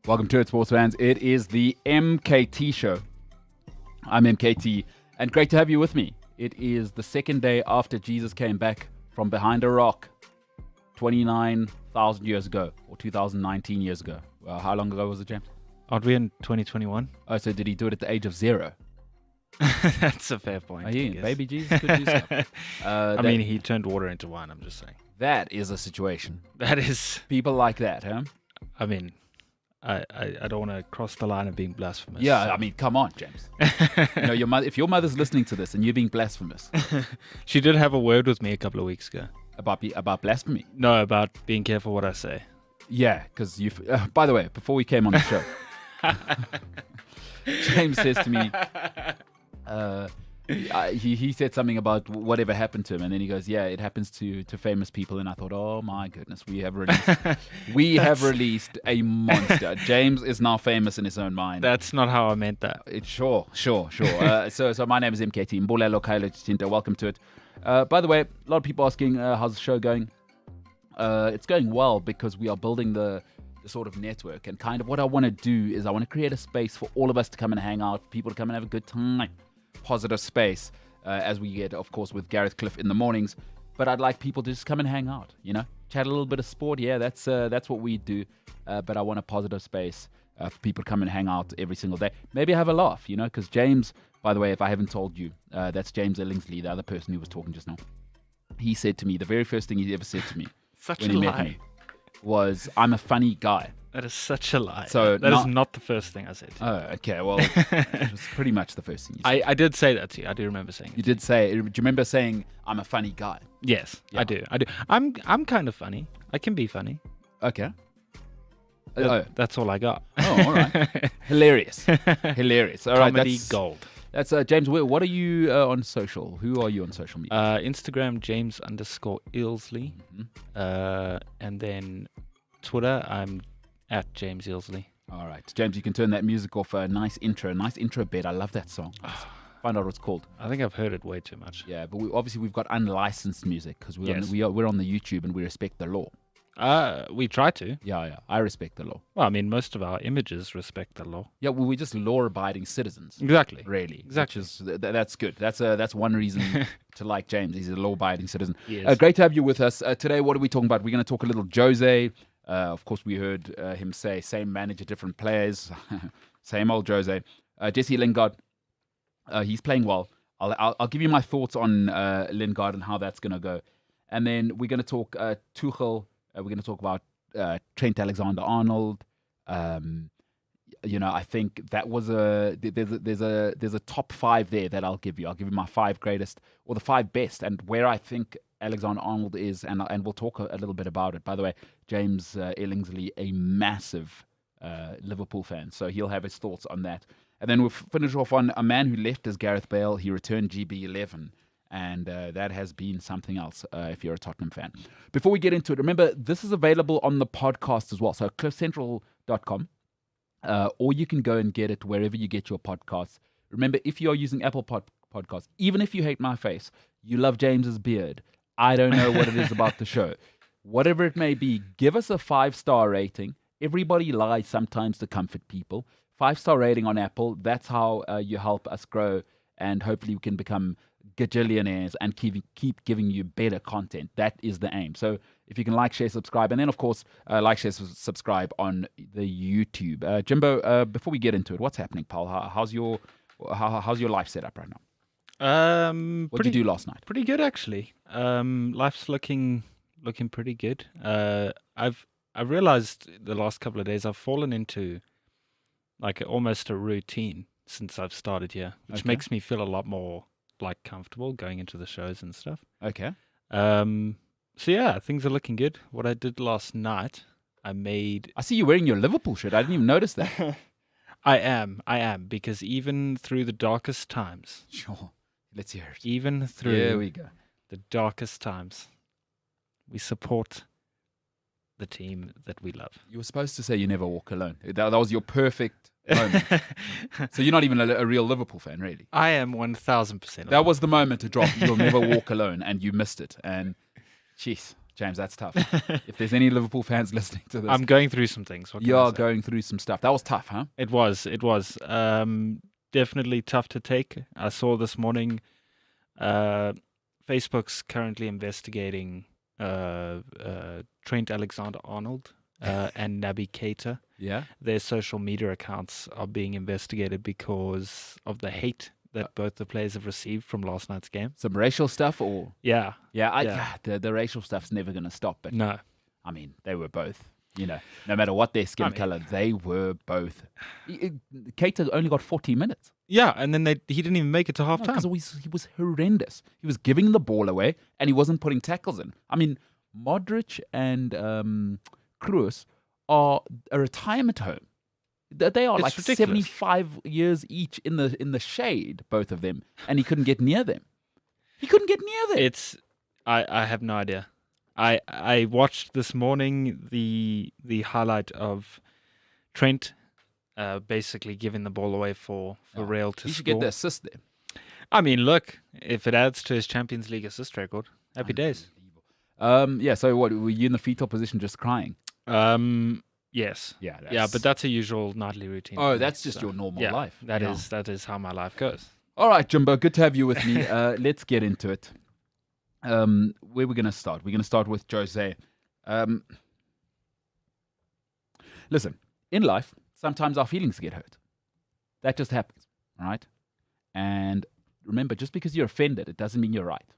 Welcome to it, sports fans. It is the MKT Show. I'm MKT, and great to have you with me. It is the second day after Jesus came back from behind a rock 29,000 years ago, or 2019 years ago. Well, how long ago was it, James? Aren't we in 2021? Oh, so did he do it at the age of 0? That's a fair point. Oh, yeah, baby Jesus could do stuff. I mean, he turned water into wine, I'm just saying. That is a situation. That is... People like that, huh? I mean, I don't want to cross the line of being blasphemous. Yeah, so. I mean, come on, James. Your mother, if your mother's listening to this and you're being blasphemous. She did have a word with me a couple of weeks ago. About blasphemy? No, about being careful what I say. Yeah, because you... by the way, before we came on the show, James says to me... he said something about whatever happened to him, and then he goes, "Yeah, it happens to famous people." And I thought, "Oh my goodness, we have released a monster." James is now famous in his own mind. That's not how I meant that. Sure. So my name is MKT. Mbulelo Kailo Chitinta. Welcome to it. By the way, a lot of people asking, how's the show going? It's going well because we are building the sort of network, and kind of what I want to do is I want to create a space for all of us to come and hang out, people to come and have a good time. Positive space as we get, of course, with Gareth Cliff in the mornings. But I'd like people to just come and hang out, chat a little bit of sport. Yeah, that's what we do. But I want a positive space for people to come and hang out every single day. Maybe have a laugh, because James, by the way, if I haven't told you, that's James Ellingsley, the other person who was talking just now. He said to me, the very first thing he ever said to me when he met me was, "I'm a funny guy." That is such a lie. So that is not the first thing I said to you. Oh, okay. Well, it was pretty much the first thing you said. I did say that to you. I do remember saying it. You did say. Do you remember saying, "I'm a funny guy"? Yes, yeah. I do. I'm kind of funny. I can be funny. Okay. That's all I got. Oh, all right. Hilarious. All right. Comedy gold. That's James. What are you on social? Who are you on social media? Instagram, James_Ilsley. Mm-hmm. And then Twitter, I'm at James Ilsley. All right. James, you can turn that music off. A nice intro bed. I love that song. Find out what it's called. I think I've heard it way too much. Yeah, but we've got unlicensed music because we're on the YouTube and we respect the law. We try to. Yeah. I respect the law. Well, I mean, most of our images respect the law. Yeah, well, we're just law-abiding citizens. Exactly. Really. Exactly. That's good. That's one reason to like James. He's a law-abiding citizen. Yes. Great to have you with us. Today, what are we talking about? We're going to talk a little Jose. Of course, we heard him say, same manager, different players. Same old Jose. Jesse Lingard, he's playing well. I'll give you my thoughts on Lingard and how that's going to go. And then we're going to talk Tuchel. We're going to talk about Trent Alexander-Arnold. I think that was there's a top 5 there that I'll give you. I'll give you my 5 greatest or the 5 best, and where I think Alexander-Arnold is, and we'll talk a little bit about it. By the way, James Ellingsley, a massive Liverpool fan, so he'll have his thoughts on that. And then we'll finish off on a man who left as Gareth Bale. He returned GB11. And that has been something else if you're a Tottenham fan. Before we get into it, remember, this is available on the podcast as well. So cliffcentral.com, or you can go and get it wherever you get your podcasts. Remember, if you are using Apple Podcasts, even if you hate my face, you love James's beard, I don't know what it is about the show. Whatever it may be, give us a 5-star rating. Everybody lies sometimes to comfort people. 5-star rating on Apple. That's how you help us grow, and hopefully we can become gajillionaires and keep giving you better content. That is the aim. So if you can like, share, subscribe, and then of course like, share, subscribe on the YouTube. Jimbo, before we get into it, what's happening, pal? How's your life set up right now? What did you do last night? Pretty good, actually. Life's looking pretty good. I've realized the last couple of days I've fallen into like almost a routine since I've started here, which makes me feel a lot more like comfortable going into the shows and stuff. Okay. So yeah, things are looking good. What I did last night, I see you wearing your Liverpool shirt. I didn't even notice that. I am, because even through the darkest times. Sure. Let's hear it. Even through Here we go. The darkest times, we support the team that we love. You were supposed to say you never walk alone. That was your perfect moment. So you're not even a real Liverpool fan, really. I am 1,000%. That was the moment to drop. You'll never walk alone, and you missed it. And jeez, James, that's tough. If there's any Liverpool fans listening to this, I'm going through some things. What can you I are say? going through some stuff. That was tough, huh? It was. Definitely tough to take. I saw this morning, Facebook's currently investigating Trent Alexander-Arnold and Naby Keita. Yeah. Their social media accounts are being investigated because of the hate that both the players have received from last night's game. Some racial stuff, or Yeah. the racial stuff's never going to stop. But No. I mean, they were both. No matter what their skin color, they were both. Keita only got 40 minutes. Yeah, and then he didn't even make it to half time. Because he was horrendous. He was giving the ball away, and he wasn't putting tackles in. I mean, Modric and Kroos are a retirement home. They are It's ridiculous. 75 years each in the shade, both of them, and he couldn't get near them. He couldn't get near them. I have no idea. I watched this morning the highlight of Trent basically giving the ball away for Real to He should score. get the assist there. I mean, look, if it adds to his Champions League assist record, happy days. So what, were you in the fetal position just crying? Yes. Yeah, but that's a usual nightly routine. Oh, for me, that's just your normal life. That is how my life goes. All right, Jimbo, good to have you with me. Let's get into it. Where we're going to start? We're going to start with Jose. Listen, in life, sometimes our feelings get hurt. That just happens, right? And remember, just because you're offended, it doesn't mean you're right.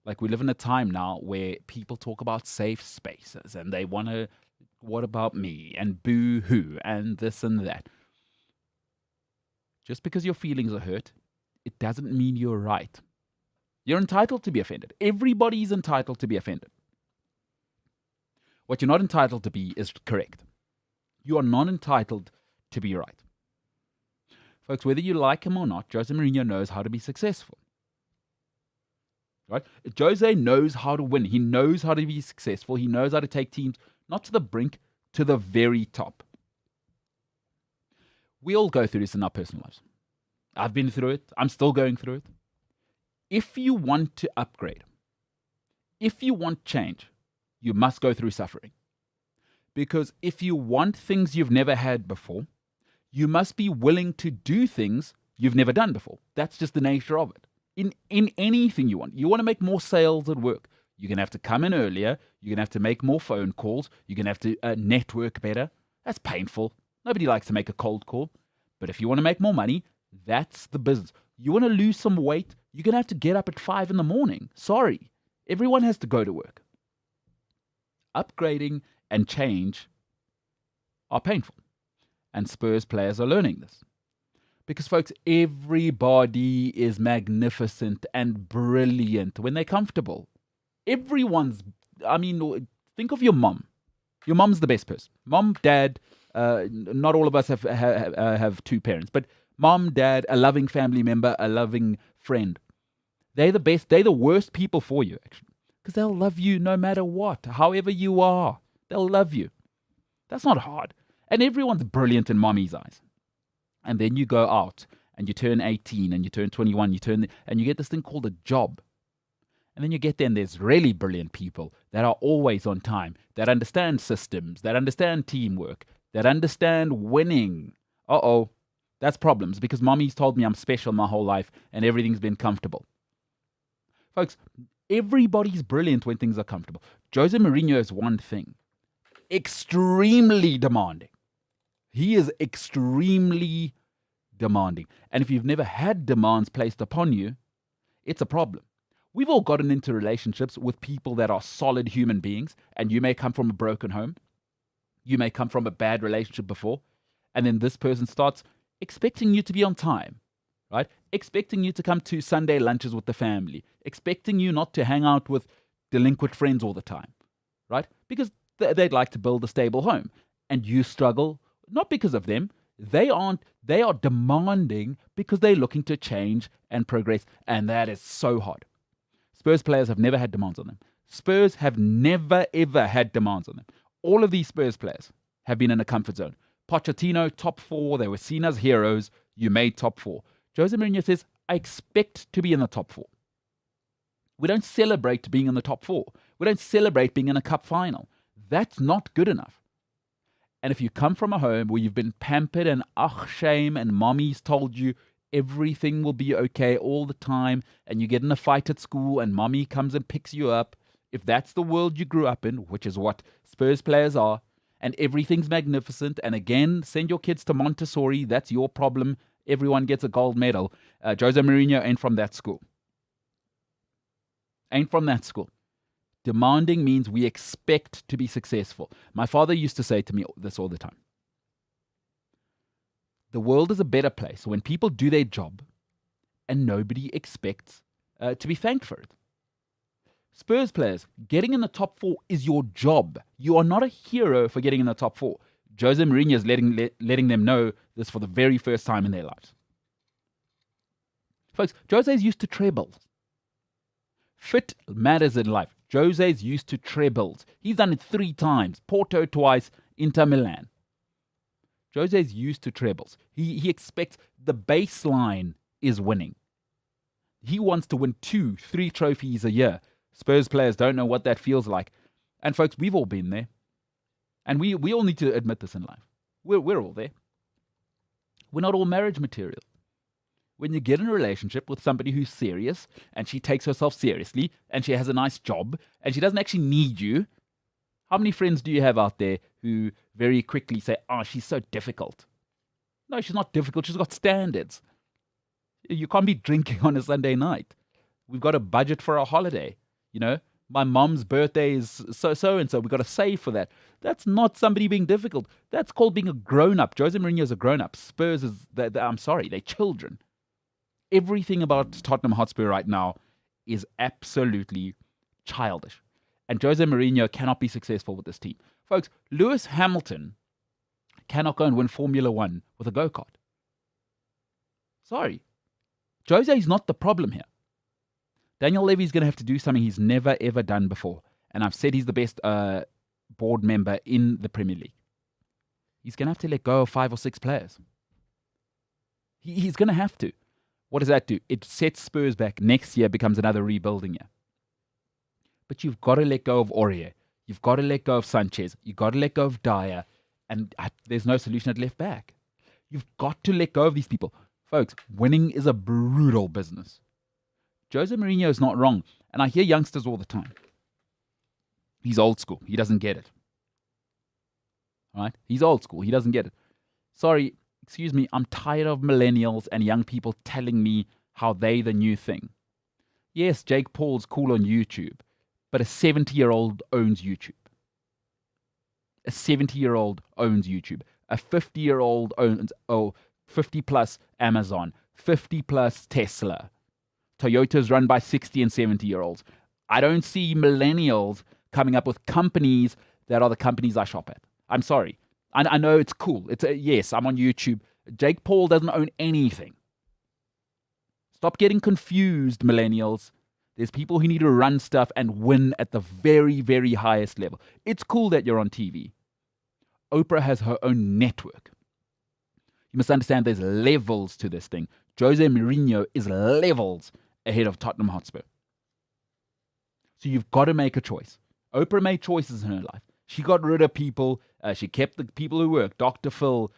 Like, we live in a time now where people talk about safe spaces and they want to, what about me? And boo-hoo and this and that. Just because your feelings are hurt, it doesn't mean you're right. You're entitled to be offended. Everybody's entitled to be offended. What you're not entitled to be is correct. You are not entitled to be right. Folks, whether you like him or not, Jose Mourinho knows how to be successful. Right? Jose knows how to win. He knows how to be successful. He knows how to take teams not to the brink, to the very top. We all go through this in our personal lives. I've been through it. I'm still going through it. If you want to upgrade, if you want change, you must go through suffering. Because if you want things you've never had before, you must be willing to do things you've never done before. That's just the nature of it. In anything you want to make more sales at work, you're going to have to come in earlier. You're going to have to make more phone calls. You're going to have to network better. That's painful. Nobody likes to make a cold call. But if you want to make more money, that's the business. You want to lose some weight, you're going to have to get up at 5 a.m. Sorry. Everyone has to go to work. Upgrading and change are painful. And Spurs players are learning this. Because, folks, everybody is magnificent and brilliant when they're comfortable. Everyone's, think of your mom. Your mom's the best person. Mom, dad, not all of us have two parents, but mom, dad, a loving family member, a loving friend. They're the best. They're the worst people for you, actually. Because they'll love you no matter what, however you are. They'll love you. That's not hard. And everyone's brilliant in mommy's eyes. And then you go out and you turn 18 and you turn 21, and you get this thing called a job. And then you get there and there's really brilliant people that are always on time, that understand systems, that understand teamwork, that understand winning. That's problems because mommy's told me I'm special my whole life and everything's been comfortable. Folks, everybody's brilliant when things are comfortable. Jose Mourinho is one thing. Extremely demanding. He is extremely demanding. And if you've never had demands placed upon you, it's a problem. We've all gotten into relationships with people that are solid human beings, and you may come from a broken home. You may come from a bad relationship before, and then this person starts expecting you to be on time, right? Expecting you to come to Sunday lunches with the family, expecting you not to hang out with delinquent friends all the time, right? Because they'd like to build a stable home, and you struggle, not because of them. They are demanding because they're looking to change and progress, and that is so hard. Spurs players have never had demands on them. Spurs have never, ever had demands on them. All of these Spurs players have been in a comfort zone. Pochettino, top 4. They were seen as heroes. You made top 4. Jose Mourinho says, I expect to be in the top 4. We don't celebrate being in the top 4. We don't celebrate being in a cup final. That's not good enough. And if you come from a home where you've been pampered and shame, and mommy's told you everything will be okay all the time, and you get in a fight at school and mommy comes and picks you up, if that's the world you grew up in, which is what Spurs players are, and everything's magnificent, and again, send your kids to Montessori, that's your problem, everyone gets a gold medal. Jose Mourinho ain't from that school. Ain't from that school. Demanding means we expect to be successful. My father used to say to me this all the time. The world is a better place when people do their job and nobody expects to be thanked for it. Spurs players, getting in the top 4 is your job. You are not a hero for getting in the top 4. Jose Mourinho is letting them know this for the very first time in their lives. Folks, Jose's used to trebles. Fit matters in life. Jose's used to trebles. He's done it 3 times. Porto twice, Inter Milan. Jose's used to trebles. He expects the baseline is winning. He wants to win 2, 3 trophies a year. Spurs players don't know what that feels like. And folks, we've all been there. And we all need to admit this in life. We're all there. We're not all marriage material. When you get in a relationship with somebody who's serious and she takes herself seriously and she has a nice job and she doesn't actually need you, how many friends do you have out there who very quickly say, she's so difficult? No, she's not difficult. She's got standards. You can't be drinking on a Sunday night. We've got a budget for a holiday. You know, my mom's birthday is so-and-so. We've got to save for that. That's not somebody being difficult. That's called being a grown-up. Jose Mourinho is a grown-up. Spurs is, I'm sorry, they're children. Everything about Tottenham Hotspur right now is absolutely childish. And Jose Mourinho cannot be successful with this team. Folks, Lewis Hamilton cannot go and win Formula One with a go-kart. Sorry. Jose is not the problem here. Daniel Levy is going to have to do something he's never, ever done before. And I've said he's the best board member in the Premier League. He's going to have to let go of 5 or 6 players. He's going to have to. What does that do? It sets Spurs back. Next year becomes another rebuilding year. But you've got to let go of Aurier. You've got to let go of Sanchez. You've got to let go of Dyer. And there's no solution at left back. You've got to let go of these people. Folks, winning is a brutal business. Jose Mourinho is not wrong. And I hear youngsters all the time. He's old school. He doesn't get it. All right? He's old school. He doesn't get it. Sorry, excuse me, I'm tired of millennials and young people telling me how they the new thing. Yes, Jake Paul's cool on YouTube, but a 70-year-old owns YouTube. A 70-year-old owns YouTube. A 50-year-old owns 50-plus Amazon, 50-plus Tesla. Toyota's run by 60 and 70-year-olds. I don't see millennials coming up with companies that are the companies I shop at. I'm sorry. I know it's cool. Yes, I'm on YouTube. Jake Paul doesn't own anything. Stop getting confused, millennials. There's people who need to run stuff and win at the very, very highest level. It's cool that you're on TV. Oprah has her own network. You must understand there's levels to this thing. Jose Mourinho is levels ahead of Tottenham Hotspur. So you've got to make a choice. Oprah made choices in her life. She got rid of people. She kept the people who work. Dr. Phil,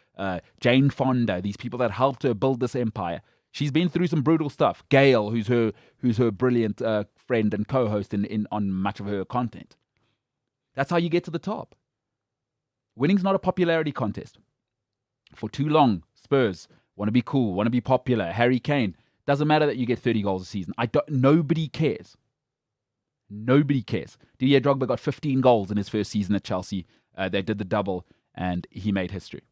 Jane Fonda, these people that helped her build this empire. She's been through some brutal stuff. Gail, who's her brilliant friend and co-host on much of her content. That's how you get to the top. Winning's not a popularity contest. For too long, Spurs want to be cool, want to be popular. Harry Kane, doesn't matter that you get 30 goals a season. Nobody cares. Nobody cares. Didier Drogba got 15 goals in his first season at Chelsea. They did the double, and he made history.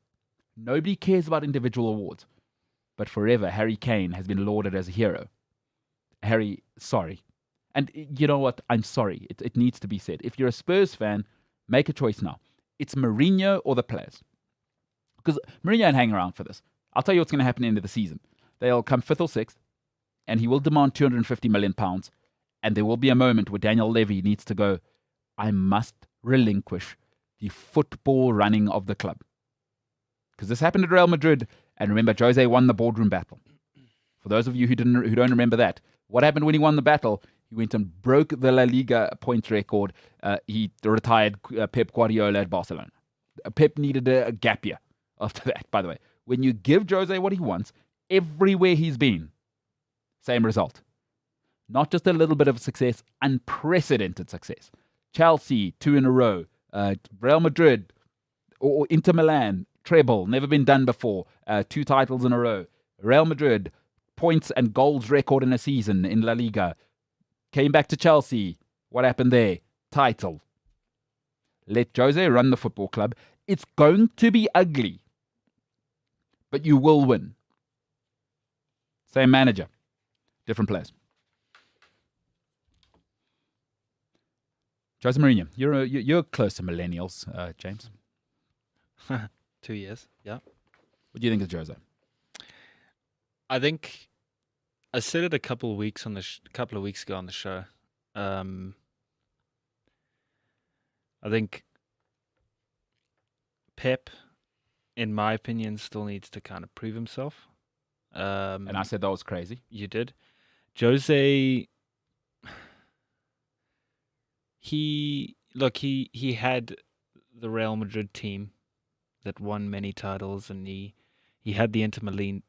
Nobody cares about individual awards. But forever, Harry Kane has been lauded as a hero. Harry, sorry. And you know what? I'm sorry. It needs to be said. If you're a Spurs fan, make a choice now. It's Mourinho or the players. Because Mourinho ain't hang around for this. I'll tell you what's going to happen at the end of the season. They'll come 5th or 6th, and he will demand £250 million. And there will be a moment where Daniel Levy needs to go, I must relinquish the football running of the club. Because this happened at Real Madrid, and remember, Jose won the boardroom battle. For those of you who don't remember that, what happened when he won the battle? He went and broke the La Liga point record. He retired Pep Guardiola at Barcelona. Pep needed a gap year after that, by the way. When you give Jose what he wants, everywhere he's been, same result. Not just a little bit of success, unprecedented success. Chelsea, 2 in a row. Real Madrid or Inter Milan, treble, never been done before. 2 titles in a row. Real Madrid, points and goals record in a season in La Liga. Came back to Chelsea. What happened there? Title. Let Jose run the football club. It's going to be ugly, but you will win. Same manager, different players. Jose Mourinho, you're close to millennials, James. 2 years, yeah. What do you think of Jose? I think I said it a couple of weeks ago on the show. I think Pep, in my opinion, still needs to kind of prove himself. And I said that was crazy. You did. Jose, he had the Real Madrid team that won many titles, and he had the Inter Milan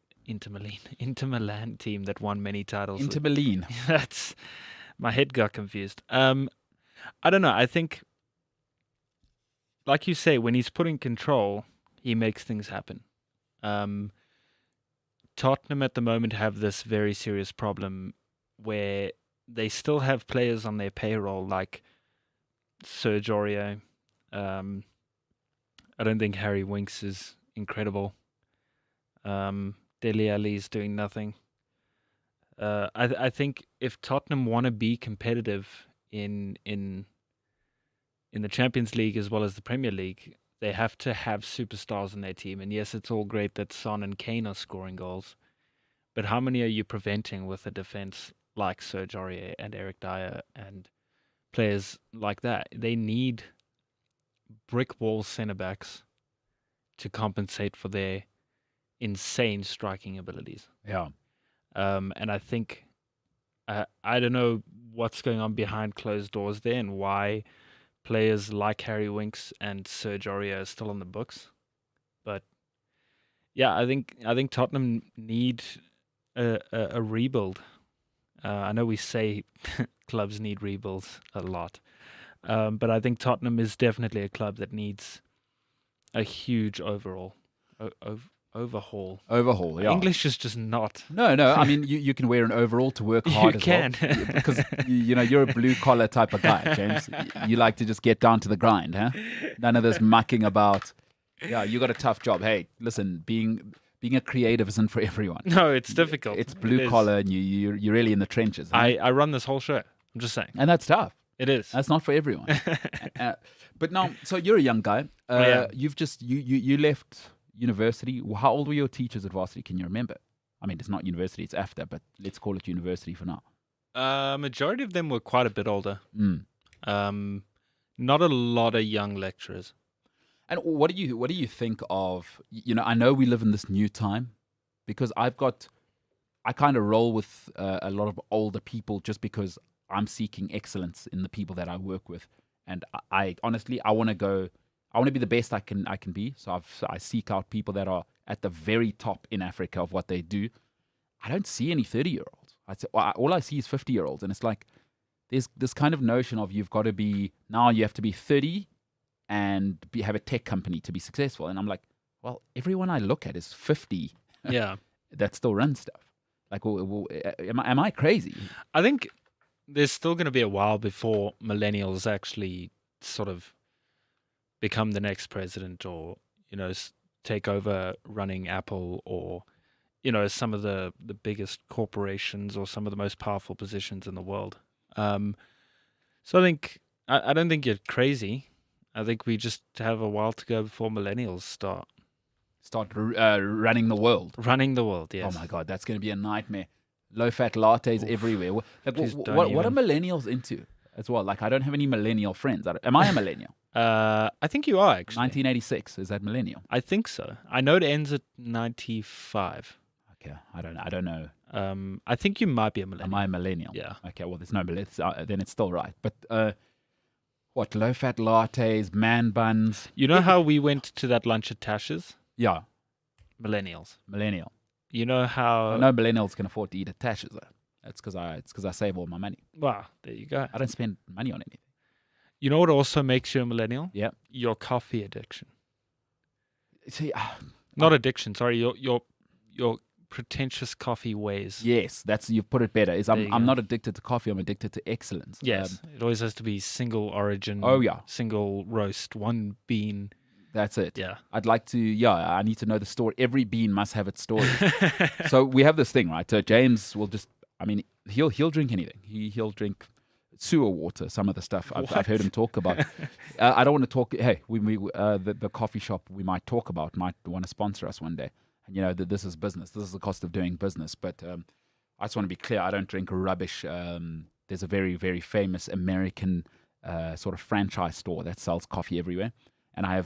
team that won many titles. Inter Milan. That's my head got confused. I don't know. I think, like you say, when he's put in control, he makes things happen. Tottenham at the moment have this very serious problem where they still have players on their payroll like Serge Aurier. I don't think Harry Winks is incredible. Dele Alli is doing nothing. I think if Tottenham want to be competitive in the Champions League as well as the Premier League, they have to have superstars in their team. And yes, it's all great that Son and Kane are scoring goals, but how many are you preventing with a defense like Serge Aurier and Eric Dyer and players like that? They need brick wall centre backs to compensate for their insane striking abilities. Yeah. And I think I don't know what's going on behind closed doors there and why players like Harry Winks and Serge Aurier are still on the books. But yeah, I think Tottenham need a rebuild. I know we say clubs need rebuilds a lot, but I think Tottenham is definitely a club that needs a huge overhaul. Overhaul, yeah. English is just not. No. I mean, you can wear an overall to work hard as well. Because, you're a blue-collar type of guy, James. You like to just get down to the grind, huh? None of this mucking about. Yeah, you got a tough job. Hey, listen, being a creative isn't for everyone. No, it's difficult. It's blue-collar, and you're really in the trenches. Huh? I run this whole show. I'm just saying. And that's tough. It is. That's not for everyone. But now, so you're a young guy. You've just you left university. How old were your teachers at Varsity? Can you remember? I mean, it's not university, it's after, but let's call it university for now. Majority of them were quite a bit older. Not a lot of young lecturers. And what do you think of, I know we live in this new time, because I kind of roll with a lot of older people just because I'm seeking excellence in the people that I work with. And I honestly, I want to be the best I can be. So I seek out people that are at the very top in Africa of what they do. I don't see any 30-year-olds. All I see is 50-year-olds. And it's like, there's this kind of notion of you have to be 30 and have a tech company to be successful. And I'm like, well, everyone I look at is 50. Yeah. That still runs stuff. Like, am I crazy? I think there's still going to be a while before millennials actually sort of become the next president or, take over running Apple or, some of the biggest corporations or some of the most powerful positions in the world. So I think, I don't think you're crazy. I think we just have a while to go before millennials start running the world. Running the world, yes. Oh my God, that's going to be a nightmare. Low-fat lattes everywhere. What are millennials into as well? Like, I don't have any millennial friends. Am I a millennial? I think you are, actually. 1986, is that millennial? I think so. I know it ends at 95. Okay, I don't know. I think you might be a millennial. Am I a millennial? Yeah. Okay, well, there's no millennial. Then it's still right. But what, low-fat lattes, man buns? You know how we went to that lunch at Tash's? Yeah, Millennials. millennial. You know how... I know millennials can afford to eat at Tasha's, though. It's because I save all my money. Wow, there you go. I don't spend money on anything. You know what also makes you a millennial? Yeah. Your coffee addiction. See, Not addiction, sorry. Your pretentious coffee ways. yes, you've put it better. There you I'm go. not addicted to coffee. I'm addicted to excellence. Yes, it always has to be single origin. Oh, yeah. Single roast, one bean. That's it. Yeah. I'd like to. Yeah, I need to know the story. Every bean must have its story. So we have this thing, right? So James will just. I mean, he'll drink anything. He'll drink sewer water. Some of the stuff I've heard him talk about. I don't want to talk. Hey, the coffee shop we might talk about might want to sponsor us one day. And this is business. This is the cost of doing business. But I just want to be clear. I don't drink rubbish. There's a very, very famous American sort of franchise store that sells coffee everywhere. And I'm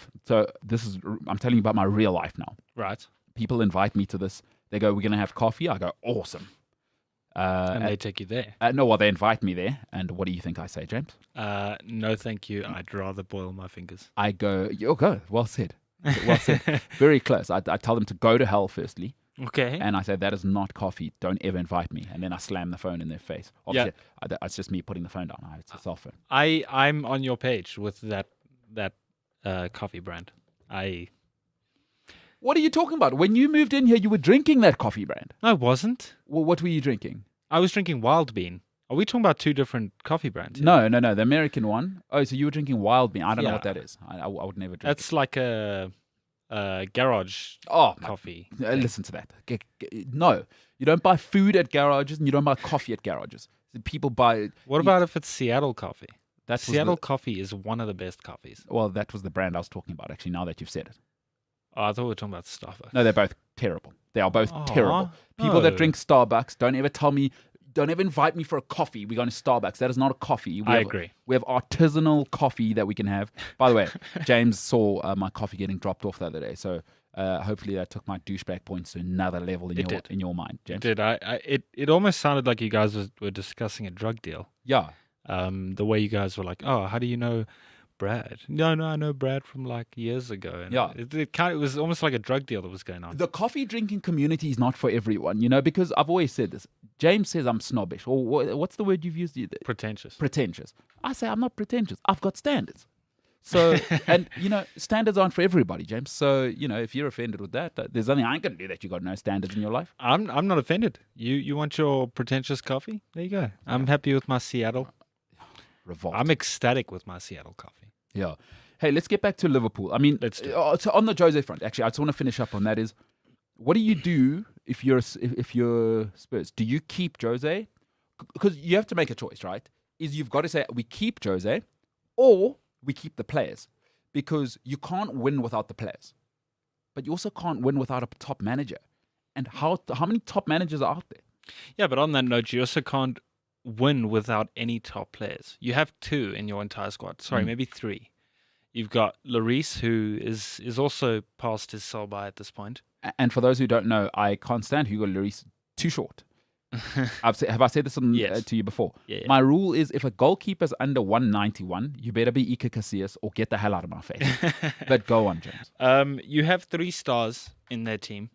telling you about my real life now. Right. People invite me to this. They go, we're going to have coffee. I go, awesome. And they take you there. No, they invite me there. And what do you think I say, James? No, thank you. I'd rather boil my fingers. I go, go. Well said. Well said. Very close. I tell them to go to hell firstly. Okay. And I say, that is not coffee. Don't ever invite me. And then I slam the phone in their face. Obviously, it's just me putting the phone down. It's a cell phone. I'm on your page with that coffee brand. What are you talking about? When you moved in here, you were drinking that coffee brand. No, I wasn't. Well, what were you drinking? I was drinking Wild Bean. Are we talking about two different coffee brands here? No. The American one. Oh, so you were drinking Wild Bean. I don't know Yeah. what that is. I would never drink That's like a garage coffee. Listen to that. No, you don't buy food at garages and you don't buy coffee at garages. People buy... What about if it's Seattle coffee? That was Seattle coffee is one of the best coffees. Well, that was the brand I was talking about, actually, now that you've said it. Oh, I thought we were talking about Starbucks. No, they're both terrible. They are both Aw, terrible. People that no. drink Starbucks, don't ever invite me for a coffee. We're going to Starbucks. That is not a coffee. I agree. We have artisanal coffee that we can have. By the way, James saw my coffee getting dropped off the other day. So hopefully that took my douchebag points to another level in your mind, James. It did. It almost sounded like you guys were discussing a drug deal. Yeah. The way you guys were like, oh, how do you know Brad? No, I know Brad from like years ago. And Yeah. It was almost like a drug deal that was going on. The coffee drinking community is not for everyone, because I've always said this. James says I'm snobbish. Or what's the word you've used? Pretentious. Pretentious. I say I'm not pretentious. I've got standards. So, and standards aren't for everybody, James. So, if you're offended with that, there's nothing I can do that you got no standards in your life. I'm not offended. You want your pretentious coffee? There you go. I'm happy with my Seattle. Revolt. I'm ecstatic with my Seattle coffee. Yeah. Hey, let's get back to Liverpool. I mean, Let's do so on the Jose front, actually, I just want to finish up on that is, what do you do if you're Spurs? Do you keep Jose? Because you have to make a choice, right? You've got to say, we keep Jose or we keep the players. Because you can't win without the players. But you also can't win without a top manager. And how many top managers are out there? Yeah, but on that note, you also can't win without any top players. You have two in your entire squad. Sorry, maybe three. You've got Lloris, who is also past his sell-by at this point. And for those who don't know, I can't stand Hugo Lloris. Too short. Have I said this to you before? Yeah. My rule is if a goalkeeper's under 191, you better be Iker Casillas or get the hell out of my face. But go on, James. You have 3 stars in their team.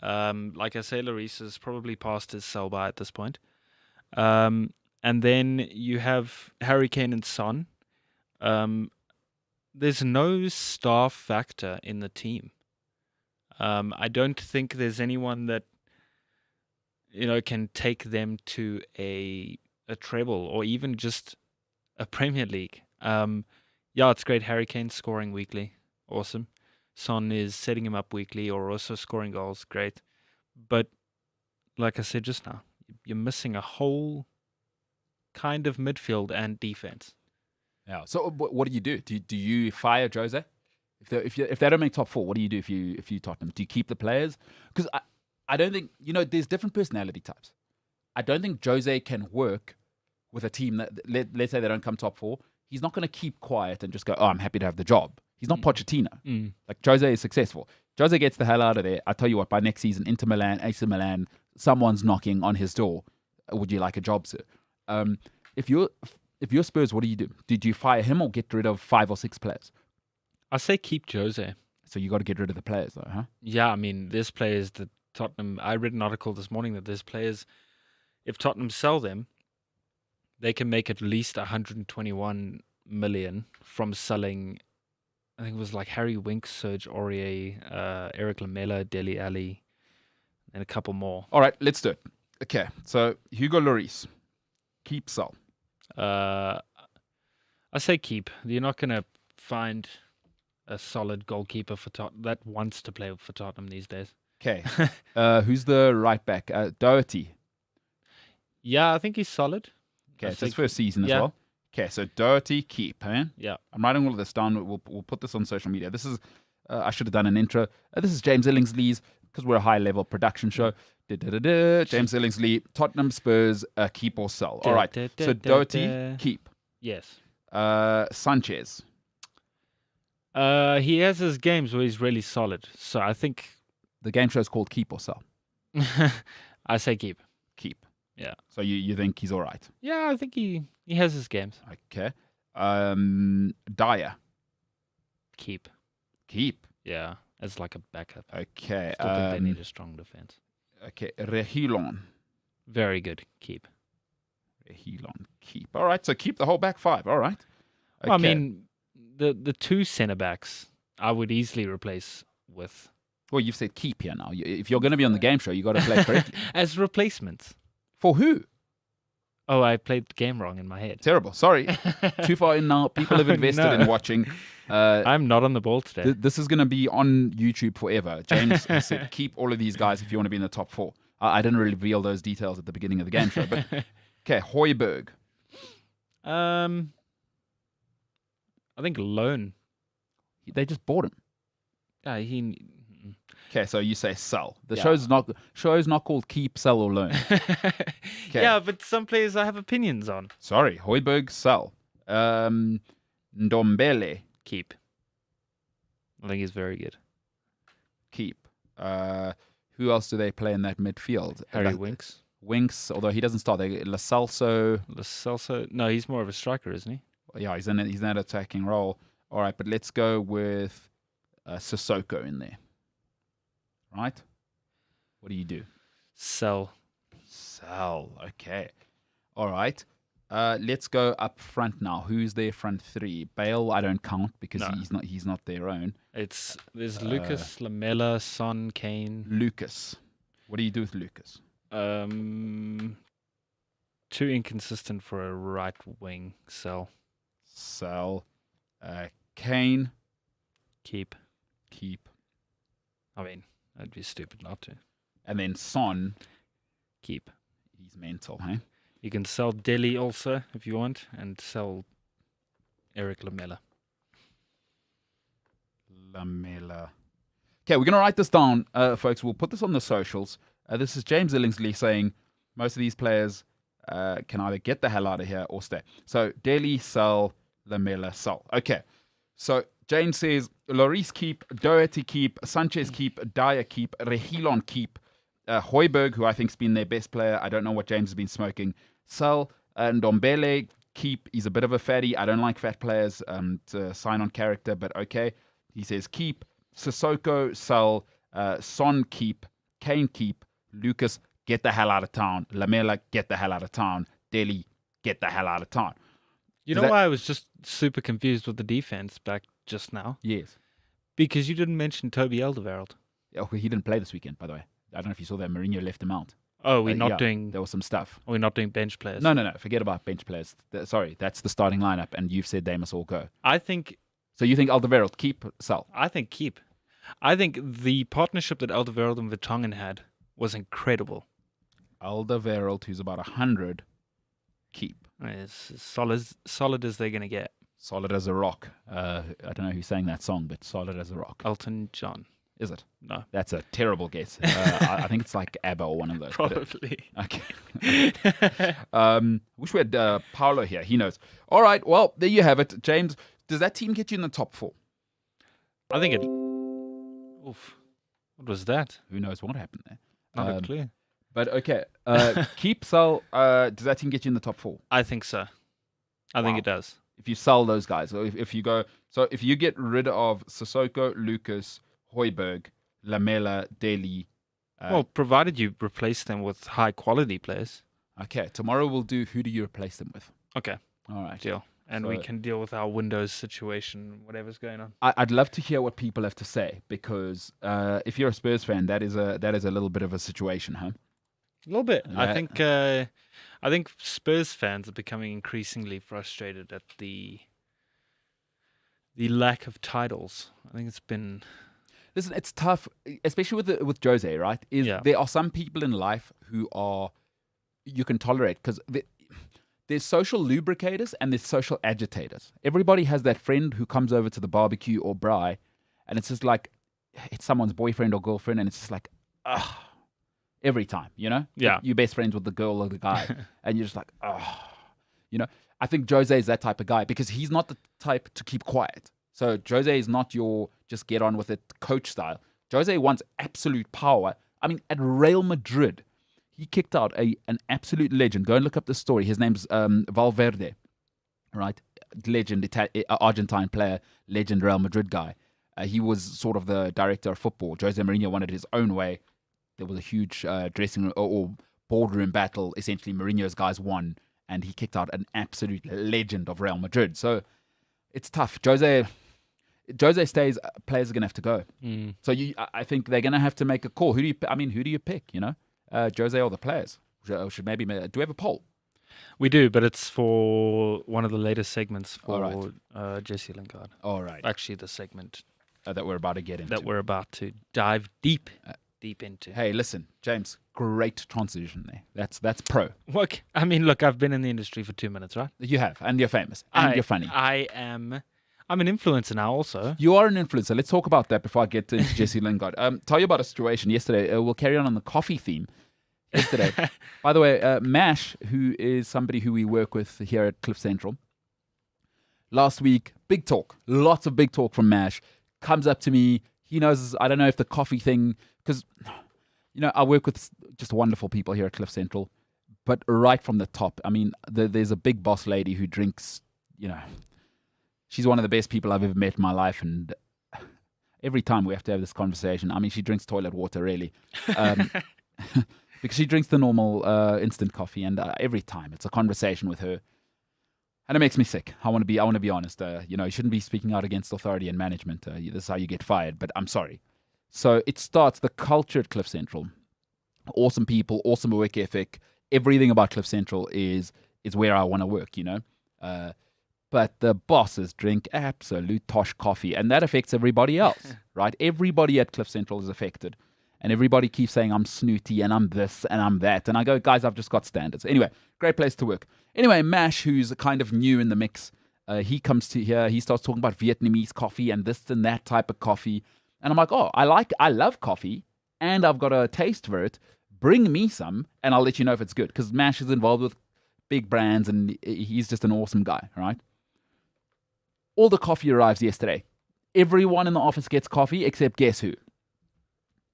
Mm-hmm. Like I say, Lloris is probably past his sell-by at this point. And then you have Harry Kane and Son. There's no star factor in the team. I don't think there's anyone that can take them to a treble or even just a Premier League. It's great. Harry Kane scoring weekly, awesome. Son is setting him up weekly or also scoring goals, great. But like I said just now, you're missing a whole kind of midfield and defense. Yeah. So what do you do? Do you fire Jose? If they don't make top 4, what do you do if you Tottenham? Do you keep the players? Because I don't think there's different personality types. I don't think Jose can work with a team that let's say they don't come top 4. He's not going to keep quiet and just go, "Oh, I'm happy to have the job." He's not Pochettino. Like Jose is successful. Jose gets the hell out of there. I tell you what, by next season, Inter Milan, AC Milan, someone's knocking on his door. Would you like a job, sir? If you're Spurs, what do you do? Did you fire him or get rid of 5 or 6 players? I say keep Jose. So you got to get rid of the players, though, huh? Yeah, I mean, there's players that Tottenham. I read an article this morning that there's players. If Tottenham sell them, they can make at least 121 million from selling. I think it was like Harry Winks, Serge Aurier, Eric Lamela, Dele Alli, and a couple more. All right, let's do it. Okay, so Hugo Lloris, keep, sell. I say keep. You're not going to find a solid goalkeeper for that wants to play for Tottenham these days. Okay, who's the right back? Doherty. Yeah, I think he's solid. Okay, it's his first season as well. Okay, so Doherty, keep, eh? Yeah. I'm writing all of this down. We'll put this on social media. This is, I should have done an intro. This is James Illingsley's, because we're a high-level production show. James Illingsley, Tottenham, Spurs, keep or sell. All right, so Doherty, keep. Yes. Sanchez. He has his games where he's really solid. So I think... The game show is called Keep or Sell. I say keep. Keep. Yeah. So you think he's all right? Yeah, I think he has his games. Okay. Dyer. Keep. Keep. Yeah, as like a backup. Okay. Still think they need a strong defense. Okay. Reguilon. Very good. Keep. Reguilon. Keep. All right. So keep the whole back 5. All right. Okay. Well, I mean, the 2 centre backs I would easily replace with. Well, you've said keep here now. If you're going to be on the game show, you got to play correctly. As replacements. For who? Oh, I played the game wrong in my head. Terrible. Sorry. Too far in now. People have invested in watching. I'm not on the ball today. This is going to be on YouTube forever. James said, keep all of these guys if you want to be in the top 4. I didn't reveal those details at the beginning of the game show. But okay, Højbjerg. I think loan. They just bought him. Yeah, Okay, so you say sell. The show's not called keep, sell, or loan. Okay. Yeah, but some players I have opinions on. Sorry, Højbjerg, sell. Ndombele. Keep. I think he's very good. Keep. Who else do they play in that midfield? Harry Winks. Winks, although he doesn't start. Lo Celso. No, he's more of a striker, isn't he? Yeah, he's in that attacking role. All right, but let's go with Sissoko in there. Right? What do you do? Sell. Okay. All right. Let's go up front now. Who's their front 3? Bale, I don't count because he's not their own. There's Lucas, Lamela, Son, Kane. Lucas. What do you do with Lucas? Too inconsistent for a right wing. Sell. Kane. Keep. I mean, that'd be stupid not to. And then Son. Keep. He's mental, hey? You can sell Dele also if you want, and sell Eric Lamela. Okay, we're going to write this down, folks. We'll put this on the socials. This is James Illingsley saying most of these players can either get the hell out of here or stay. So Dele, sell, Lamela, sell. Okay, so James says Lloris keep, Doherty keep, Sanchez keep, Dyer keep, Reguilon keep, Højbjerg, who I think's been their best player. I don't know what James has been smoking. Sell. Ndombele keep. He's a bit of a fatty. I don't like fat players to sign on character, but okay. He says keep. Sissoko, sell. Son keep. Kane keep. Lucas, get the hell out of town. Lamela, get the hell out of town. Dele, get the hell out of town. You know why I was just super confused with the defense back just now? Yes. Because you didn't mention Toby Alderweireld. Oh, he didn't play this weekend, by the way. I don't know if you saw that. Mourinho left him out. Oh, we're not doing... There was some stuff. We're not doing bench players. No. Forget about bench players. Sorry, that's the starting lineup, and you've said they must all go. I think... So you think Alderweireld, keep, sell? I think keep. I think the partnership that Alderweireld and Vertonghen had was incredible. Alderweireld, who's about 100, keep. It's solid as they're going to get. Solid as a rock. I don't know who sang that song, but solid as a rock. Elton John. Is it? No. That's a terrible guess. I think it's like ABBA or one of those. Probably. Okay. Wish we had Paolo here. He knows. All right. Well, there you have it. James, does that team get you in the top 4? I think it... Oof. What was that? Who knows what happened there? Not a clue. But okay, keep, sell. Does that team get you in the top 4? I think so. I think it does. If you sell those guys, or if you go, so if you get rid of Sissoko, Lucas, Hoiberg, Lamela, Daly. Well, provided you replace them with high quality players. Okay, tomorrow we'll do who do you replace them with. Okay. All right. Deal. And we can deal with our Windows situation, whatever's going on. I'd love to hear what people have to say, because if you're a Spurs fan, that is a little bit of a situation, huh? A little bit. I think Spurs fans are becoming increasingly frustrated at the lack of titles. I think it's been. Listen, it's tough, especially with Jose, right? There are some people in life who you can tolerate, because there's social lubricators and there's social agitators. Everybody has that friend who comes over to the barbecue or braai, and it's just like, it's someone's boyfriend or girlfriend, and it's just like, every time, you know? Yeah. You're best friends with the girl or the guy, and you're just like, you know? I think Jose is that type of guy, because he's not the type to keep quiet. So Jose is not your just get on with it coach style. Jose wants absolute power. I mean, at Real Madrid, he kicked out an absolute legend. Go and look up the story. His name's Valverde, right? Legend, Argentine player, legend Real Madrid guy. He was sort of the director of football. Jose Mourinho wanted his own way. There was a huge dressing room or boardroom battle. Essentially, Mourinho's guys won, and he kicked out an absolute legend of Real Madrid. So it's tough. Jose stays, players are going to have to go. So I think they're going to have to make a call. Who do you pick, you know? Jose or the players? Should maybe do we have a poll? We do, but it's for one of the latest segments for Jesse Lingard. All right. Actually, the segment that we're about to get into. That we're about to dive deep into. Hey, listen, James, great transition there. That's pro. Look, I've been in the industry for 2 minutes, right? You have, and you're famous, and you're funny. I'm an influencer now also. You are an influencer. Let's talk about that before I get to Jesse Lingard. Tell you about a situation yesterday. We'll carry on the coffee theme. Yesterday, by the way, Mash, who is somebody who we work with here at Cliff Central, last week, big talk, lots of big talk from Mash, comes up to me. He knows, I don't know if the coffee thing, because, you know, I work with just wonderful people here at Cliff Central, but right from the top, I mean, there's a big boss lady who drinks, you know, she's one of the best people I've ever met in my life, and every time we have to have this conversation, I mean, she drinks toilet water, really. Because she drinks the normal instant coffee, and every time it's a conversation with her, and it makes me sick. I want to be honest. You know, you shouldn't be speaking out against authority and management. This is how you get fired. But I'm sorry. So it starts the culture at Cliff Central. Awesome people, awesome work ethic. Everything about Cliff Central is where I want to work. You know, but the bosses drink absolute tosh coffee, and that affects everybody else, right? Everybody at Cliff Central is affected. And everybody keeps saying, I'm snooty and I'm this and I'm that. And I go, guys, I've just got standards. Anyway, great place to work. Anyway, Mash, who's kind of new in the mix, he comes to here. He starts talking about Vietnamese coffee and this and that type of coffee. And I'm like, oh, I love coffee and I've got a taste for it. Bring me some and I'll let you know if it's good. Because Mash is involved with big brands and he's just an awesome guy, right? All the coffee arrives yesterday. Everyone in the office gets coffee except guess who?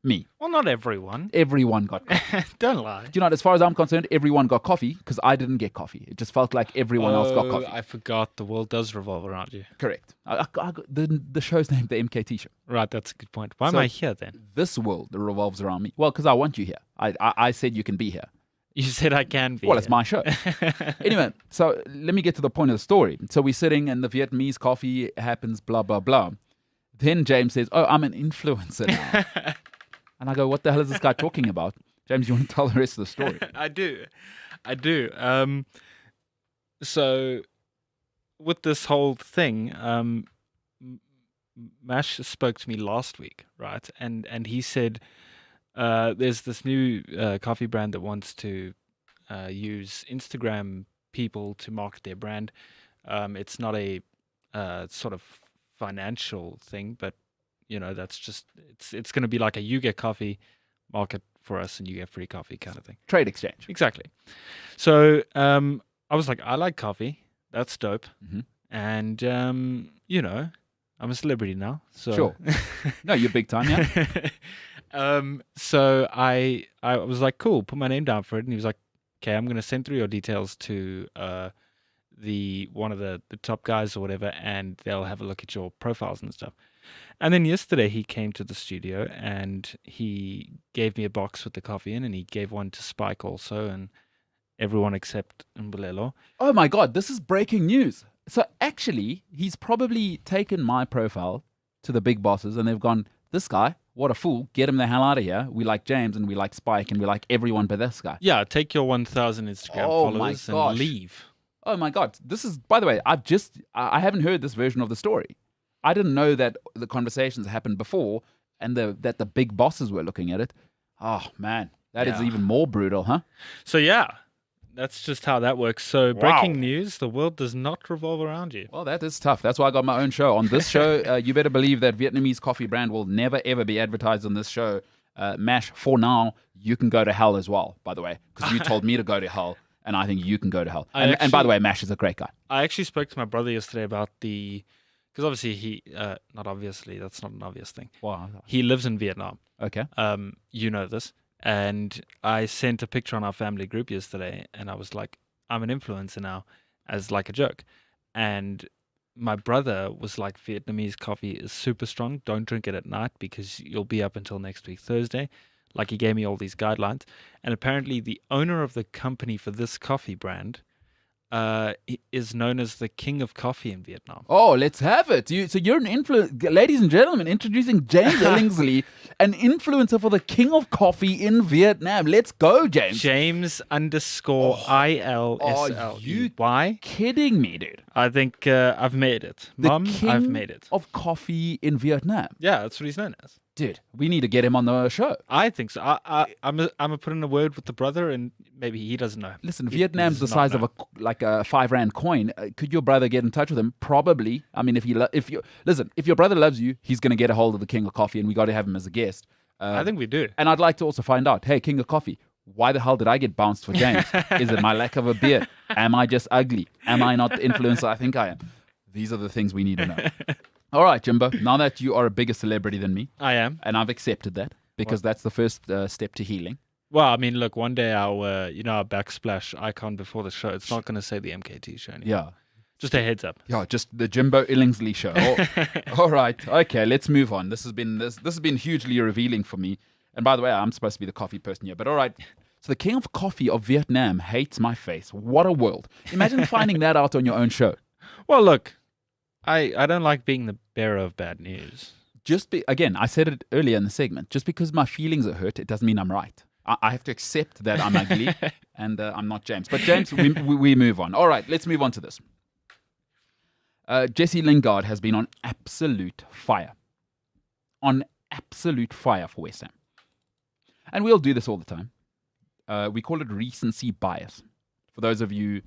Me. Well, not everyone. Everyone got coffee. Don't lie. Do you know, as far as I'm concerned, everyone got coffee because I didn't get coffee. It just felt like everyone else got coffee. I forgot the world does revolve around you. Correct. The show's named the MKT Show. Right, that's a good point. Why am I here then? This world revolves around me. Well, because I want you here. I said you can be here. You said I can be Well, here. It's my show. Anyway, so let me get to the point of the story. So we're sitting and the Vietnamese coffee happens, blah, blah, blah. Then James says, oh, I'm an influencer now. And I go, what the hell is this guy talking about? James, you want to tell the rest of the story? I do. So with this whole thing, Mash spoke to me last week, right? And he said there's this new coffee brand that wants to use Instagram people to market their brand. It's not a sort of financial thing, but you know, that's just it's going to be like a you get coffee market for us and you get free coffee kind of thing. Trade exchange. Exactly. So I was like, I like coffee. That's dope. Mm-hmm. And you know, I'm a celebrity now. So sure. No, you're big time, yeah. So I was like, cool, put my name down for it, and he was like, okay, I'm gonna send through your details to one of the top guys or whatever, and they'll have a look at your profiles and stuff. And then yesterday he came to the studio and he gave me a box with the coffee in, and he gave one to Spike also, and everyone except Mbulelo. Oh my God, this is breaking news. So actually, he's probably taken my profile to the big bosses and they've gone, this guy, what a fool, get him the hell out of here. We like James and we like Spike and we like everyone but this guy. Yeah, take your 1,000 Instagram followers and leave. Oh my God, this is, by the way, I haven't heard this version of the story. I didn't know that the conversations happened before and that the big bosses were looking at it. Oh man, that is even more brutal, huh? So yeah. That's just how that works. So breaking news, the world does not revolve around you. Well, that is tough. That's why I got my own show. On this show, you better believe that Vietnamese coffee brand will never, ever be advertised on this show. Mash, for now, you can go to hell as well, by the way, because you told me to go to hell, and I think you can go to hell. And by the way, Mash is a great guy. I actually spoke to my brother yesterday about because obviously not obviously, that's not an obvious thing. Wow. He lives in Vietnam. Okay. You know this. And I sent a picture on our family group yesterday, and I was like, I'm an influencer now, as like a joke. And my brother was like, Vietnamese coffee is super strong. Don't drink it at night because you'll be up until next week, Thursday. Like, he gave me all these guidelines. And apparently the owner of the company for this coffee brand is known as the king of coffee in Vietnam. Oh, let's have it. So you're an influencer. Ladies and gentlemen, introducing James Ellingsley, an influencer for the king of coffee in Vietnam. Let's go, James. James _ ILSL. Are you Why? kidding me, dude? I think I've made it. Mom, I've made it. Of coffee in Vietnam. Yeah, that's what he's known as. Dude, we need to get him on the show. I think so. I'm gonna put in a word with the brother, and maybe he doesn't know. Listen, Vietnam's the size of a R5 coin. Could your brother get in touch with him? Probably. I mean, if your brother loves you, he's gonna get a hold of the king of coffee, and we got to have him as a guest. I think we do. And I'd like to also find out, hey, king of coffee, why the hell did I get bounced for James? Is it my lack of a beard? Am I just ugly? Am I not the influencer I think I am? These are the things we need to know. All right, Jimbo, now that you are a bigger celebrity than me. I am. And I've accepted that because that's the first step to healing. Well, I mean, look, one day our backsplash icon before the show, it's not going to say the MKT Show anymore. Yeah. Just a heads up. Yeah, just the Jimbo Illingsley Show. All right. Okay, let's move on. This has been hugely revealing for me. And by the way, I'm supposed to be the coffee person here. But all right. So the king of coffee of Vietnam hates my face. What a world. Imagine finding that out on your own show. Well, look. I don't like being the bearer of bad news. Again, I said it earlier in the segment. Just because my feelings are hurt, it doesn't mean I'm right. I have to accept that I'm ugly and I'm not James. But James, we move on. All right, let's move on to this. Jesse Lingard has been on absolute fire. On absolute fire for West Ham. And we'll do this all the time. We call it recency bias. For those of you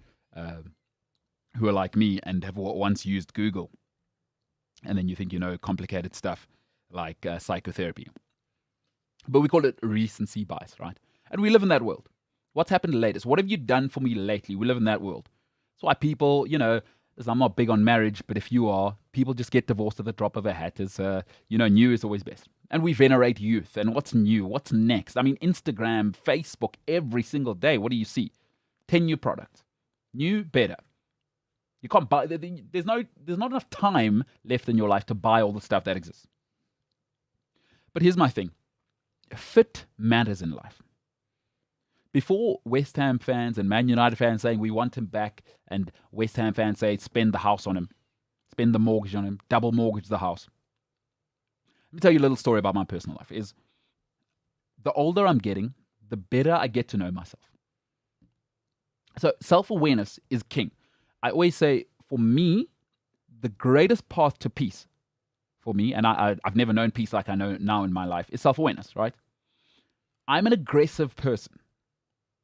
who are like me and have once used Google, and then you think you know complicated stuff like psychotherapy. But we call it recency bias, right? And we live in that world. What's happened latest? What have you done for me lately? We live in that world. That's why people, I'm not big on marriage, but if you are, people just get divorced at the drop of a hat. New is always best. And we venerate youth. And what's new? What's next? I mean, Instagram, Facebook, every single day. What do you see? 10 new products. New, better. You can't buy. There's not enough time left in your life to buy all the stuff that exists. But here's my thing. Fit matters in life. Before West Ham fans and Man United fans saying we want him back, and West Ham fans say spend the house on him, spend the mortgage on him, double mortgage the house. Let me tell you a little story about my personal life. Is the older I'm getting, the better I get to know myself. So self-awareness is king. I always say, for me, the greatest path to peace, for me, and I've never known peace like I know now in my life, is self-awareness, right? I'm an aggressive person.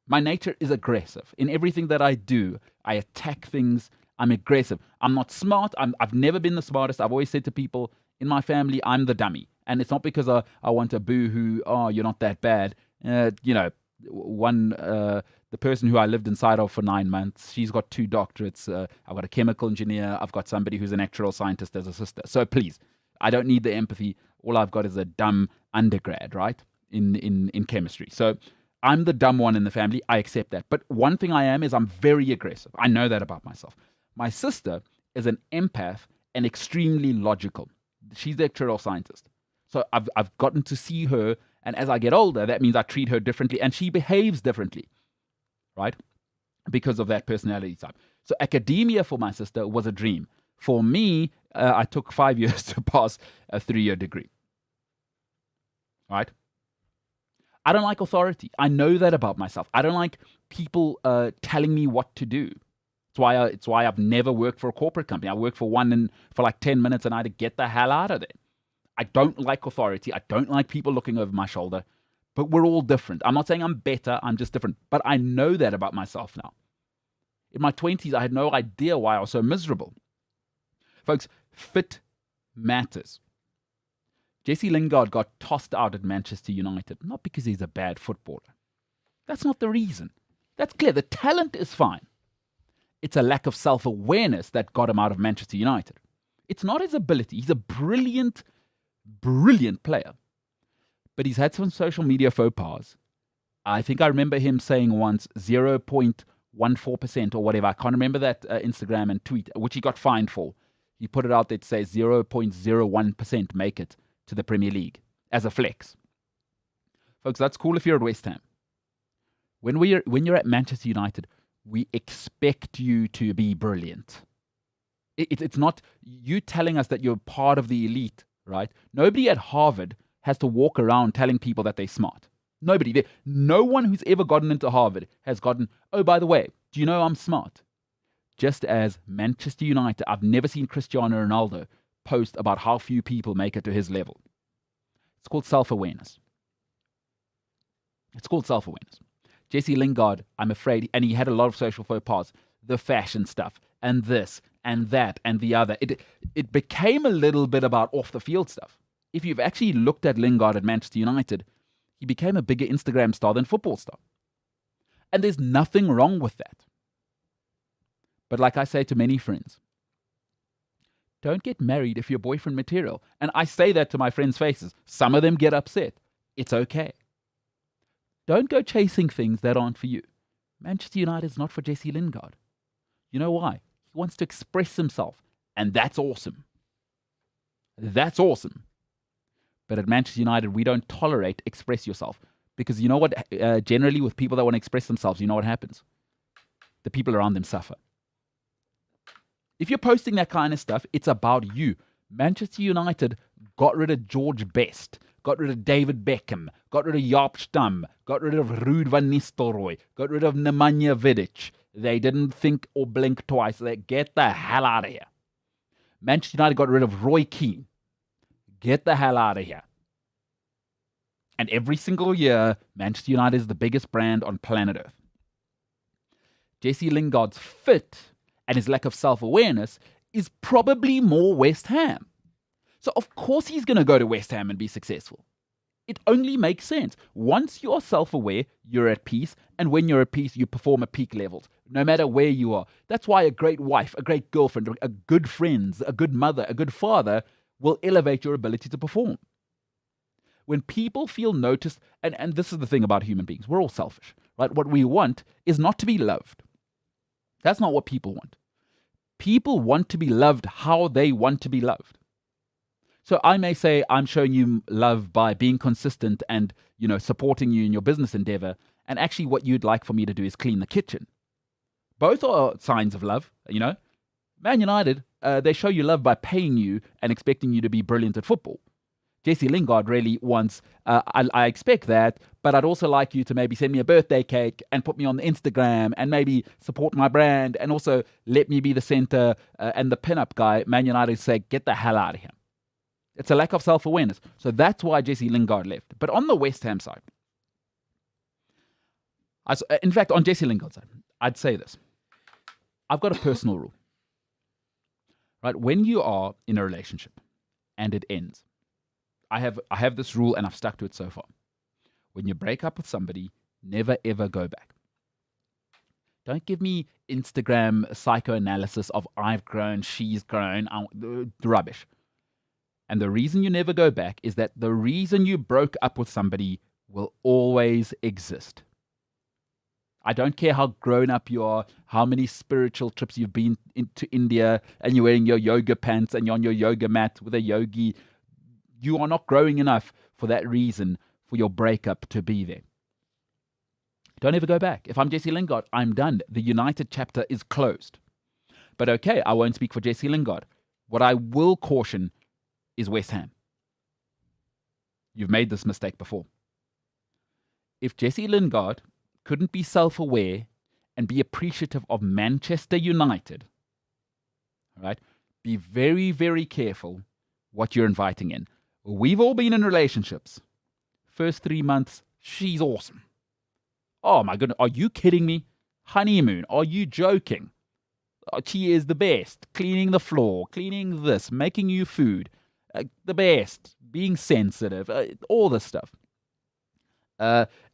My nature is aggressive. In everything that I do, I attack things. I'm aggressive. I'm not smart. I've never been the smartest. I've always said to people in my family, I'm the dummy. And it's not because I want to boo-hoo, oh, you're not that bad. The person who I lived inside of for 9 months, she's got 2 doctorates. I've got a chemical engineer. I've got somebody who's an actuarial scientist as a sister. So please, I don't need the empathy. All I've got is a dumb undergrad, right? in chemistry. So I'm the dumb one in the family. I accept that. But one thing I am is I'm very aggressive. I know that about myself. My sister is an empath and extremely logical. She's the actuarial scientist. So I've gotten to see her, and as I get older, that means I treat her differently, and she behaves differently, right? Because of that personality type. So academia for my sister was a dream. For me, I took 5 years to pass a 3-year degree, right? I don't like authority. I know that about myself. I don't like people telling me what to do. It's why I've never worked for a corporate company. I worked for one for like 10 minutes and I had to get the hell out of there. I don't like authority. I don't like people looking over my shoulder. But we're all different. I'm not saying I'm better. I'm just different. But I know that about myself now. In my 20s, I had no idea why I was so miserable. Folks, fit matters. Jesse Lingard got tossed out at Manchester United, not because he's a bad footballer. That's not the reason. That's clear. The talent is fine. It's a lack of self-awareness that got him out of Manchester United. It's not his ability. He's a brilliant, brilliant player. But he's had some social media faux pas. I think I remember him saying once 0.14% or whatever. I can't remember that Instagram and tweet, which he got fined for. He put it out there to say 0.01% make it to the Premier League as a flex. Folks, that's cool if you're at West Ham. When you're at Manchester United, we expect you to be brilliant. It's not you telling us that you're part of the elite, right? Nobody at Harvard has to walk around telling people that they're smart. Nobody. No one who's ever gotten into Harvard has gotten, oh, by the way, do you know I'm smart? Just as Manchester United, I've never seen Cristiano Ronaldo post about how few people make it to his level. It's called self-awareness. Jesse Lingard, I'm afraid, and he had a lot of social faux pas, the fashion stuff, and this, and that, and the other. It became a little bit about off-the-field stuff. If you've actually looked at Lingard at Manchester United, he became a bigger Instagram star than football star. And there's nothing wrong with that. But like I say to many friends, don't get married if you're boyfriend material. And I say that to my friends' faces. Some of them get upset. It's okay. Don't go chasing things that aren't for you. Manchester United is not for Jesse Lingard. You know why? He wants to express himself. And that's awesome. That's awesome. But at Manchester United, we don't tolerate express yourself. Because you know what? Generally, with people that want to express themselves, you know what happens? The people around them suffer. If you're posting that kind of stuff, it's about you. Manchester United got rid of George Best, got rid of David Beckham, got rid of Jaap Stam, got rid of Ruud van Nistelrooy, got rid of Nemanja Vidic. They didn't think or blink twice. They get the hell out of here. Manchester United got rid of Roy Keane. Get the hell out of here. And every single year, Manchester United is the biggest brand on planet Earth. Jesse Lingard's fit and his lack of self-awareness is probably more West Ham. So of course he's going to go to West Ham and be successful. It only makes sense. Once you are self-aware, you're at peace. And when you're at peace, you perform at peak levels, no matter where you are. That's why a great wife, a great girlfriend, a good friend, a good mother, a good father will elevate your ability to perform. When people feel noticed, and this is the thing about human beings, we're all selfish, right? What we want is not to be loved. That's not what people want. People want to be loved how they want to be loved. So I may say I'm showing you love by being consistent and, supporting you in your business endeavor. And actually what you'd like for me to do is clean the kitchen. Both are signs of love, Man United, they show you love by paying you and expecting you to be brilliant at football. Jesse Lingard really wants, I expect that, but I'd also like you to maybe send me a birthday cake and put me on the Instagram and maybe support my brand and also let me be the center and the pin-up guy. Man United say, get the hell out of here. It's a lack of self-awareness. So that's why Jesse Lingard left. But on the West Ham side, in fact, on Jesse Lingard's side, I'd say this. I've got a personal rule. Right? When you are in a relationship and it ends, I have this rule and I've stuck to it so far. When you break up with somebody, never ever go back. Don't give me Instagram psychoanalysis of I've grown, she's grown, rubbish. And the reason you never go back is that the reason you broke up with somebody will always exist. I don't care how grown up you are, how many spiritual trips you've been into India, and you're wearing your yoga pants and you're on your yoga mat with a yogi. You are not growing enough for that reason for your breakup to be there. Don't ever go back. If I'm Jesse Lingard, I'm done. The United chapter is closed. But okay, I won't speak for Jesse Lingard. What I will caution is West Ham. You've made this mistake before. If Jesse Lingard couldn't be self-aware and be appreciative of Manchester United, all right, be very, very careful what you're inviting in. We've all been in relationships. First 3 months, she's awesome. Oh my goodness, are you kidding me? Honeymoon, are you joking? Oh, she is the best. Cleaning the floor, cleaning this, making you food. The best. Being sensitive, all this stuff.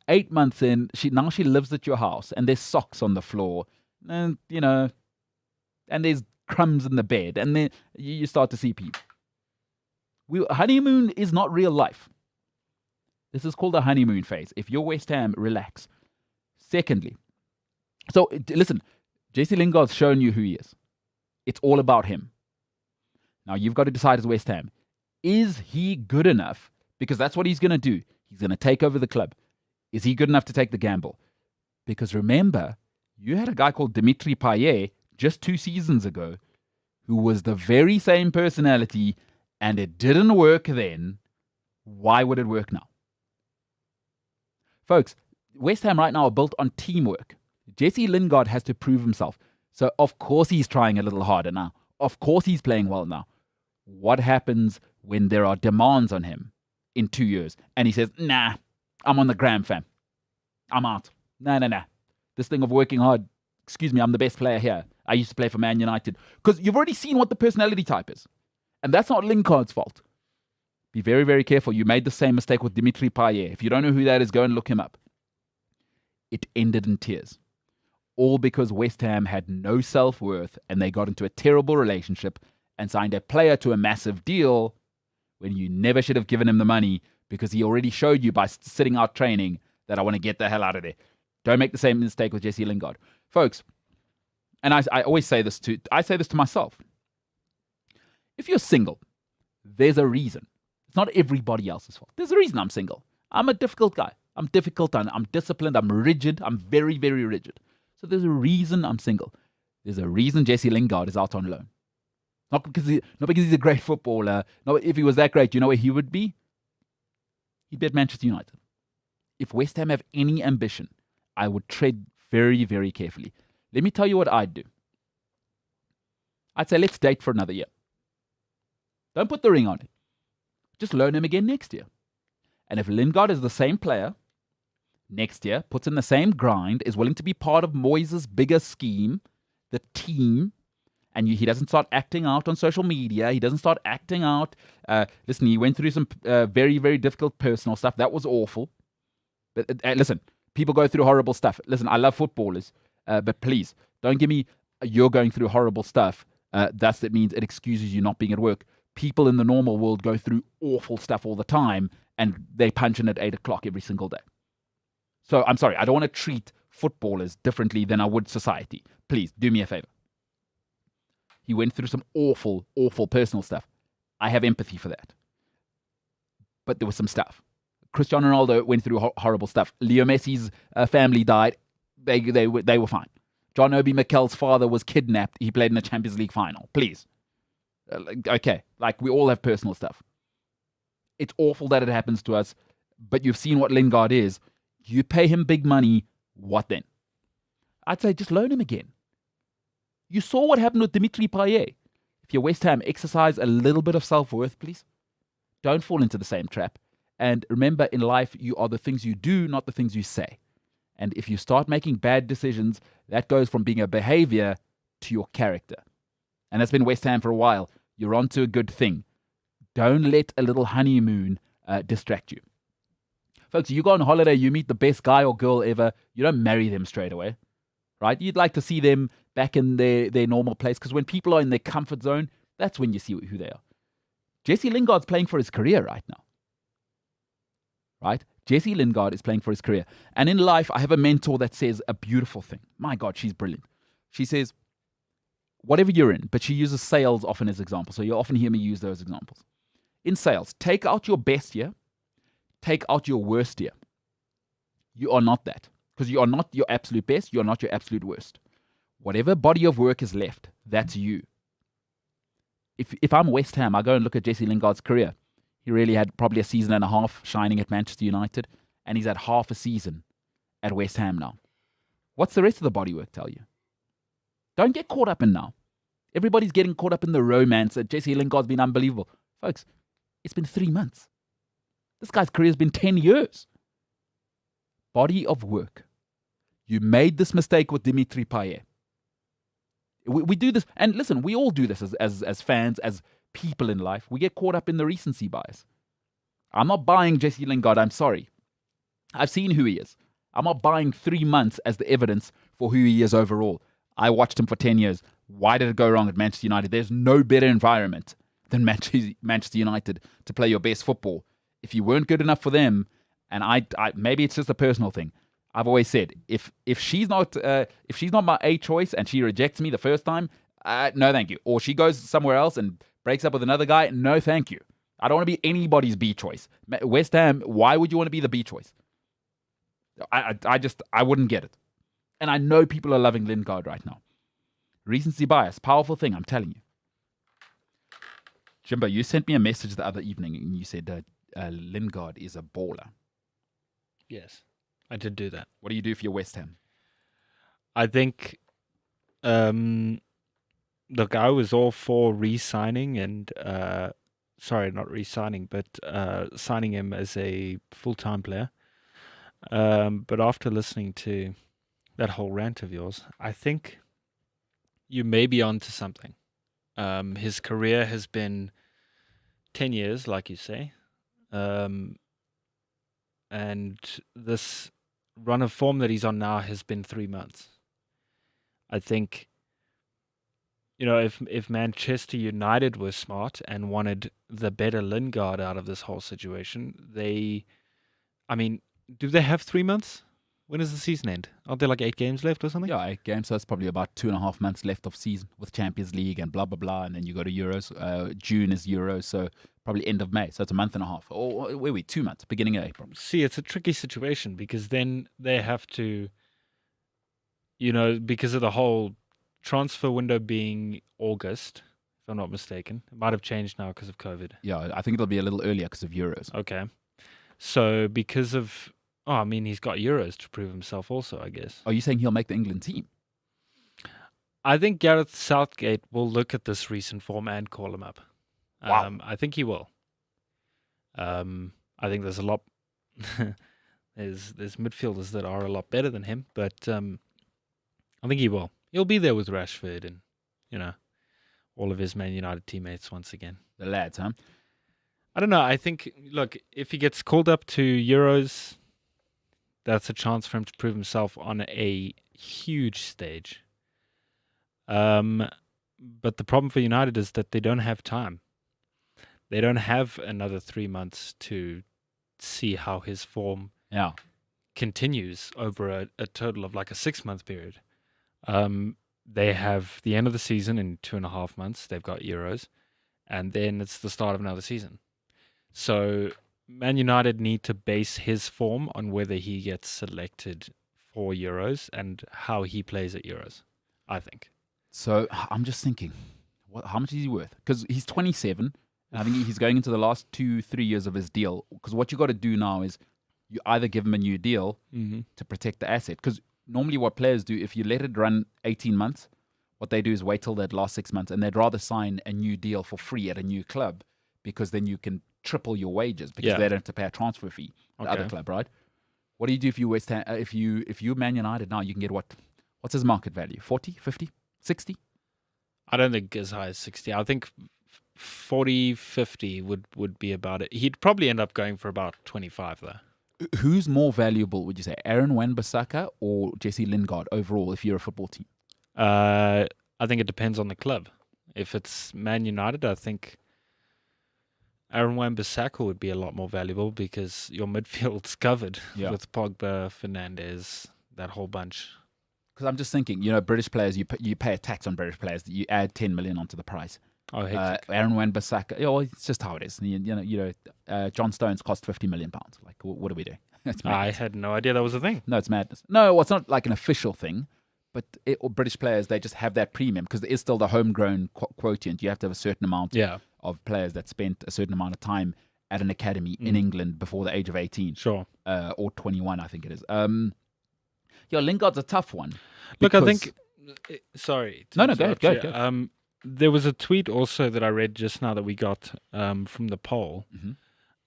8 months in, she lives at your house, and there's socks on the floor, and and there's crumbs in the bed, and then you start to see people. Honeymoon is not real life. This is called a honeymoon phase. If you're West Ham, relax. Secondly, so listen, Jesse Lingard's shown you who he is. It's all about him. Now you've got to decide as West Ham, is he good enough? Because that's what he's going to do. He's going to take over the club. Is he good enough to take the gamble? Because remember, you had a guy called Dimitri Payet just 2 seasons ago who was the very same personality, and it didn't work then. Why would it work now? Folks, West Ham right now are built on teamwork. Jesse Lingard has to prove himself. So of course he's trying a little harder now. Of course he's playing well now. What happens when there are demands on him in 2 years? And he says, nah, I'm on the gram, fam. I'm out. Nah. This thing of working hard, excuse me, I'm the best player here. I used to play for Man United. Because you've already seen what the personality type is. And that's not Lingard's fault. Be very, very careful. You made the same mistake with Dimitri Payet. If you don't know who that is, go and look him up. It ended in tears. All because West Ham had no self-worth and they got into a terrible relationship and signed a player to a massive deal when you never should have given him the money because he already showed you by sitting out training that I want to get the hell out of there. Don't make the same mistake with Jesse Lingard. Folks, and I always say this to myself. If you're single, there's a reason. It's not everybody else's fault. There's a reason I'm single. I'm a difficult guy. I'm difficult. I'm disciplined. I'm rigid. I'm very, very rigid. So there's a reason I'm single. There's a reason Jesse Lingard is out on loan. Not because he's a great footballer. No, if he was that great, you know where he would be? He'd be at Manchester United. If West Ham have any ambition, I would tread very, very carefully. Let me tell you what I'd do. I'd say, let's date for another year. Don't put the ring on it. Just loan him again next year. And if Lingard is the same player next year, puts in the same grind, is willing to be part of Moyes' bigger scheme, the team, and he doesn't start acting out on social media, he doesn't start acting out. Listen, he went through some very, very difficult personal stuff. That was awful. But listen, people go through horrible stuff. Listen, I love footballers, but please, don't give me, you're going through horrible stuff. That means it excuses you not being at work. People in the normal world go through awful stuff all the time, and they punch in at 8 o'clock every single day. So I'm sorry, I don't want to treat footballers differently than I would society. Please, do me a favor. He went through some awful, awful personal stuff. I have empathy for that. But there was some stuff. Cristiano Ronaldo went through horrible stuff. Leo Messi's family died. They were fine. John Obi Mikel's father was kidnapped. He played in the Champions League final. Please. Okay, like we all have personal stuff. It's awful that it happens to us, but you've seen what Lingard is. You pay him big money, what then? I'd say just loan him again. You saw what happened with Dimitri Payet. If you're West Ham, exercise a little bit of self-worth, please. Don't fall into the same trap. And remember, in life, you are the things you do, not the things you say. And if you start making bad decisions, that goes from being a behavior to your character. And that's been West Ham for a while. You're onto a good thing. Don't let a little honeymoon distract you. Folks, you go on holiday, you meet the best guy or girl ever. You don't marry them straight away, right? You'd like to see them back in their normal place, because when people are in their comfort zone, that's when you see who they are. Jesse Lingard's playing for his career right now, right? Jesse Lingard is playing for his career. And in life, I have a mentor that says a beautiful thing. My God, she's brilliant. She says, whatever you're in, but she uses sales often as example. So you often hear me use those examples. In sales, take out your best year, take out your worst year. You are not that. Because you are not your absolute best, you are not your absolute worst. Whatever body of work is left, that's you. If I'm West Ham, I go and look at Jesse Lingard's career. He really had probably a season and a half shining at Manchester United, and he's had half a season at West Ham now. What's the rest of the bodywork tell you? Don't get caught up in now. Everybody's getting caught up in the romance that Jesse Lingard's been unbelievable. Folks, it's been 3 months. This guy's career's been 10 years. Body of work. You made this mistake with Dimitri Payet. We do this, and listen, we all do this as fans, as people in life. We get caught up in the recency bias. I'm not buying Jesse Lingard, I'm sorry. I've seen who he is. I'm not buying 3 months as the evidence for who he is overall. I watched him for 10 years. Why did it go wrong at Manchester United? There's no better environment than Manchester United to play your best football. If you weren't good enough for them, and I maybe it's just a personal thing. I've always said, if she's not my A choice and she rejects me the first time, no thank you. Or she goes somewhere else and breaks up with another guy, no thank you. I don't want to be anybody's B choice. West Ham, why would you want to be the B choice? I wouldn't get it. And I know people are loving Lingard right now. Recency bias, powerful thing, I'm telling you. Jimbo, you sent me a message the other evening and you said Lingard is a baller. Yes, I did do that. What do you do for your West Ham? I think, look, I was all for re-signing and, sorry, not re-signing, but signing him as a full-time player. But after listening to that whole rant of yours, I think you may be onto something. His career has been 10 years, like you say. And this run of form that he's on now has been 3 months. I think, if Manchester United were smart and wanted the better Lingard out of this whole situation, do they have 3 months? When does the season end? Aren't there like 8 games left or something? Yeah, 8 games, so it's probably about 2.5 months left of season with Champions League and blah, blah, blah, and then you go to Euros. June is Euros, so probably end of May, so it's a month and a half. Or where are we? 2 months, beginning of April. See, it's a tricky situation because then they have to, because of the whole transfer window being August, if I'm not mistaken. It might have changed now because of COVID. Yeah, I think it'll be a little earlier because of Euros. Okay. So because of... he's got Euros to prove himself also, I guess. Are you saying he'll make the England team? I think Gareth Southgate will look at this recent form and call him up. Wow. I think he will. I think there's a lot... there's midfielders that are a lot better than him, but I think he will. He'll be there with Rashford and, all of his Man United teammates once again. The lads, huh? I don't know. I think, look, if he gets called up to Euros... that's a chance for him to prove himself on a huge stage. But the problem for United is that they don't have time. They don't have another 3 months to see how his form continues over a total of like a 6-month period. They have the end of the season in 2.5 months. They've got Euros. And then it's the start of another season. So... Man United need to base his form on whether he gets selected for Euros and how he plays at Euros, I think. So I'm just thinking, how much is he worth? Because he's 27, and I think he's going into the last 2-3 years of his deal. Because what you got to do now is you either give him a new deal to protect the asset. Because normally what players do, if you let it run 18 months, what they do is wait till that last 6 months, and they'd rather sign a new deal for free at a new club because then you can triple your wages because they don't have to pay a transfer fee to the other club, right? What do you do if you West Ham, if you Man United now, you can get what's his market value? 40, 50, 60? I don't think as high as 60. I think 40, 50 would be about it. He'd probably end up going for about 25 though. Who's more valuable, would you say? Aaron Wan-Bissaka or Jesse Lingard overall if you're a football team? I think it depends on the club. If it's Man United, I think Aaron Wan-Bissaka would be a lot more valuable because your midfield's covered with Pogba, Fernandes, that whole bunch. Because I'm just thinking, British players, you pay a tax on British players. You add 10 million onto the price. Oh, hectic. Aaron Wan-Bissaka, it's just how it is. John Stones cost £50 million. Like, what do we do? I had no idea that was a thing. No, it's madness. No, it's not like an official thing, but British players, they just have that premium because there is still the homegrown quotient. You have to have a certain amount of players that spent a certain amount of time at an academy in England before the age of 18. Sure. Or 21, I think it is. Lingard's a tough one. Look, I think... Sorry. No, go ahead. There was a tweet also that I read just now that we got from the poll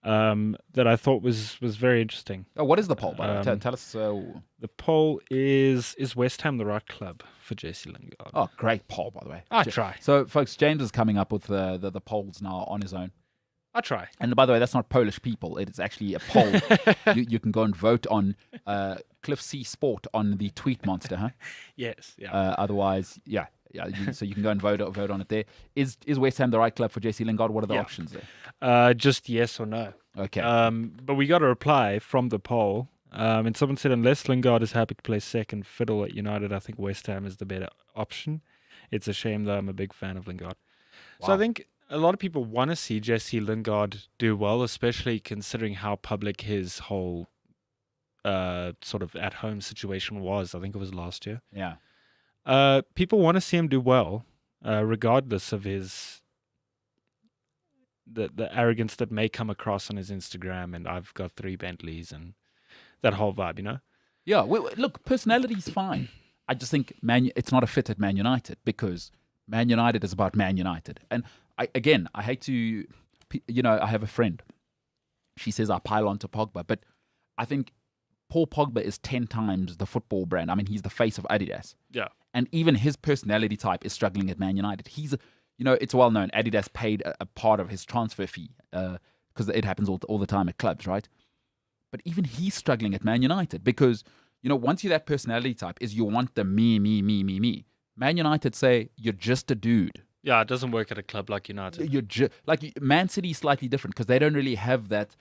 that I thought was very interesting. Oh, what is the poll, by the way? Tell us. The poll is West Ham the right club for Jesse Lingard? Oh, great poll, by the way. I try. So, folks, James is coming up with the polls now on his own. I try. And by the way, that's not Polish people. It is actually a poll. you can go and vote on Cliff C Sport on the Tweet Monster, huh? Yes. Yeah. Otherwise, so you can go and vote on it there. Is West Ham the right club for Jesse Lingard? What are the options there? Just yes or no. Okay. But we got a reply from the poll. And someone said, unless Lingard is happy to play second fiddle at United, I think West Ham is the better option. It's a shame, though. I'm a big fan of Lingard. Wow. So I think a lot of people want to see Jesse Lingard do well, especially considering how public his whole sort of at-home situation was. I think it was last year. Yeah. People want to see him do well, regardless of his the arrogance that may come across on his Instagram and I've got 3 Bentleys and that whole vibe, Yeah, look, personality's fine. I just think it's not a fit at Man United because Man United is about Man United. And I hate to, I have a friend. She says I pile on to Pogba, but I think Paul Pogba is 10 times the football brand. I mean, he's the face of Adidas. Yeah. And even his personality type is struggling at Man United. He's, it's well known. Adidas paid a part of his transfer fee because it happens all the time at clubs, right? But even he's struggling at Man United because, once you're that personality type is you want the me. Man United say you're just a dude. Yeah, it doesn't work at a club like United. You're Man City is slightly different because they don't really have that,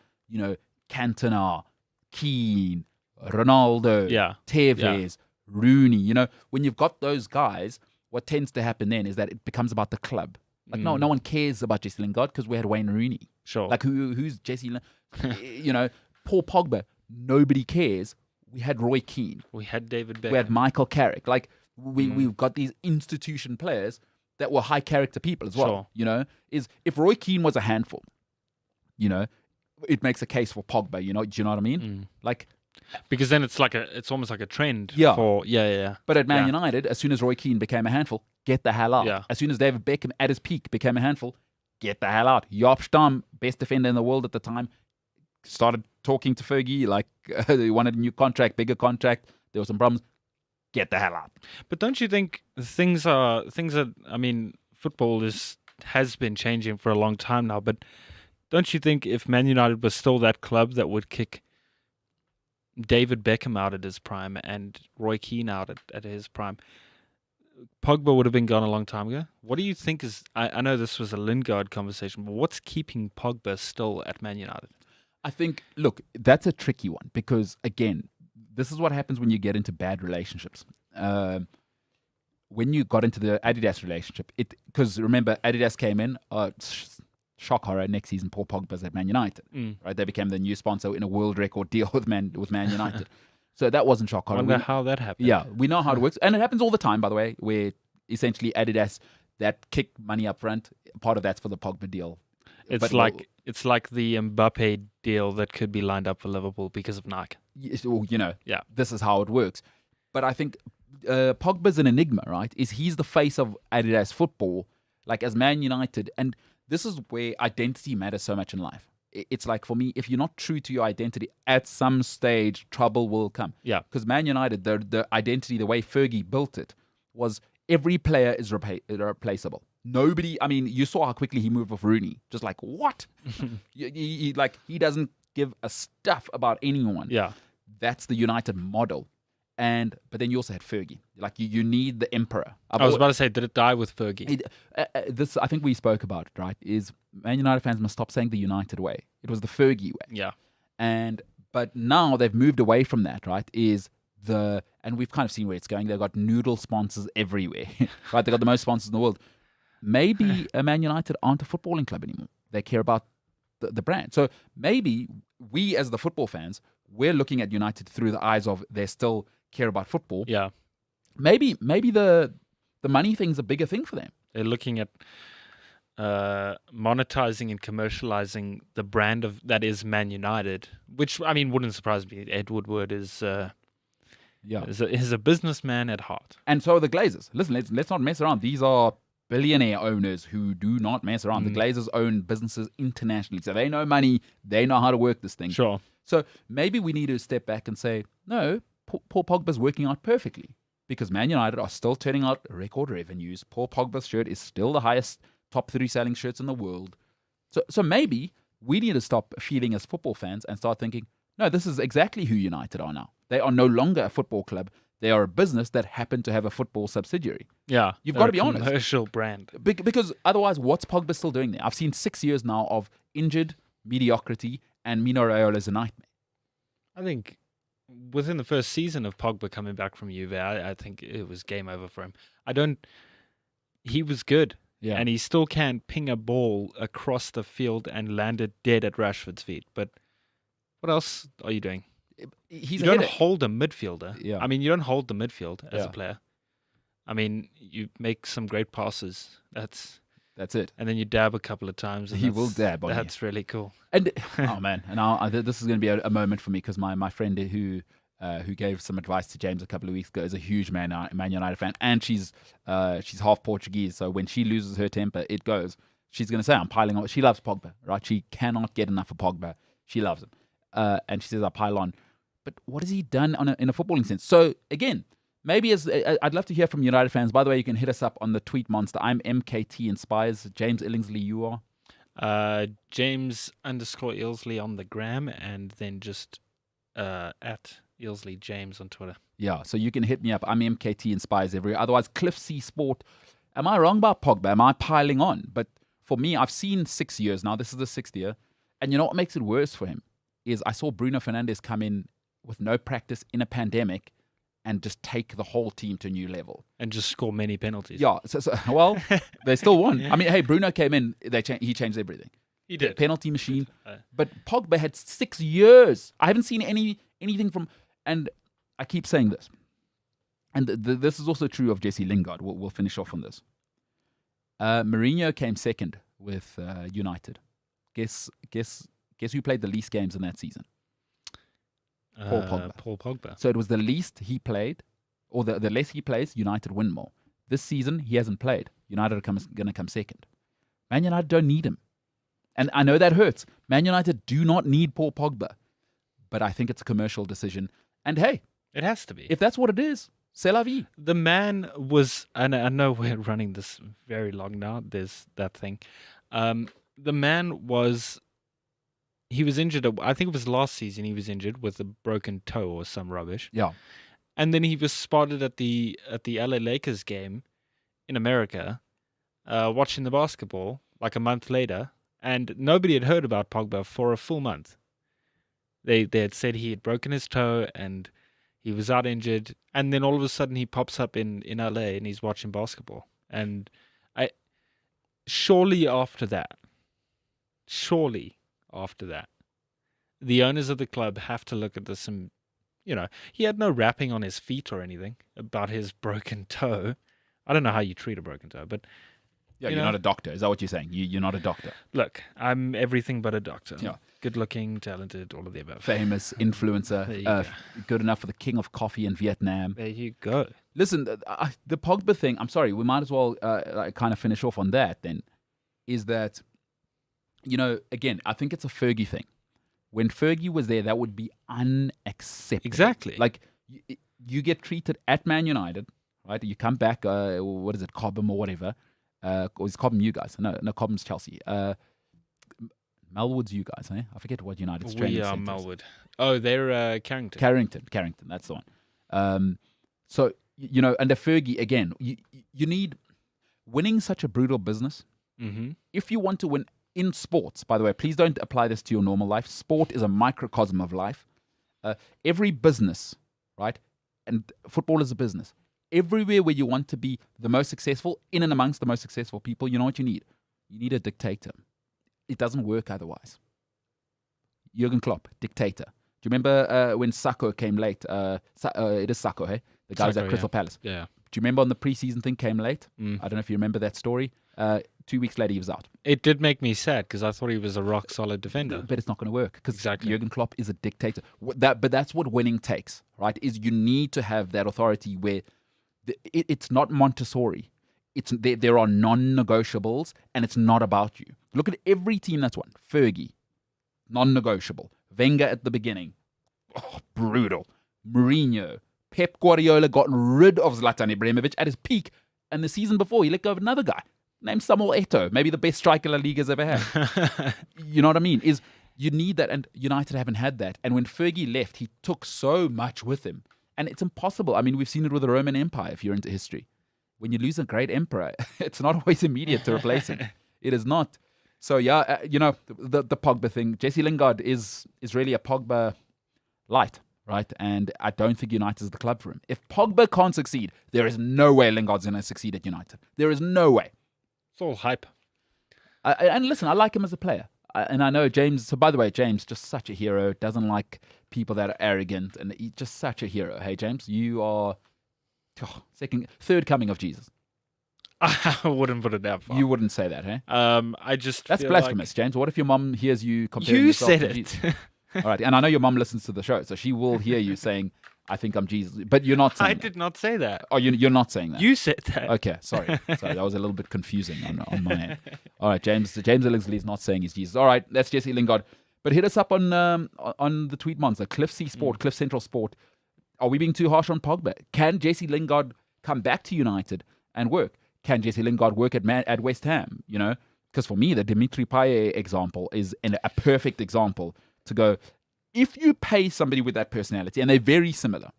Cantona, Keane, Ronaldo, Tevez, Rooney. When you've got those guys, what tends to happen then is that it becomes about the club. Like no one cares about Jesse Lingard because we had Wayne Rooney. Sure. Like who's Jesse Lingard? Paul Pogba, nobody cares. We had Roy Keane. We had David Beckham. We had Michael Carrick. Like we've got these institution players that were high character people as well. Sure. Is if Roy Keane was a handful, it makes a case for Pogba. Do you know what I mean? Like, because then it's almost like a trend. Yeah. But at Man United, as soon as Roy Keane became a handful, get the hell out. Yeah. As soon as David Beckham at his peak became a handful, get the hell out. Joop Stam, best defender in the world at the time, started talking to Fergie like he wanted a new contract, bigger contract. There were some problems. Get the hell out. But don't you think things are? I mean, football has been changing for a long time now. But don't you think if Man United was still that club that would kick David Beckham out at his prime and Roy Keane out at his prime, Pogba would have been gone a long time ago? What do you think is? I know this was a Lingard conversation, but what's keeping Pogba still at Man United? I think, look, that's a tricky one because, again, this is what happens when you get into bad relationships. When you got into the Adidas relationship, because remember, Adidas came in, shock horror, next season, Paul Pogba's at Man United. Right? They became the new sponsor in a world record deal with Man United. So that wasn't shock horror. I wonder how that happened. Yeah, we know how it works. And it happens all the time, by the way, where essentially Adidas, that kick money up front, part of that's for the Pogba deal. It's like the Mbappe deal that could be lined up for Liverpool because of Nike. This is how it works. But I think Pogba's an enigma, right? He's the face of Adidas football, like as Man United. And this is where identity matters so much in life. It's like, for me, if you're not true to your identity, at some stage, trouble will come. Yeah. Because Man United, the identity, the way Fergie built it, was every player is replaceable. Nobody, I mean, you saw how quickly he moved with Rooney. Just like, what? he doesn't give a stuff about anyone. Yeah. That's the United model. But then you also had Fergie. Like you need the emperor. I was about to say, did it die with Fergie? This I think we spoke about it, right? Is Man United fans must stop saying the United way. It was the Fergie way. Yeah. But now they've moved away from that, right? And we've kind of seen where it's going. They've got noodle sponsors everywhere, right? They've got the most sponsors in the world. Maybe Man United aren't a footballing club anymore. They care about the brand. So maybe we, as the football fans, we're looking at United through the eyes of they still care about football. Yeah. Maybe the money thing's a bigger thing for them. They're looking at monetizing and commercializing the brand that is Man United, which, I mean, wouldn't surprise me. Ed Woodward is a businessman at heart. And so are the Glazers. Listen, let's not mess around. These are billionaire owners who do not mess around. The Glazers own businesses internationally, so they know money. They know how to work this thing. Sure. So maybe we need to step back and say, no, Paul Pogba's working out perfectly because Man United are still turning out record revenues. Paul Pogba's shirt is still the highest top 3 selling shirts in the world. So maybe we need to stop feeling as football fans and start thinking, no, this is exactly who United are now. They are no longer a football club. They are a business that happen to have a football subsidiary. Yeah. You've got to be honest. Commercial brand. Because otherwise, what's Pogba still doing there? I've seen 6 years now of injured mediocrity, and Mino Raiola's a nightmare. I think within the first season of Pogba coming back from Juve, I think it was game over for him. He was good. Yeah. And he still can ping a ball across the field and land it dead at Rashford's feet. But what else are you doing? You don't hold a midfielder. Yeah. I mean, you don't hold the midfield as a player. I mean, you make some great passes. That's it. And then you dab a couple of times. And he will dab on That's really cool. And oh man, and this is going to be a moment for me because my friend who gave some advice to James a couple of weeks ago is a huge Man United fan, and she's half Portuguese. So when she loses her temper, it goes. She's going to say, "I'm piling on." She loves Pogba, right? She cannot get enough of Pogba. She loves him, and she says, "I pile on." But what has he done in a footballing sense? So again, maybe I'd love to hear from United fans. By the way, you can hit us up on the tweet monster. I'm MKT Inspires. James Illingsley, you are? James_Illsley on the gram, and then just at Illsley James on Twitter. Yeah, so you can hit me up. I'm MKT Inspires everywhere. Otherwise, Cliff C Sport. Am I wrong about Pogba? Am I piling on? But for me, I've seen 6 years now. This is the 6th year. And you know what makes it worse for him is I saw Bruno Fernandes come in with no practice in a pandemic and just take the whole team to a new level. And just score many penalties. Yeah, well, they still won. I mean, hey, Bruno came in, he changed everything. He did. Penalty machine. But Pogba had 6 years. I haven't seen anything from... And I keep saying this. And this is also true of Jesse Lingard. We'll finish off on this. Mourinho came second with United. Guess who played the least games in that season? Paul Pogba. So it was the least he played, or the less he plays, United win more. This season, he hasn't played. United are going to come second. Man United don't need him. And I know that hurts. Man United do not need Paul Pogba. But I think it's a commercial decision. And hey, it has to be. If that's what it is, c'est la vie. The man was, and I know we're running this very long now. There's that thing. The man was... He was injured. I think it was last season. He was injured with a broken toe or some rubbish. Yeah, and then he was spotted at the LA Lakers game in America, watching the basketball like a month later, and nobody had heard about Pogba for a full month. They had said he had broken his toe and he was out injured, and then all of a sudden he pops up in LA and he's watching basketball. And surely after that, the owners of the club have to look at this and, he had no rapping on his feet or anything about his broken toe. I don't know how you treat a broken toe, but... Yeah, you're not a doctor. Is that what you're saying? You're not a doctor. Look, I'm everything but a doctor. Yeah. Good-looking, talented, all of the above. Famous, influencer, good enough for the king of coffee in Vietnam. There you go. Listen, the Pogba thing, I'm sorry, we might as well kind of finish off on that then, is that, again, I think it's a Fergie thing. When Fergie was there, that would be unacceptable. Exactly. Like, you get treated at Man United, right? You come back, what is it, Cobham or whatever. Or is Cobham you guys? No, Cobham's Chelsea. Melwood's you guys, eh? I forget what United's training We are centre is. Melwood. Oh, they're Carrington. Carrington, that's the one. So, under Fergie, again, you need winning such a brutal business. Mm-hmm. If you want to win in sports, by the way, please don't apply this to your normal life. Sport is a microcosm of life. Every business, right? And football is a business. Everywhere where you want to be the most successful, in and amongst the most successful people, you know what you need? You need a dictator. It doesn't work otherwise. Jurgen Klopp, dictator. Do you remember when Sacco came late? It is Sacco, hey? The guy was at Crystal Palace. Yeah. Do you remember on the preseason thing came late? Mm. I don't know if you remember that story. 2 weeks later, he was out. It did make me sad because I thought he was a rock solid defender. But it's not going to work because Exactly. Jurgen Klopp is a dictator. But that's what winning takes, right? Is you need to have that authority where it's not Montessori. There are non-negotiables, and it's not about you. Look at every team that's won. Fergie, non-negotiable. Wenger at the beginning, brutal. Mourinho, Pep Guardiola got rid of Zlatan Ibrahimovic at his peak, and the season before he let go of another guy named Samuel Eto'o, maybe the best striker La Liga's ever had. You know what I mean? Is you need that, and United haven't had that. And when Fergie left, he took so much with him, and it's impossible. I mean, we've seen it with the Roman Empire. If you're into history, when you lose a great emperor, it's not always immediate to replace him. It is not. So yeah, the Pogba thing. Jesse Lingard is really a Pogba light, right? And I don't think United is the club for him. If Pogba can't succeed, there is no way Lingard's going to succeed at United. There is no way. It's all hype. And listen, I like him as a player. And I know James, so by the way, James, just such a hero, doesn't like people that are arrogant, and he's just such a hero. Hey, James, you are third coming of Jesus. I wouldn't put it that far. You wouldn't say that, hey? That's blasphemous, James. What if your mum hears you comparing You yourself said to it. Jesus? All right, and I know your mum listens to the show, so she will hear you saying, I think I'm Jesus. But you're not saying I that. did not say that. Oh, you're not saying that. You said that. Okay, sorry. That was a little bit confusing on my end. All right, James Ellingsley is not saying he's Jesus. All right, that's Jesse Lingard. But hit us up on the tweet monster, Cliff C Sport, Cliff Central Sport. Are we being too harsh on Pogba? Can Jesse Lingard come back to United and work? Can Jesse Lingard work at West Ham? Because for me, the Dimitri Payet example is a perfect example to go, if you pay somebody with that personality, and they're very similar,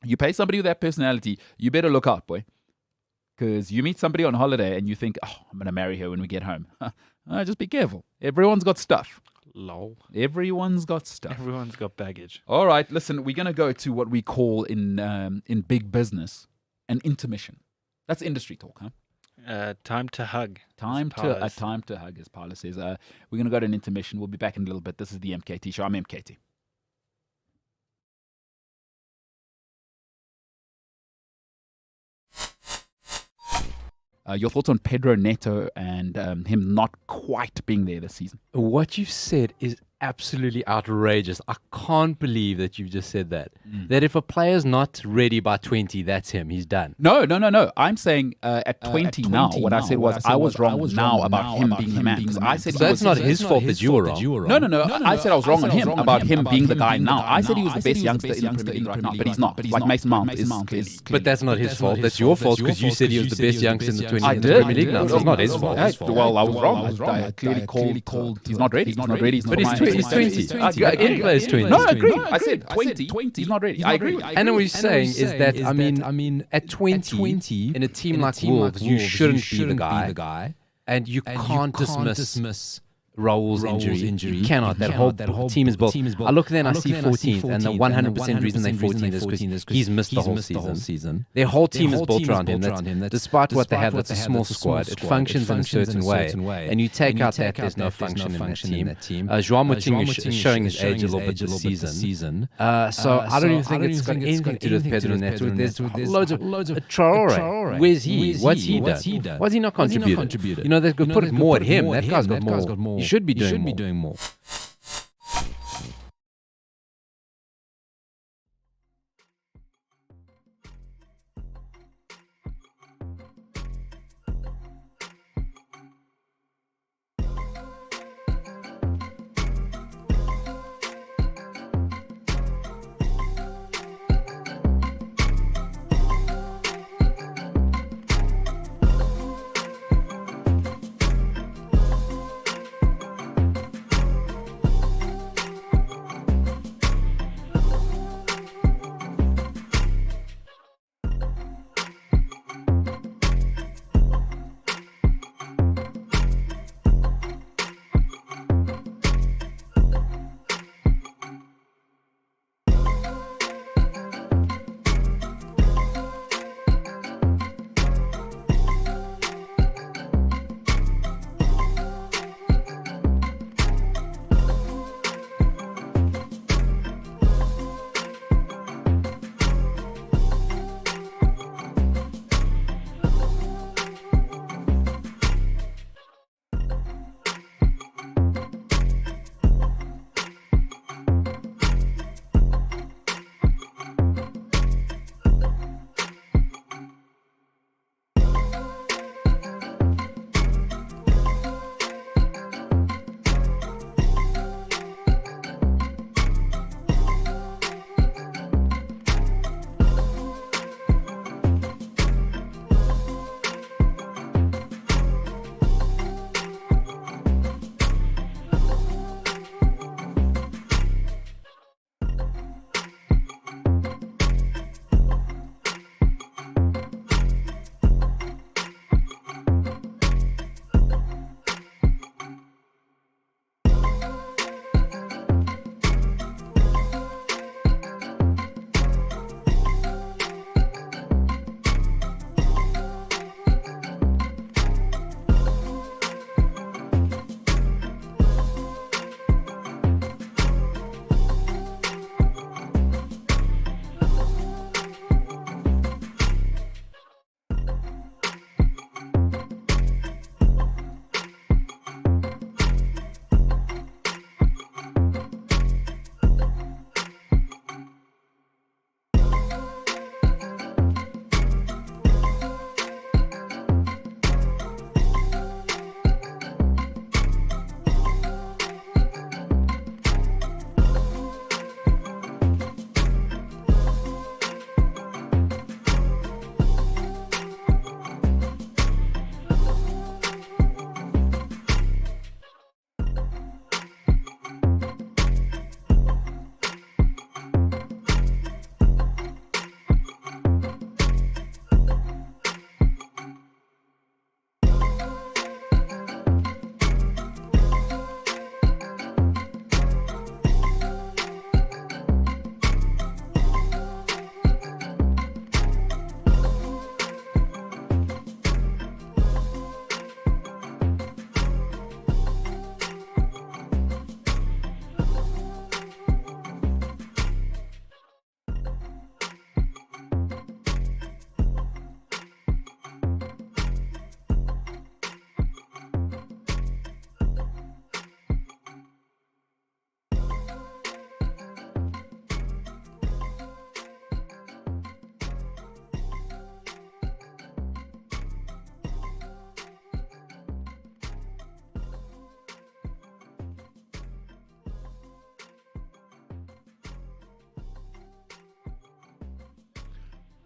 you pay somebody with that personality, you better look out, boy. Because you meet somebody on holiday and you think, I'm going to marry her when we get home. Just be careful. Everyone's got stuff. Lol. Everyone's got stuff. Everyone's got baggage. All right, listen, we're going to go to what we call in big business an intermission. That's industry talk, huh? Time to hug. Time to hug, as Paula says. We're going to go to an intermission. We'll be back in a little bit. This is the MKT Show. I'm MKT. Your thoughts on Pedro Neto and him not quite being there this season? What you've said is absolutely outrageous. I can't believe that you've just said that. That if a player's not ready by 20, that's him. He's done. No. I'm saying at 20 now. What I said was I was wrong now about him being the man. Because I said So that's not his fault that you were wrong. No. I said I was wrong on him about him being the guy now. I said he was the best youngster in the Premier League right now, but he's not. Like Mason Mount is. But that's not his fault. That's your fault because you said he was the best youngster in the I did. Premier League now. So it's not his fault. Well, I was wrong. I clearly called. He's not ready. But he's 20. Everybody is 20. No, I agree. I said 20. He's not ready. I agree. And what he's saying is that, I mean, at 20, in a team like Wolves, you shouldn't be the guy. And you can't dismiss Raul's injury. You cannot. That whole team is built. I look there and I see 14th, and the 100% reason they're 14th is because he's missed the whole season. Their whole team is built around him. Despite what they have, that's a small squad. It functions in a certain way. And you take out that, there's no function in that team. João Moutinho is showing his age a little bit this season. So I don't even think it's got anything to do with Pedro Neto. There's loads of Traore. Where's he? What's he done? Why's he not contributed? They could put it more at him. That guy's got more. Should be doing more.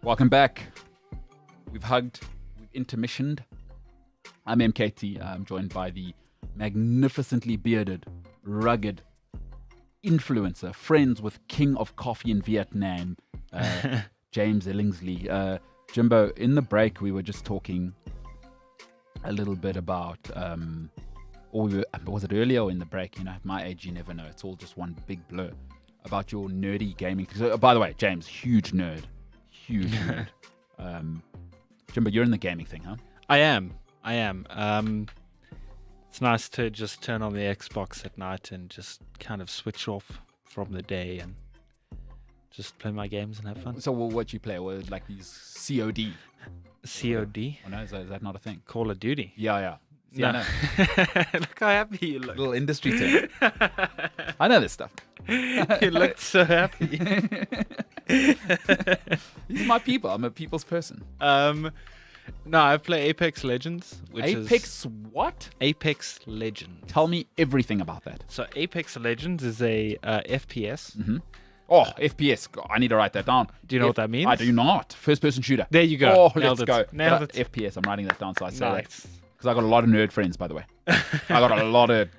Welcome back. We've hugged, we've intermissioned. I'm MKT. I'm joined by the magnificently bearded, rugged influencer, friends with King of Coffee in Vietnam, James Ellingsley. Jimbo, in the break, we were just talking a little bit about, was it earlier or in the break? You know, at my age, you never know. It's all just one big blur. About your nerdy gaming. So, by the way, James, huge nerd. Huge nerd. Jimbo, you're in the gaming thing, huh? I am. It's nice to just turn on the Xbox at night and just kind of switch off from the day and just play my games and have fun. So what you play? What, like these COD? COD? Oh no, is that not a thing? Call of Duty? Yeah. See, No. I know. Look how happy you look. Little industry term. I know this stuff. You looked so happy. These are my people. I'm a people's person. No, I play Apex Legends, which Apex what? Apex Legends. Tell me everything about that. So Apex Legends is a FPS. Mm-hmm. Oh, FPS. God, I need to write that down. Do you know what that means? I do not. First-person shooter. There you go. Oh, Nailed let's it. go. Nailed it. FPS. I'm writing that down so I say Nice. that. Because I got a lot of nerd friends, by the way. I got a lot of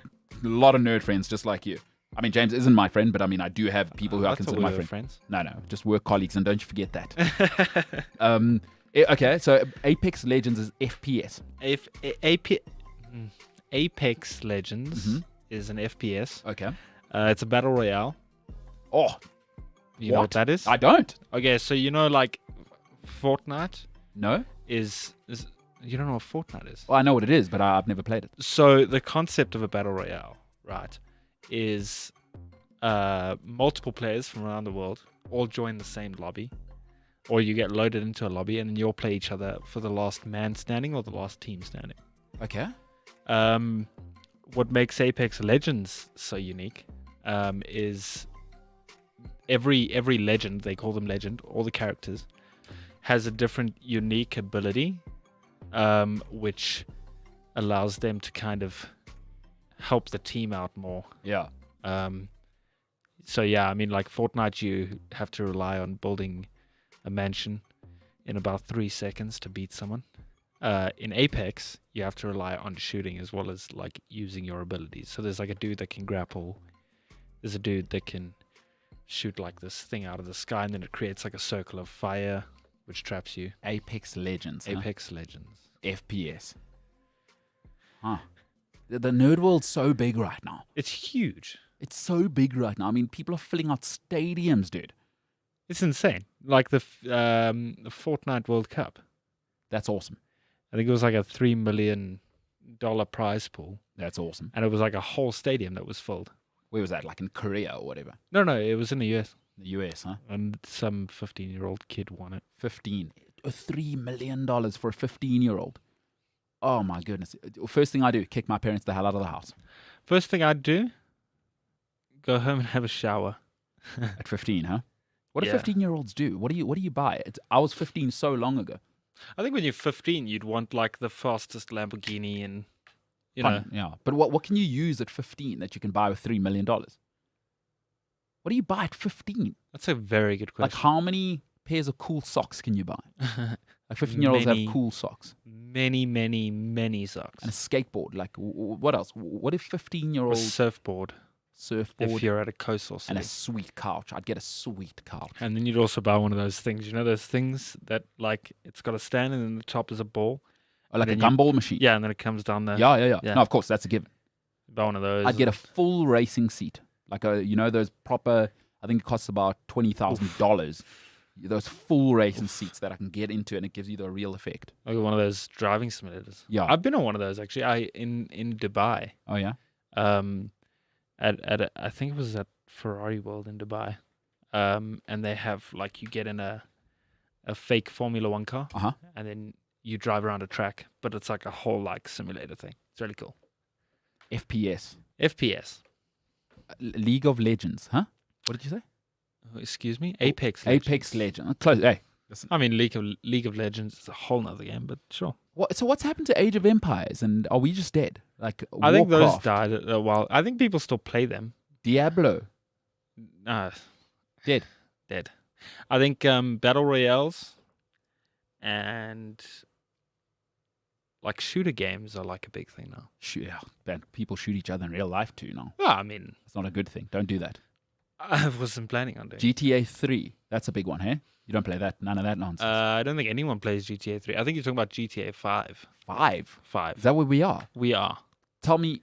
nerd friends just like you. I mean, James isn't my friend, but I mean, I do have people who I consider my friends. No, just work colleagues, and don't you forget that. Okay, so Apex Legends is FPS. Apex Legends is an FPS. Okay. It's a battle royale. Oh, You know what that is? I don't. Okay, so you know, like Fortnite No. is you don't know what Fortnite is? Well, I know what it is, but I've never played it. So the concept of a battle royale, right, is multiple players from around the world all join the same lobby, or you get loaded into a lobby and then you all play each other for the last man standing or the last team standing. Okay. What makes Apex Legends so unique is every legend, they call them legend, all the characters, has a different unique ability, which allows them to kind of help the team out more. Yeah. So yeah, I mean, like Fortnite, you have to rely on building a mansion in about 3 seconds to beat someone. In Apex, you have to rely on shooting as well as like using your abilities. So there's like a dude that can grapple. There's a dude that can shoot like this thing out of the sky, and then it creates like a circle of fire, which traps you. Apex Legends. Apex Legends. FPS. Huh. The nerd world's so big right now. It's huge. It's so big right now. I mean, people are filling out stadiums, dude. It's insane. Like the Fortnite World Cup. That's awesome. I think it was like a $3 million prize pool. That's awesome. And it was like a whole stadium that was filled. Where was that? Like in Korea or whatever? No, it was in the US. The US, huh? And some 15-year-old kid won it. 15. $3 million for a 15-year-old. Oh my goodness. First thing I do, kick my parents the hell out of the house. First thing I'd do, go home and have a shower. At 15, huh? What do Yeah. 15-year-olds do? What do you buy? I was 15 so long ago. I think when you're 15, you'd want like the fastest Lamborghini and, you Fun, know. yeah. But what can you use at 15 that you can buy with $3 million? What do you buy at 15? That's a very good Like question. how many pairs of cool socks can you buy? Like 15-year-olds have Many. cool socks. Many, many, many socks. And a skateboard. Like what else? What if Or a 15-year-olds surfboard. surfboard If you're at a coastal and city. a sweet couch? I'd get a sweet couch. And then you'd also buy one of those things. You know those things that like it's got a stand and then the top is a ball. Or like a then you- gumball machine. Yeah, and then it comes down there. Yeah. Yeah. No, of course, that's a given. Buy one of those. I'd get a full racing seat. Like those proper, I think it costs about $20,000. Those full racing seats that I can get into, and it gives you the real effect. Like one of those driving simulators. Yeah. I've been on one of those actually. In Dubai. Oh yeah. I think it was at Ferrari World in Dubai. And they have like you get in a fake Formula 1 car, Uh huh. and then you drive around a track, but it's like a whole like simulator thing. It's really cool. FPS. FPS. League of Legends, huh? What did you say? Oh, excuse me. Apex Legends. Apex Legends. Close. Hey. Listen. I mean, League of Legends is a whole nother game, but sure. So what's happened to Age of Empires? And are we just dead? Like I think those Warcraft, died a while. I think people still play them. Diablo. Uh, Dead. Dead. I think battle royales and like shooter games are like a big thing now. Yeah, man, people shoot each other in real life too now. Well, I mean, It's not a good thing. Don't do that. I wasn't planning on doing GTA 3, that's a big one, hey? You don't play that. None of that nonsense. I don't think anyone plays GTA 3. I think you're talking about GTA 5. 5? 5. Is that where we are? We are. Tell me,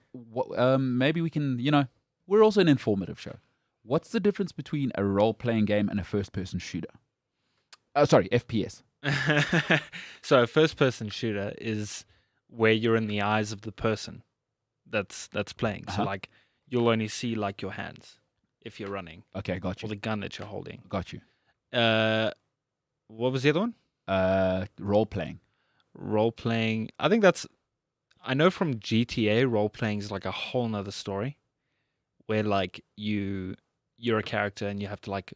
maybe we can, we're also an informative show. What's the difference between a role-playing game and a first-person shooter? Sorry, FPS. So a first-person shooter is where you're in the eyes of the person that's playing. So like you'll only see like your hands if you're running. Okay, got you. Or the gun that you're holding. Got you. What was the other one? Role-playing. Role-playing. I know from GTA, role-playing is like a whole nother story where like you're a character and you have to like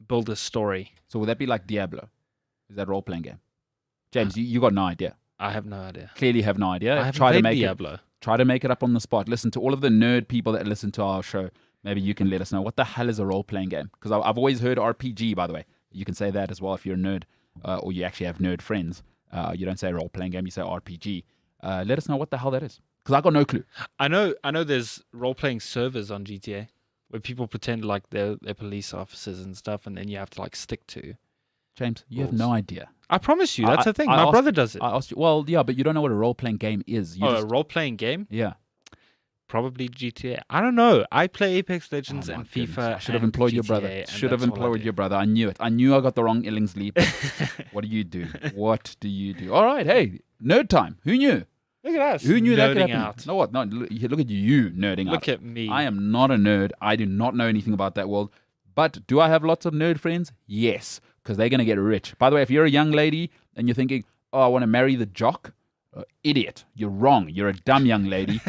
build a story. So would that be like Diablo? Is that a role-playing game? James, you got no idea. I have no idea. Clearly have no idea. I haven't played Diablo. Try to make it up on the spot. Listen, to all of the nerd people that listen to our show, maybe you can let us know, what the hell is a role-playing game? Because I've always heard RPG, by the way. You can say that as well if you're a nerd, or you actually have nerd friends. You don't say role-playing game, you say RPG. Let us know what the hell that is. Because I got no clue. I know there's role-playing servers on GTA where people pretend like they're police officers and stuff, and then you have to like stick to. James, you have no idea. I promise you, that's the thing. My brother does it. I asked you, well, yeah, but you don't know what a role-playing game is. A role-playing game? Yeah. Probably GTA. I don't know. I play Apex Legends and FIFA. I should have employed your brother. Should have employed your brother. I knew it. I knew I got the wrong Illingsley. What do you do? What do you do? All right, hey, nerd time. Who knew? Look at us. Who knew that could happen? Out. No, what? No, look at you nerding out. Look at me. I am not a nerd. I do not know anything about that world. But do I have lots of nerd friends? Yes, because they're going to get rich. By the way, if you're a young lady and you're thinking, oh, I want to marry the jock, idiot. You're wrong. You're a dumb young lady.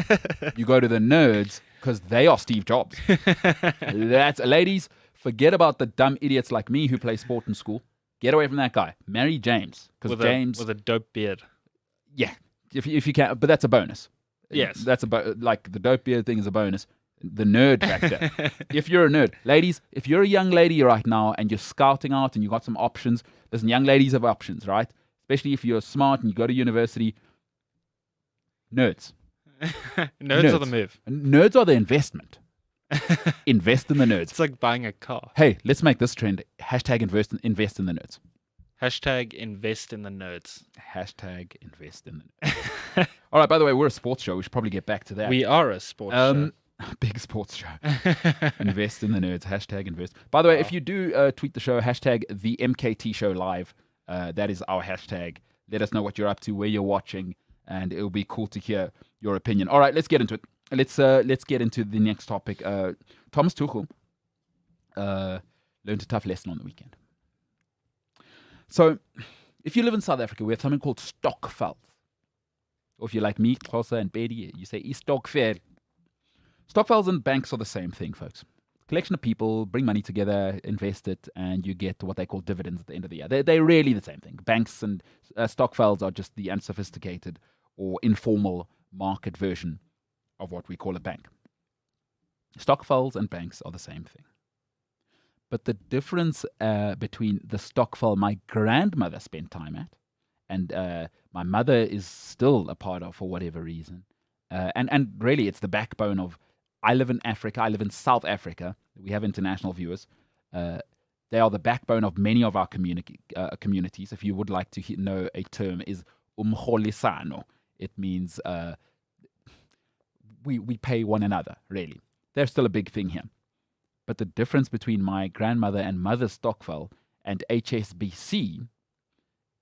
You go to the nerds because they are Steve Jobs. Ladies, forget about the dumb idiots like me who play sport in school. Get away from that guy. Marry James. Because James... with a dope beard. Yeah. If you can, but that's a bonus. Yes. That's like the dope beard thing is a bonus. The nerd factor. If you're a nerd. Ladies, if you're a young lady right now and you're scouting out and you got some options, listen, young ladies have options, right? Especially if you're smart and you go to university. Nerds. Nerds are the move. Nerds are the investment. Invest in the nerds. It's like buying a car. Hey, let's make this trend. Hashtag invest in the nerds. Hashtag invest in the nerds. Hashtag invest in the nerds. All right, by the way, we're a sports show. We should probably get back to that. We are a sports show. Big sports show. Invest in the nerds. Hashtag invest. By the way, if you do tweet the show, hashtag the MKT Show live. That is our hashtag. Let us know what you're up to, where you're watching, and it'll be cool to hear your opinion. All right, let's get into it. Let's get into the next topic. Thomas Tuchel learned a tough lesson on the weekend. So, if you live in South Africa, we have something called stokvel. Or if you're like me, Xhosa and Bedi, you say istokvel. Stokvels and banks are the same thing, folks. Collection of people bring money together, invest it, and you get what they call dividends at the end of the year. They're really the same thing. Banks and stokvels are just the unsophisticated or informal market version of what we call a bank. Stokvels and banks are the same thing. But the difference between the stokvel my grandmother spent time at and my mother is still a part of for whatever reason, and really it's the backbone of, I live in Africa, I live in South Africa, we have international viewers, they are the backbone of many of our communities. If you would like to know a term, is umholisano. It means we pay one another, really. They're still a big thing here. But the difference between my grandmother and mother's stokvel and HSBC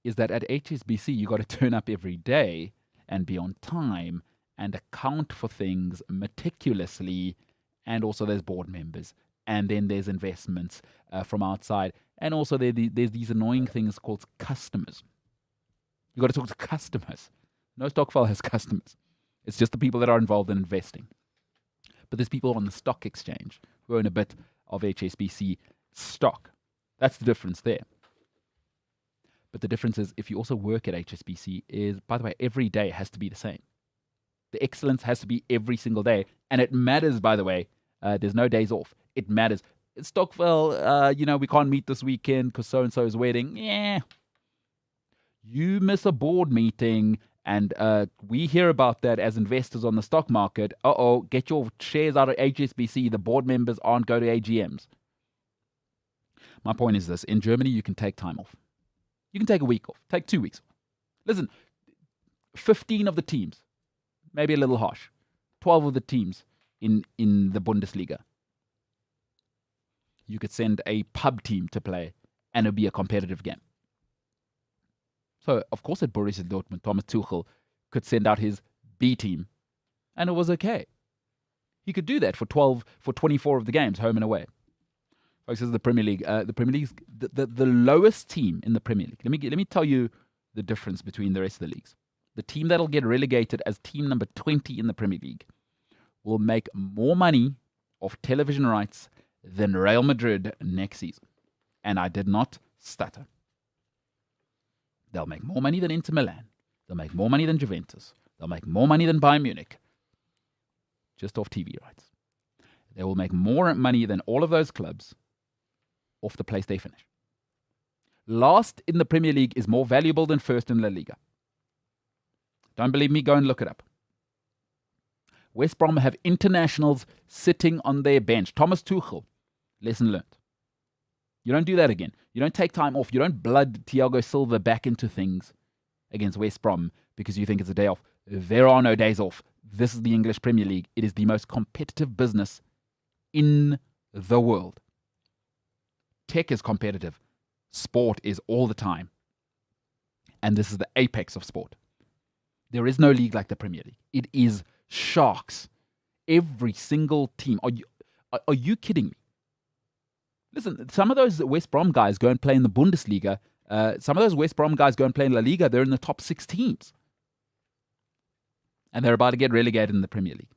is that at HSBC, you got to turn up every day and be on time and account for things meticulously. And also there's board members. And then there's investments from outside. And also there's these annoying things called customers. You got to talk to customers. No stokvel has customers. It's just the people that are involved in investing. But there's people on the stock exchange who own a bit of HSBC stock. That's the difference there. But the difference is, if you also work at HSBC, is, by the way, every day has to be the same. The excellence has to be every single day. And it matters, by the way. There's no days off. It matters. Stokvel, we can't meet this weekend because so-and-so's wedding. Yeah, You miss a board meeting, and we hear about that as investors on the stock market. Get your shares out of HSBC. The board members aren't going to AGMs. My point is this. In Germany, you can take time off. You can take a week off. Take 2 weeks off. Listen, 15 of the teams, maybe a little harsh, 12 of the teams in the Bundesliga, you could send a pub team to play, and it'd be a competitive game. So, of course, at Borussia Dortmund, Thomas Tuchel could send out his B team, and it was okay. He could do that for 24 of the games, home and away. Folks, this is the Premier League. The Premier League's the lowest team in the Premier League. Let me tell you the difference between the rest of the leagues. The team that'll get relegated as team number 20 in the Premier League will make more money off television rights than Real Madrid next season. And I did not stutter. They'll make more money than Inter Milan. They'll make more money than Juventus. They'll make more money than Bayern Munich. Just off TV rights. They will make more money than all of those clubs off the place they finish. Last in the Premier League is more valuable than first in La Liga. Don't believe me? Go and look it up. West Brom have internationals sitting on their bench. Thomas Tuchel, lesson learned. You don't do that again. You don't take time off. You don't blood Thiago Silva back into things against West Brom because you think it's a day off. There are no days off. This is the English Premier League. It is the most competitive business in the world. Tech is competitive. Sport is all the time. And this is the apex of sport. There is no league like the Premier League. It is sharks. Every single team. Are you kidding me? Listen, some of those West Brom guys go and play in the Bundesliga. Some of those West Brom guys go and play in La Liga. They're in the top 6 teams. And they're about to get relegated in the Premier League.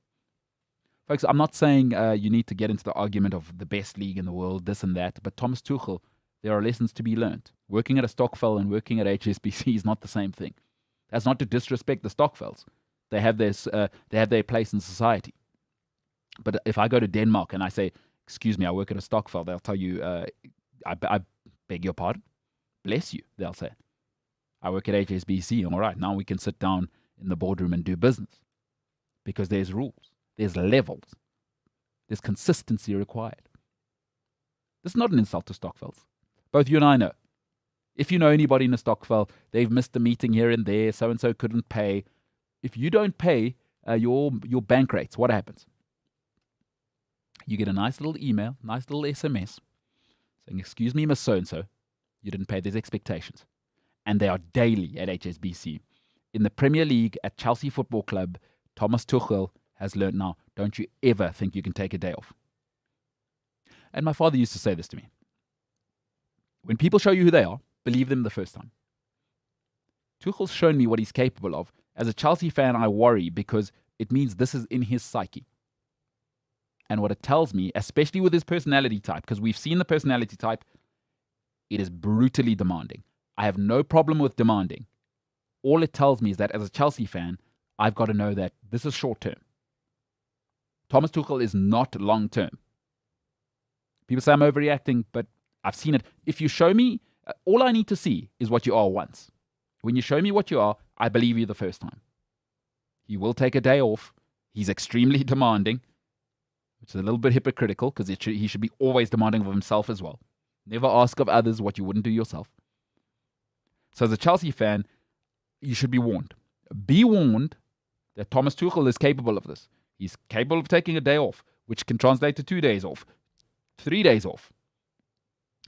Folks, I'm not saying you need to get into the argument of the best league in the world, this and that. But Thomas Tuchel, there are lessons to be learned. Working at a Stockfell and working at HSBC is not the same thing. That's not to disrespect the Stockfells. They have their place in society. But if I go to Denmark and I say, excuse me, I work at a Stockfell, they'll tell you, I beg your pardon. Bless you, they'll say. I work at HSBC. All right, now we can sit down in the boardroom and do business. Because there's rules. There's levels. There's consistency required. This is not an insult to Stockfells. Both you and I know. If you know anybody in a Stockfell, they've missed a meeting here and there, so-and-so couldn't pay. If you don't pay your bank rates, what happens? You get a nice little email, nice little SMS saying, excuse me, Miss so-and-so, you didn't pay these expectations. And they are daily at HSBC. In the Premier League at Chelsea Football Club, Thomas Tuchel has learned now, don't you ever think you can take a day off. And my father used to say this to me. When people show you who they are, believe them the first time. Tuchel's shown me what he's capable of. As a Chelsea fan, I worry because it means this is in his psyche. And what it tells me, especially with his personality type, because we've seen the personality type, it is brutally demanding. I have no problem with demanding. All it tells me is that as a Chelsea fan, I've got to know that this is short term. Thomas Tuchel is not long term. People say I'm overreacting, but I've seen it. If you show me, all I need to see is what you are once. When you show me what you are, I believe you the first time. He will take a day off. He's extremely demanding, which is a little bit hypocritical because he should be always demanding of himself as well. Never ask of others what you wouldn't do yourself. So as a Chelsea fan, you should be warned. Be warned that Thomas Tuchel is capable of this. He's capable of taking a day off, which can translate to 2 days off, 3 days off.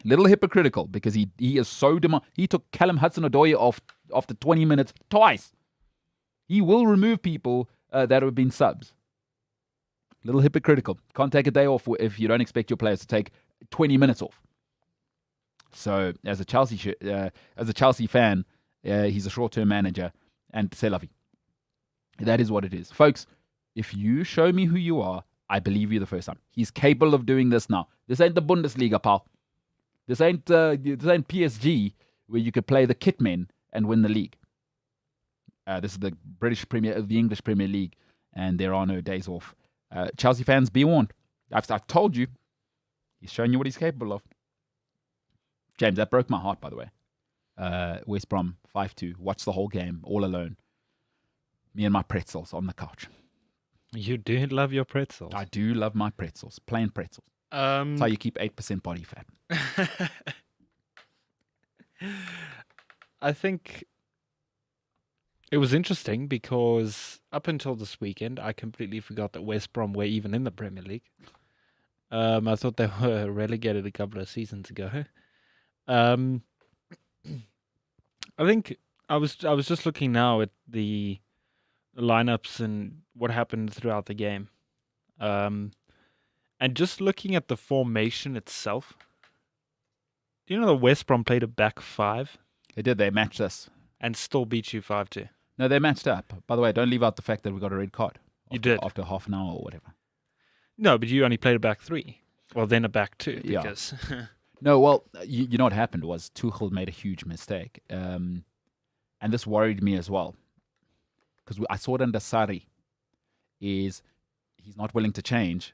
Little hypocritical because he is so demanding. He took Callum Hudson-Odoi off after 20 minutes twice. He will remove people that have been subs. Little hypocritical. Can't take a day off if you don't expect your players to take 20 minutes off. So as a Chelsea fan, he's a short-term manager, and c'est la vie. That is what it is. Folks, if you show me who you are, I believe you the first time. He's capable of doing this now. This ain't the Bundesliga, pal. This ain't PSG where you could play the kitmen and win the league. This is the English Premier League, and there are no days off. Chelsea fans, be warned. I've told you. He's shown you what he's capable of. James, that broke my heart, by the way. West Brom 5-2. Watched the whole game all alone. Me and my pretzels on the couch. You do love your pretzels. I do love my pretzels. Plain pretzels. That's how you keep 8% body fat. I think it was interesting because up until this weekend, I completely forgot that West Brom were even in the Premier League. I thought they were relegated a couple of seasons ago. I think I was just looking now at the lineups and what happened throughout the game, and just looking at the formation itself. Do you know that West Brom played a back five? They did. They matched us and still beat you 5-2. No, they matched up. By the way, don't leave out the fact that we got a red card. You did after half an hour or whatever. No, but you only played a back three. Well, then a back two because. Yeah. No, well, you know what happened was Tuchel made a huge mistake, and this worried me as well, because I saw it under Sarri. He's not willing to change.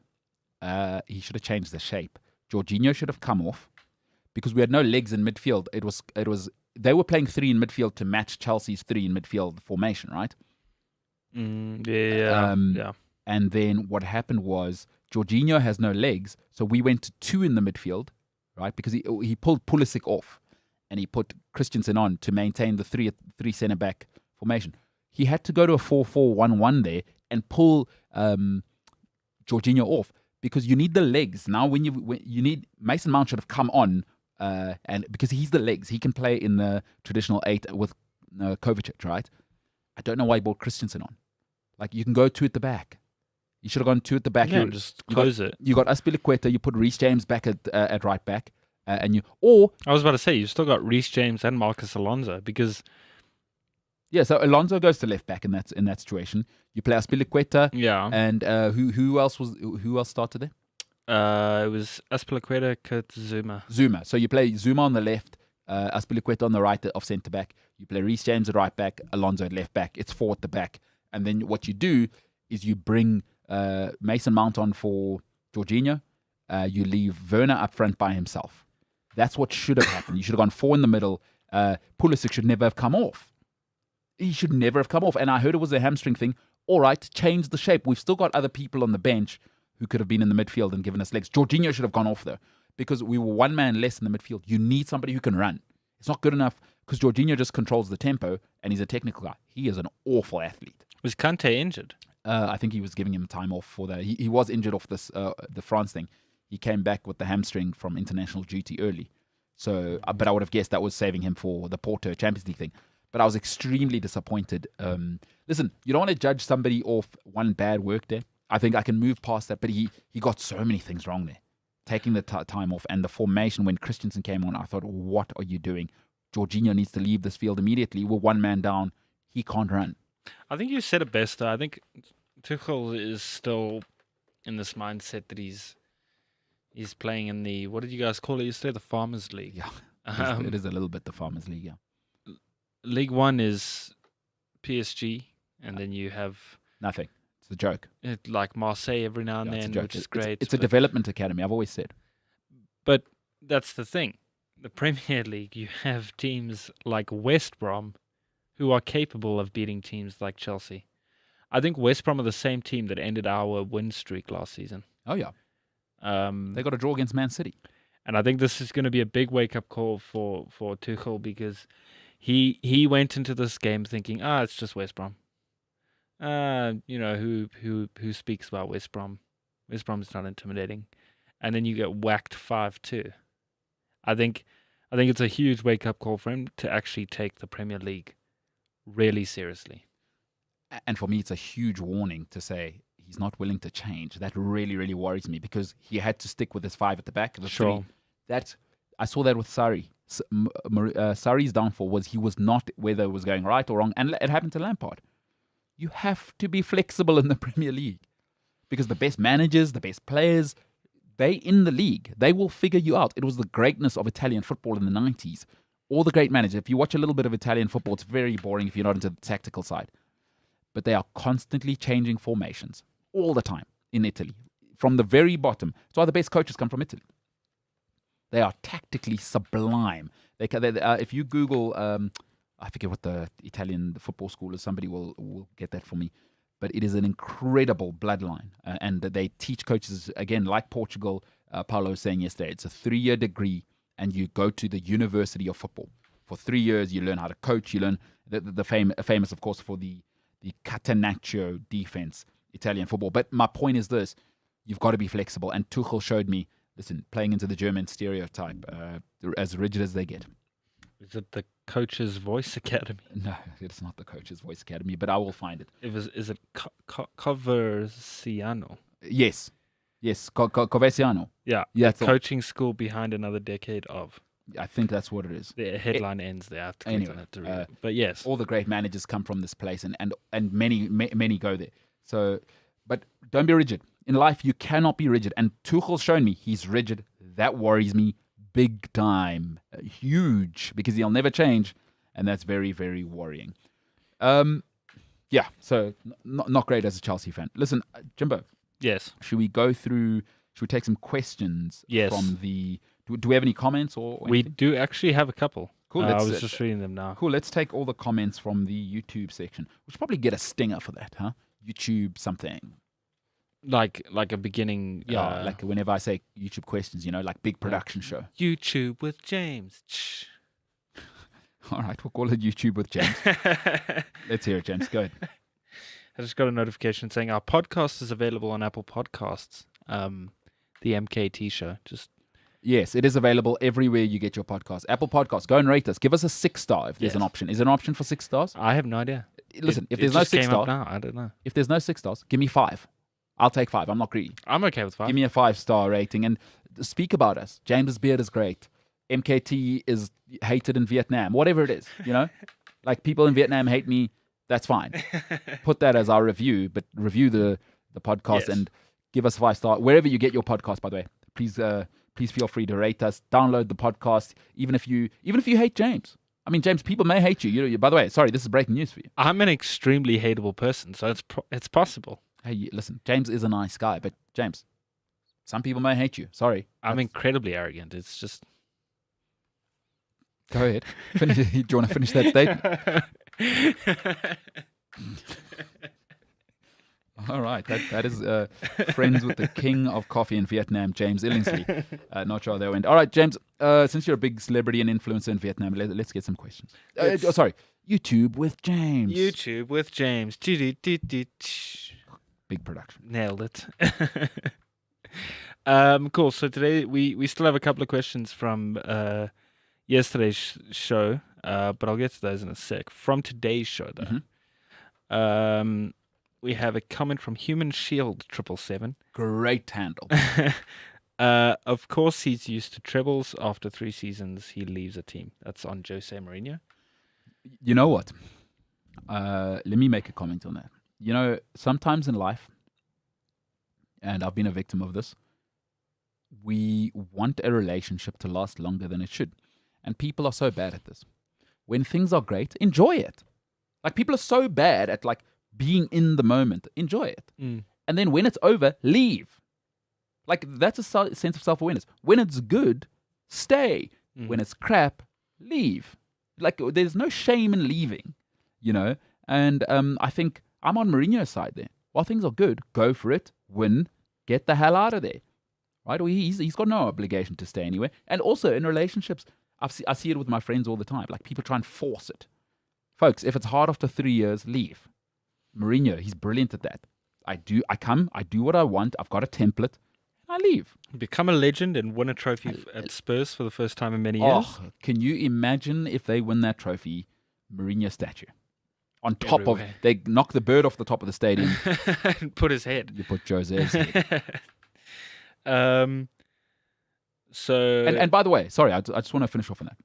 He should have changed the shape. Jorginho should have come off, because we had no legs in midfield. It was they were playing 3 in midfield to match Chelsea's 3 in midfield formation, right? Yeah. And then what happened was Jorginho has no legs, so we went to 2 in the midfield, right? Because he pulled Pulisic off, and he put Christensen on to maintain the 3 centre back formation. He had to go to a 4-4-1-1 there and pull Jorginho off, because you need the legs now. When you need Mason Mount should have come on, and because he's the legs, he can play in the traditional 8 with Kovacic, right? I don't know why he brought Christensen on. Like, you can go 2 at the back. You should have gone 2 at the back. Yeah, just close it. You got Azpilicueta. You put Reece James back at right back, I was about to say, you've still got Reece James and Marcus Alonso, because yeah. So Alonso goes to left back in that situation. You play Azpilicueta. Yeah. And who else started there? It was Azpilicueta, Kurt Zuma. So you play Zuma on the left, Azpilicueta on the right of centre back. You play Reece James at right back, Alonso at left back. It's 4 at the back, and then what you do is you bring Mason Mount on for Jorginho. You leave Werner up front by himself. That's what should have happened. You should have gone 4 in the middle. Pulisic should never have come off. He should never have come off. And I heard it was a hamstring thing. All right, change the shape. We've still got other people on the bench who could have been in the midfield and given us legs. Jorginho should have gone off, though, because we were 1 man less in the midfield. You need somebody who can run. It's not good enough because Jorginho just controls the tempo, and he's a technical guy. He is an awful athlete. Was Kante injured? I think he was giving him time off for that. He was injured off this the France thing. He came back with the hamstring from international duty early. So, but I would have guessed that was saving him for the Porto Champions League thing. But I was extremely disappointed. Listen, you don't want to judge somebody off one bad work day. I think I can move past that, but he got so many things wrong there. Taking the time off and the formation when Christensen came on, I thought, what are you doing? Jorginho needs to leave this field immediately. We're 1 man down. He can't run. I think you said it best, though. I think Tuchel is still in this mindset that he's playing in the, what did you guys call it yesterday? The Farmers League. Yeah, it is a little bit the Farmers League, yeah. League 1 is PSG, and then you have... Nothing. It's a joke. Like Marseille every now and then, which is great. It's a development academy, I've always said. But that's the thing. The Premier League, you have teams like West Brom who are capable of beating teams like Chelsea. I think West Brom are the same team that ended our win streak last season. Oh, yeah. They got a draw against Man City. And I think this is going to be a big wake-up call for Tuchel, because he went into this game thinking, it's just West Brom. Who speaks about West Brom? West Brom's not intimidating. And then you get whacked 5-2. I think it's a huge wake-up call for him to actually take the Premier League really seriously. And for me, it's a huge warning to say he's not willing to change. That really, really worries me, because he had to stick with his 5 at the back. Sure. I saw that with Sarri. Sarri's downfall was he was not whether it was going right or wrong. And it happened to Lampard. You have to be flexible in the Premier League, because the best managers, the best players, they in the league, they will figure you out. It was the greatness of Italian football in the 90s. All the great managers. If you watch a little bit of Italian football, it's very boring if you're not into the tactical side. But they are constantly changing formations all the time in Italy, from the very bottom. That's why the best coaches come from Italy. They are tactically sublime. If you Google, I forget what the Italian football school is. Somebody will get that for me. But it is an incredible bloodline. And they teach coaches, again, like Portugal, Paulo was saying yesterday, it's a 3-year degree, and you go to the University of Football. For 3 years, you learn how to coach. You learn famous, of course, for the catenaccio defense, Italian football. But my point is this, you've got to be flexible. And Tuchel showed me, listen, playing into the German stereotype, as rigid as they get. Is it the Coach's Voice Academy? No, it's not the Coach's Voice Academy, but I will find it. Is it Coverciano? Yes, Coverciano. Yeah, the coaching school behind another decade of. I think that's what it is. The headline ends there. Anyway, but yes, all the great managers come from this place, and many go there. So, but don't be rigid. In life, you cannot be rigid. And Tuchel's shown me he's rigid. That worries me big time. Huge, because he'll never change. And that's very, very worrying. Yeah, so not great as a Chelsea fan. Listen, Jimbo. Yes. Should we take some questions from the... Do we have any comments or anything? We do actually have a couple. Cool. I was just reading them now. Cool. Let's take all the comments from the YouTube section. We should probably get a stinger for that, huh? YouTube something. Like a beginning... Yeah, like whenever I say YouTube questions, like big production show. YouTube with James. All right, we'll call it YouTube with James. Let's hear it, James. Go ahead. I just got a notification saying our podcast is available on Apple Podcasts. The MKT Show. Yes, it is available everywhere you get your podcast. Apple Podcasts, go and rate us. Give us a 6-star if there's an option. Is there an option for 6 stars? I have no idea. Listen, if there's no 6 stars, I don't know. If there's no 6 stars, give me 5. I'll take 5. I'm not greedy. I'm okay with 5. Give me a 5-star rating and speak about us. James's beard is great. MKT is hated in Vietnam. Whatever it is, like people in Vietnam hate me. That's fine. Put that as our review, but review the podcast and give us a 5-star wherever you get your podcast. By the way, please feel free to rate us. Download the podcast, even if you hate James. I mean, James, people may hate you. By the way, sorry, this is breaking news for you. I'm an extremely hateable person, so it's possible. Hey, listen, James is a nice guy, but James, some people may hate you. Sorry. I'm incredibly arrogant. It's just... Go ahead. Finish. Do you want to finish that statement? All right. That is friends with the king of coffee in Vietnam, James Illingsley. Not sure how that went. All right, James, since you're a big celebrity and influencer in Vietnam, let's get some questions. Sorry. YouTube with James. YouTube with James. Big production. Nailed it. Cool. So today we still have a couple of questions from yesterday's show, but I'll get to those in a sec. From today's show, though, we have a comment from Human Shield 777. Great handle. Of course, he's used to trebles. After 3 seasons, he leaves a team. That's on Jose Mourinho. You know what? Let me make a comment on that. Sometimes in life, and I've been a victim of this, we want a relationship to last longer than it should. And people are so bad at this. When things are great, enjoy it. Like, people are so bad at, being in the moment. Enjoy it. And then when it's over, leave. Like, that's a sense of self-awareness. When it's good, stay. When it's crap, leave. Like, there's no shame in leaving, And I think I'm on Mourinho's side there. While things are good, go for it, win, get the hell out of there. Right? Well, he's got no obligation to stay anywhere. And also, in relationships, I see it with my friends all the time. Like, people try and force it. Folks, if it's hard after 3 years, leave. Mourinho, he's brilliant at that. I do what I want. I've got a template. I leave. Become a legend and win a trophy at Spurs for the first time in many years. Oh, can you imagine if they win that trophy, Mourinho statue? On top of, they knock the bird off the top of the stadium. And put his head. You put Jose's head. So... And by the way, sorry, I just want to finish off on that.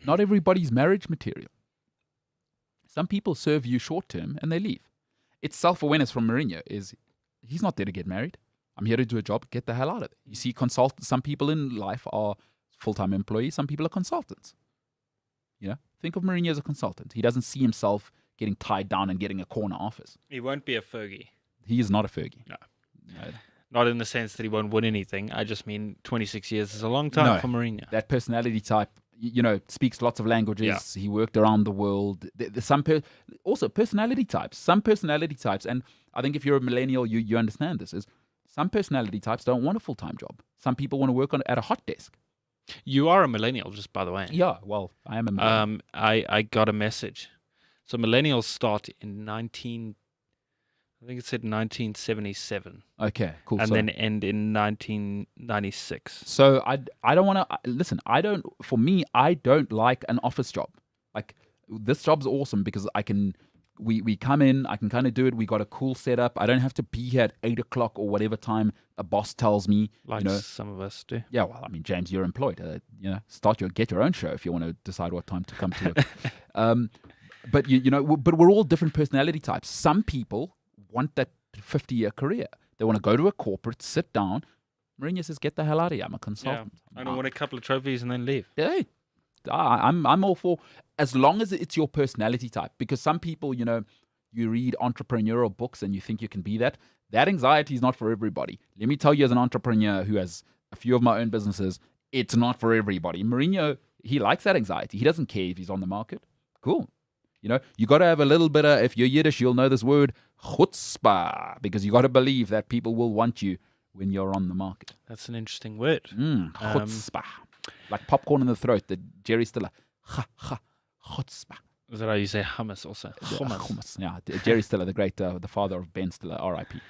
Not everybody's marriage material. Some people serve you short term and they leave. It's self-awareness from Mourinho. He's not there to get married. I'm here to do a job. Get the hell out of it. You see, some people in life are full-time employees. Some people are consultants. Think of Mourinho as a consultant. He doesn't see himself getting tied down and getting a corner office. He won't be a Fergie. He is not a Fergie. No. Not in the sense that he won't win anything. I just mean 26 years is a long time for Mourinho. That personality type, speaks lots of languages. He worked around the world. There's also personality types. Some personality types, and I think if you're a millennial, you understand this, is some personality types don't want a full-time job. Some people want to work at a hot desk. You are a millennial, just by the way. Yeah, well, I am a millennial. I got a message. So millennials start in 1977. Okay, cool. And then end in 1996. So I don't want to listen. For me, I don't like an office job. Like, this job's awesome because we come in, I can kind of do it. We got a cool setup. I don't have to be here at 8 o'clock or whatever time a boss tells me. Like some of us do. Yeah, well, I mean, James, you're employed. Get your own show if you want to decide what time to come to it. But but we're all different personality types. Some people want that 50-year career. They want to go to a corporate, sit down. Mourinho says, "Get the hell out of here. I'm a consultant. I don't want a couple of trophies and then leave." Yeah, I'm all for, as long as it's your personality type. Because some people, you read entrepreneurial books and you think you can be that. That anxiety is not for everybody. Let me tell you, as an entrepreneur who has a few of my own businesses, it's not for everybody. Mourinho, he likes that anxiety. He doesn't care if he's on the market. Cool. You got to have a little bit of, if you're Yiddish, you'll know this word, chutzpah, because you got to believe that people will want you when you're on the market. That's an interesting word. Chutzpah. Like popcorn in the throat, the Jerry Stiller. Chutzpah. Is that how you say hummus also? Hummus. Yeah, Jerry Stiller, the great, the father of Ben Stiller, R.I.P.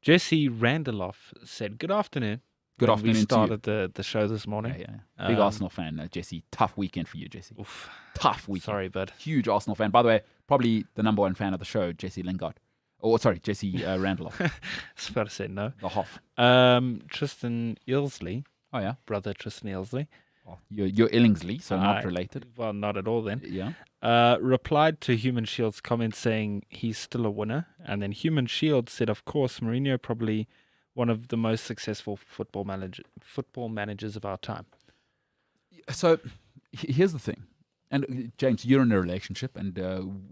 Jesse Randolph said, "Good afternoon." Good afternoon. We started the show this morning. Yeah. Big Arsenal fan, Jesse. Tough weekend for you, Jesse. Oof. Tough weekend. Sorry, bud. Huge Arsenal fan. By the way, probably the number one fan of the show, Jesse Lingard. Jesse Randolph. I was about to say no. The Hoff. Tristan Ilsley. Oh, yeah. Brother Tristan Ilsley. Oh, you're Illingsley, so not related. Well, not at all then. Yeah. Replied to Human Shield's comment saying he's still a winner. And then Human Shield said, of course, Mourinho probably one of the most successful football managers of our time. So here's the thing. And James, you're in a relationship, and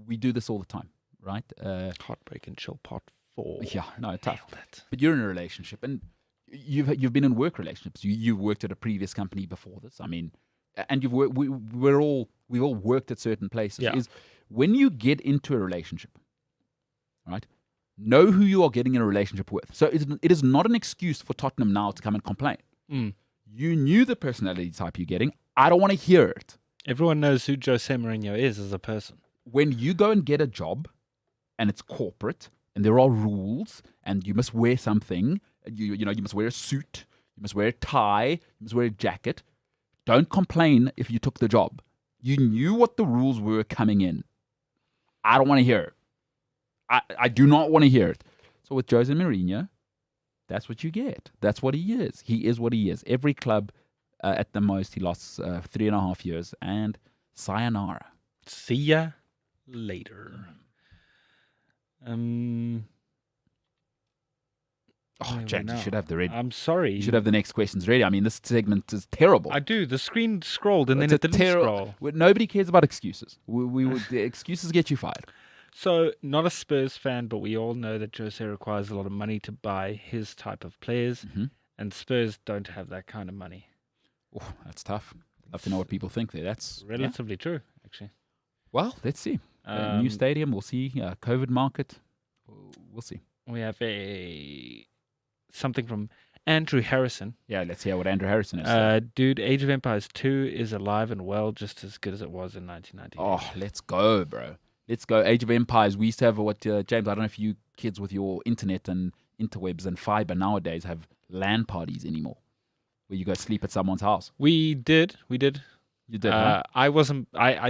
we do this all the time, right? Heartbreak and Chill Part 4. Yeah, no, tough. But you're in a relationship, and you've been in work relationships. You've worked at a previous company before this. I mean, and we've all worked at certain places. Yeah. Is when you get into a relationship, right? Know who you are getting in a relationship with. So it is not an excuse for Tottenham now to come and complain. You knew the personality type you're getting. I don't want to hear it. Everyone knows who Jose Mourinho is as a person. When you go and get a job, and it's corporate, and there are rules, and you must wear something, you must wear a suit, you must wear a tie, you must wear a jacket. Don't complain if you took the job. You knew what the rules were coming in. I don't want to hear it. I do not want to hear it. So with Jose Mourinho, that's what you get. That's what he is. He is what he is. Every club, at the most, he lost 3.5 years. And sayonara. See ya later. James, you should have the ready. I'm sorry. You should have the next questions ready. I mean, this segment is terrible. I do. The screen scrolled and then it didn't scroll. Nobody cares about excuses. The excuses get you fired. So, not a Spurs fan, but we all know that Jose requires a lot of money to buy his type of players, and Spurs don't have that kind of money. Oh, that's tough. Love to know what people think there. That's relatively true, actually. Well, let's see. New stadium, we'll see. COVID market, we'll see. We have something from Andrew Harrison. Yeah, let's hear what Andrew Harrison is. Dude, Age of Empires 2 is alive and well, just as good as it was in 1998. Oh, let's go, bro. Let's go. Age of Empires. We used to have James, I don't know if you kids with your internet and interwebs and fiber nowadays have LAN parties anymore, where you go sleep at someone's house. We did. You did, huh? I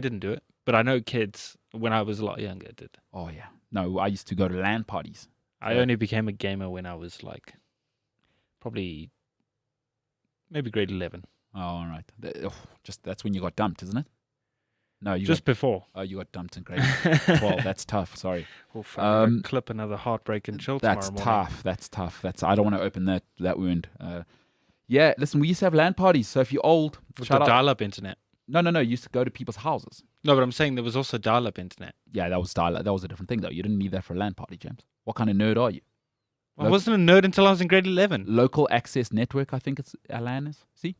didn't do it, but I know kids, when I was a lot younger, did. Oh, yeah. No, I used to go to LAN parties. I only became a gamer when I was like, probably, maybe grade 11. Oh, all right. That's when you got dumped, isn't it? No, before. Oh, you got dumped in grade 12. That's tough. Sorry. We'll clip another Heartbreak and Chill tomorrow morning. That's tough. I don't want to open that wound. Yeah, listen, we used to have LAN parties. So if you're old, with the dial-up internet. No. You used to go to people's houses. No, but I'm saying there was also dial-up internet. Yeah, that was dial-up. That was a different thing, though. You didn't need that for a LAN party, James. What kind of nerd are you? I wasn't a nerd until I was in grade 11. Local access network, I think it's a LAN is. See?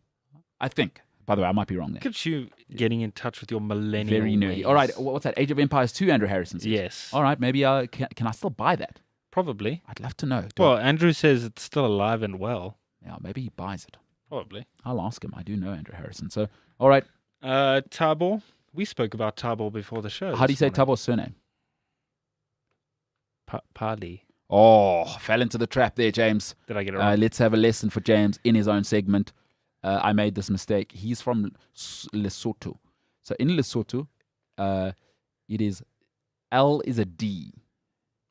I think. By the way, I might be wrong there. Look at you getting in touch with your millennial Very nerdy. ways. All right, what's that? Age of Empires 2, Andrew Harrison says. Yes. All right, maybe can I still buy that? Probably. I'd love to know. Well, Andrew says it's still alive and well. Yeah, maybe he buys it. Probably. I'll ask him. I do know Andrew Harrison. So, all right. Tabor. We spoke about Tabor before the show. How do you say Tabor's surname? Pali. Oh, fell into the trap there, James. Did I get it wrong? Let's have a lesson for James in his own segment. I made this mistake. He's from Lesotho. So in Lesotho, it is L is a D.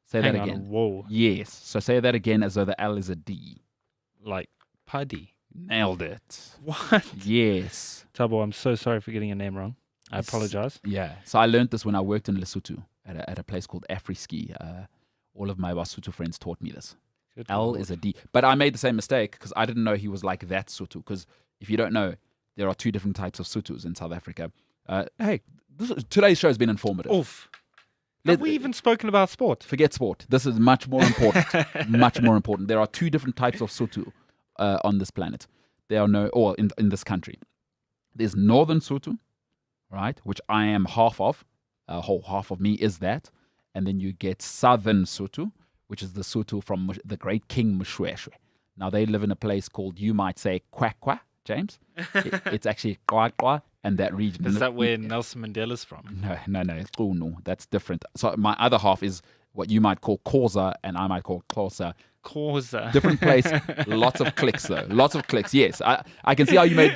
Say Hang that on, again. Whoa. Yes. So say that again as though the L is a D. Like Paddy. Nailed it. What? Yes. Tabor, I'm so sorry for getting your name wrong. I apologize. Yeah. So I learned this when I worked in Lesotho at a place called Afriski. All of my Lesotho friends taught me this. Good L Lord. is a D. But I made the same mistake because I didn't know he was like that Sotho. Because if you don't know, there are two different types of Sothos in South Africa. Hey, today's show has been informative. Oof. Have we even spoken about sport? Forget sport. This is much more important. Much more important. There are two different types of Sotho on this planet. There are or in this country. There's Northern Sotho, right, which I am half of. Whole half of me is that. And then you get Southern Sotho, which is the Sotho from the great King Moshoeshoe. Now, they live in a place called, you might say, Kwakwa, James. It's actually Kwakwa and that region. Is that where Nelson Mandela's from? No. Oh, no, that's different. So my other half is what you might call Xhosa and I might call Xhosa. Xhosa. Different place. Lots of clicks, though. Lots of clicks. Yes, I can see how you made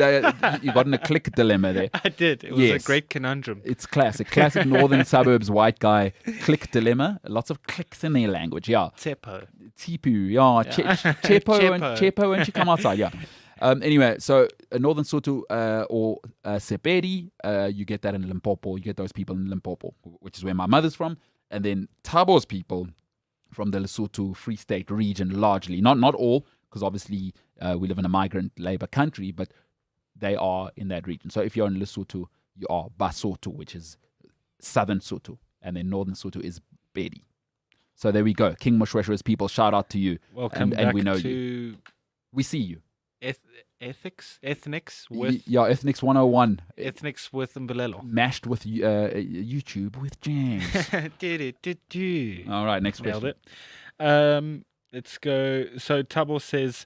you got in a click dilemma there. I did. It was a great conundrum. It's classic northern suburbs white guy click dilemma. Lots of clicks in their language. Yeah. Tipu. Yeah. Chepo when she come outside. Yeah. Anyway, so Northern Sotho or Sepedi, you get that in Limpopo. You get those people in Limpopo, which is where my mother's from. And then Tabor's people from the Lesotho Free State region, largely. Not all, because obviously we live in a migrant labor country, but they are in that region. So if you're in Lesotho, you are Basotho, which is Southern Sotho. And then Northern Sotho is Bedi. So there we go. King Moshoeshoe's people, shout out to you. Welcome and back we know to you. We see you. Ethnics with Ethnics 101. Ethnics with Mbelelo. Mashed with YouTube with James. All right, next Nailed question. it. Let's go. So Tabor says,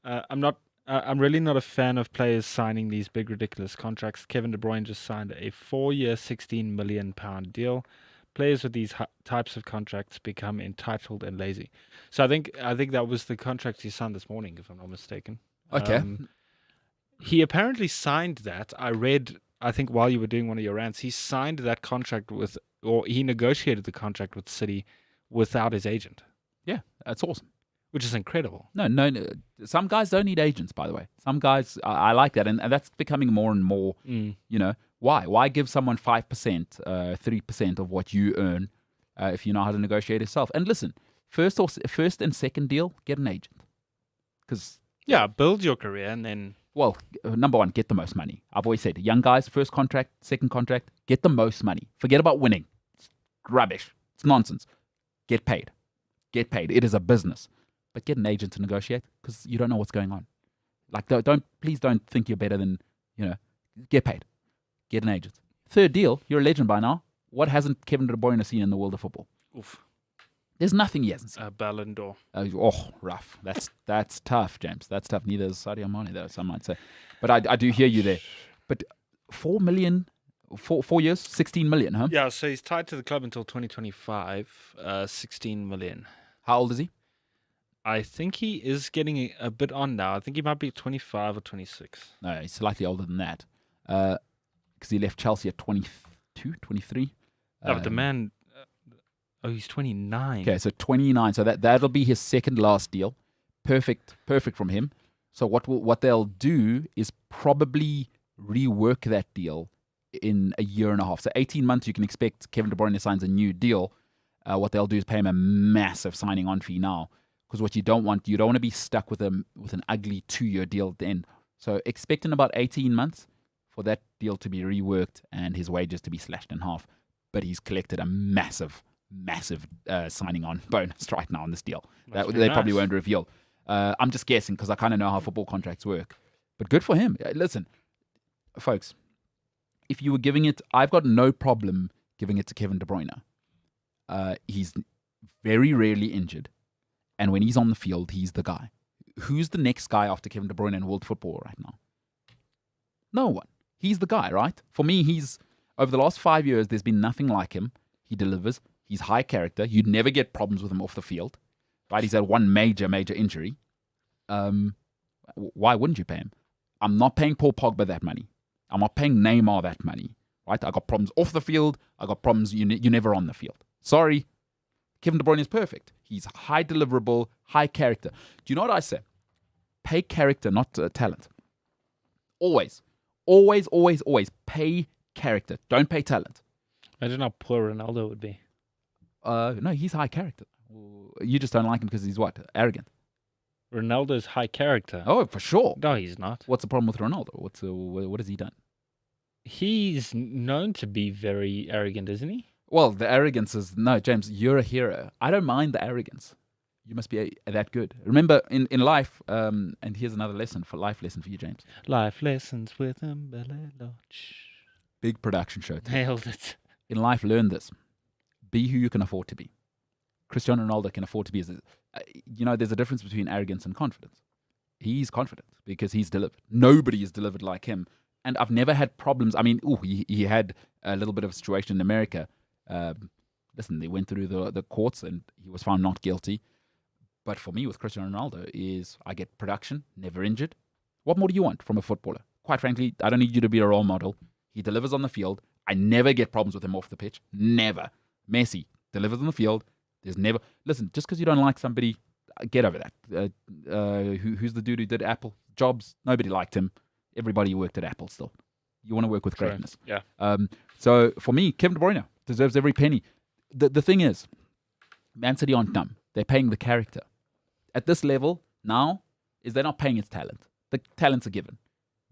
I'm really not a fan of players signing these big ridiculous contracts. Kevin De Bruyne just signed a 4-year, £16 million deal. Players with these types of contracts become entitled and lazy. So I think that was the contract he signed this morning, if I'm not mistaken. Okay. He apparently signed that. I think while you were doing one of your rants, he signed that contract he negotiated the contract with City without his agent. Yeah, that's awesome. Which is incredible. No. Some guys don't need agents, by the way. Some guys, I like that. And that's becoming more and more, you know, why? Why give someone 5%, 3% of what you earn if you know how to negotiate yourself? And listen, first and second deal, get an agent. Because yeah, build your career and then... Well, number one, get the most money. I've always said, young guys, first contract, second contract, get the most money. Forget about winning. It's rubbish. It's nonsense. Get paid. Get paid. It is a business. But get an agent to negotiate because you don't know what's going on. Like, please don't think you're better than, get paid. Get an agent. Third deal, you're a legend by now. What hasn't Kevin De Bruyne seen in the world of football? Oof. There's nothing he hasn't seen. Ballon d'Or. Rough. That's tough, James. That's tough. Neither is Sadio Mane, though, some might say. But I do hear you there. But 4 million, 4 years, 16 million, huh? Yeah, so he's tied to the club until 2025, 16 million. How old is he? I think he is getting a bit on now. I think he might be 25 or 26. No, he's slightly older than that. Because he left Chelsea at 22, 23. No, but the man... he's 29. Okay, so 29. So that'll be his second last deal. Perfect from him. So what they'll do is probably rework that deal in a year and a half. So 18 months, you can expect Kevin De Bruyne signs a new deal. What they'll do is pay him a massive signing on fee now. Because what you don't want to be stuck with an ugly 2-year deal at the end. So expect in about 18 months for that deal to be reworked and his wages to be slashed in half. But he's collected a massive signing on bonus right now on this deal. That they probably won't reveal. I'm just guessing because I kind of know how football contracts work. But good for him. Listen, folks, if you were giving it, I've got no problem giving it to Kevin De Bruyne. He's very rarely injured. And when he's on the field, he's the guy. Who's the next guy after Kevin De Bruyne in world football right now? No one. He's the guy, right? For me, over the last 5 years, there's been nothing like him. He delivers. He's high character. You'd never get problems with him off the field, right? He's had one major injury. Why wouldn't you pay him? I'm not paying Paul Pogba that money. I'm not paying Neymar that money, right? I got problems off the field. I got problems you're never on the field. Sorry. Kevin De Bruyne is perfect. He's high deliverable, high character. Do you know what I say? Pay character, not talent. Always. Always, always, always pay character. Don't pay talent. Imagine how poor Ronaldo would be. No, he's high character. You just don't like him because he's what? Arrogant. Ronaldo's high character. Oh, for sure. No, he's not. What's the problem with Ronaldo? What has he done? He's known to be very arrogant, isn't he? Well, the arrogance is... No, James, you're a hero. I don't mind the arrogance. You must be that good. Remember, in life, and here's another life lesson for you, James. Life lessons with Mbele Lodge. Big production show. Nailed it. In life, learn this. Be who you can afford to be. Cristiano Ronaldo can afford to be... there's a difference between arrogance and confidence. He's confident because he's delivered. Nobody has delivered like him. And I've never had problems. I mean, he had a little bit of a situation in America. Listen, they went through the courts and he was found not guilty. But for me, with Cristiano Ronaldo, is I get production, never injured. What more do you want from a footballer? Quite frankly, I don't need you to be a role model. He delivers on the field. I never get problems with him off the pitch. Never. Messi delivers on the field. There's never... Listen, just because you don't like somebody, get over that. Who's the dude who did Apple? Jobs. Nobody liked him. Everybody worked at Apple still. You want to work with greatness. Yeah. So for me, Kevin De Bruyne deserves every penny. The thing is, Man City aren't dumb. They're paying the character. At this level, now, is they're not paying its talent. The talent's a given.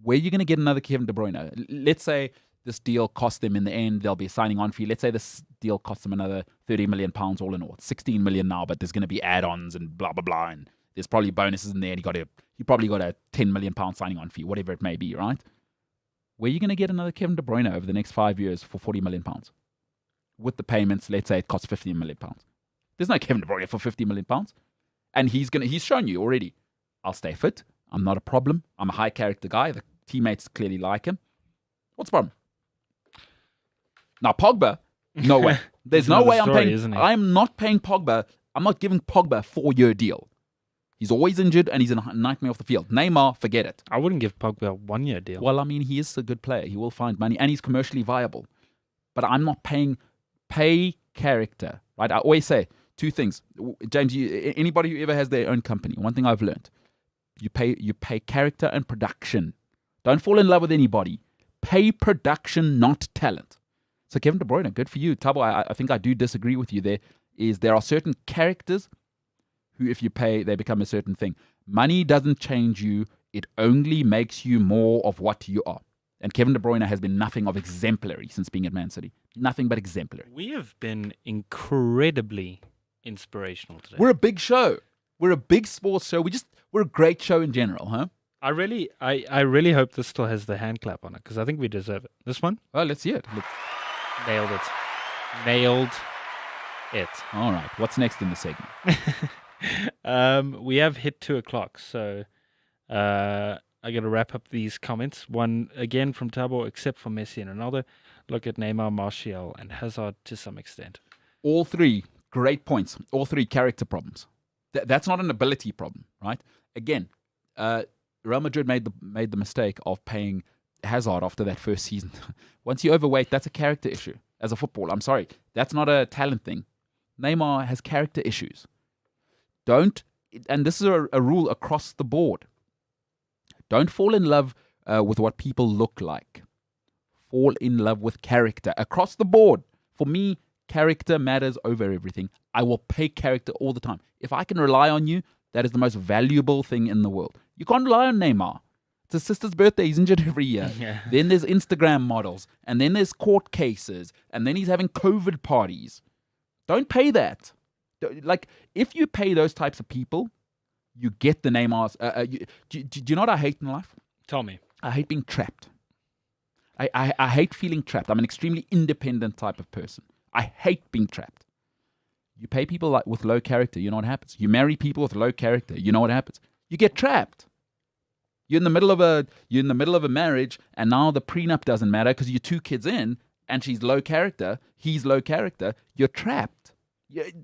Where are you going to get another Kevin De Bruyne? Let's say this deal cost them in the end, there'll be a signing on fee. Let's say this deal costs them another £30 million all in all. It's 16 million now, but there's going to be add-ons and blah, blah, blah. And there's probably bonuses in there. And you probably got a £10 million signing on fee, whatever it may be, right? Where are you going to get another Kevin De Bruyne over the next 5 years for £40 million? With the payments, let's say it costs £15 million. There's no Kevin De Bruyne for £50 million. And he's shown you already, I'll stay fit. I'm not a problem. I'm a high character guy. The teammates clearly like him. What's the problem? Now, Pogba, no way. There's no way I'm paying. I'm not paying Pogba. I'm not giving Pogba a 4-year deal. He's always injured and he's a nightmare off the field. Neymar, forget it. I wouldn't give Pogba a 1-year deal. Well, I mean, he is a good player. He will find money and he's commercially viable. But I'm not paying. Pay character, right? I always say 2 things. James, anybody who ever has their own company, one thing I've learned, you pay character and production. Don't fall in love with anybody. Pay production, not talent. So Kevin De Bruyne, good for you. Thabo, I think I do disagree with you there. There are certain characters who, if you pay, they become a certain thing. Money doesn't change you. It only makes you more of what you are. And Kevin De Bruyne has been nothing of exemplary since being at Man City. Nothing but exemplary. We have been incredibly inspirational today. We're a big show. We're a big sports show. We're a great show in general, huh? I really hope this still has the hand clap on it because I think we deserve it. This one? Well, let's see it. Nailed it. Nailed it. All right. What's next in the segment? We have hit 2:00, so I got to wrap up these comments. One again from Thabo, except for Messi and Ronaldo. Look at Neymar, Martial, and Hazard to some extent. All 3 great points. All 3 character problems. That's not an ability problem, right? Again, Real Madrid made the mistake of paying Hazard after that first season. Once you're overweight, that's a character issue as a footballer. I'm sorry. That's not a talent thing. Neymar has character issues. And this is a rule across the board. Don't fall in love with what people look like. Fall in love with character across the board. For me, character matters over everything. I will pay character all the time. If I can rely on you, that is the most valuable thing in the world. You can't rely on Neymar. It's his sister's birthday. He's injured every year. Yeah. Then there's Instagram models. And then there's court cases. And then he's having COVID parties. Don't pay that. Like, if you pay those types of people, you get the Neymars. Do you know what I hate in life? Tell me. I hate being trapped. I hate feeling trapped. I'm an extremely independent type of person. I hate being trapped. You pay people with low character, you know what happens. You marry people with low character, you know what happens. You get trapped. You're in the middle of a marriage, and now the prenup doesn't matter because you're 2 kids in, and she's low character, he's low character. You're trapped.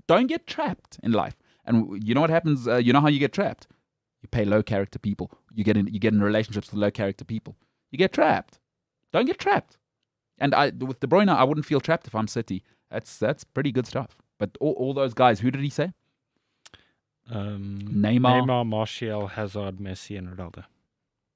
Don't get trapped in life. And you know what happens? You know how you get trapped? You pay low character people. You get in relationships with low character people. You get trapped. Don't get trapped. And with De Bruyne, I wouldn't feel trapped if I'm City. That's pretty good stuff. But all those guys, who did he say? Neymar, Martial, Hazard, Messi, and Ronaldo.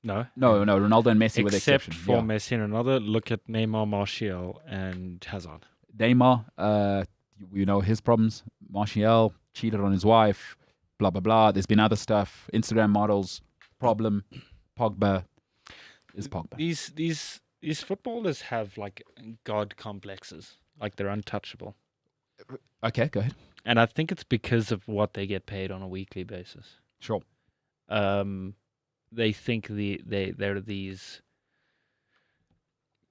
No, Ronaldo and Messi with exception. Except for Messi and Ronaldo, look at Neymar, Martial, and Hazard. Neymar, you know his problems. Martial cheated on his wife, blah, blah, blah. There's been other stuff. Instagram models, problem. Pogba is Pogba. These footballers have like God complexes, like they're untouchable. Okay, go ahead. And I think it's because of what they get paid on a weekly basis. Sure. They think they're these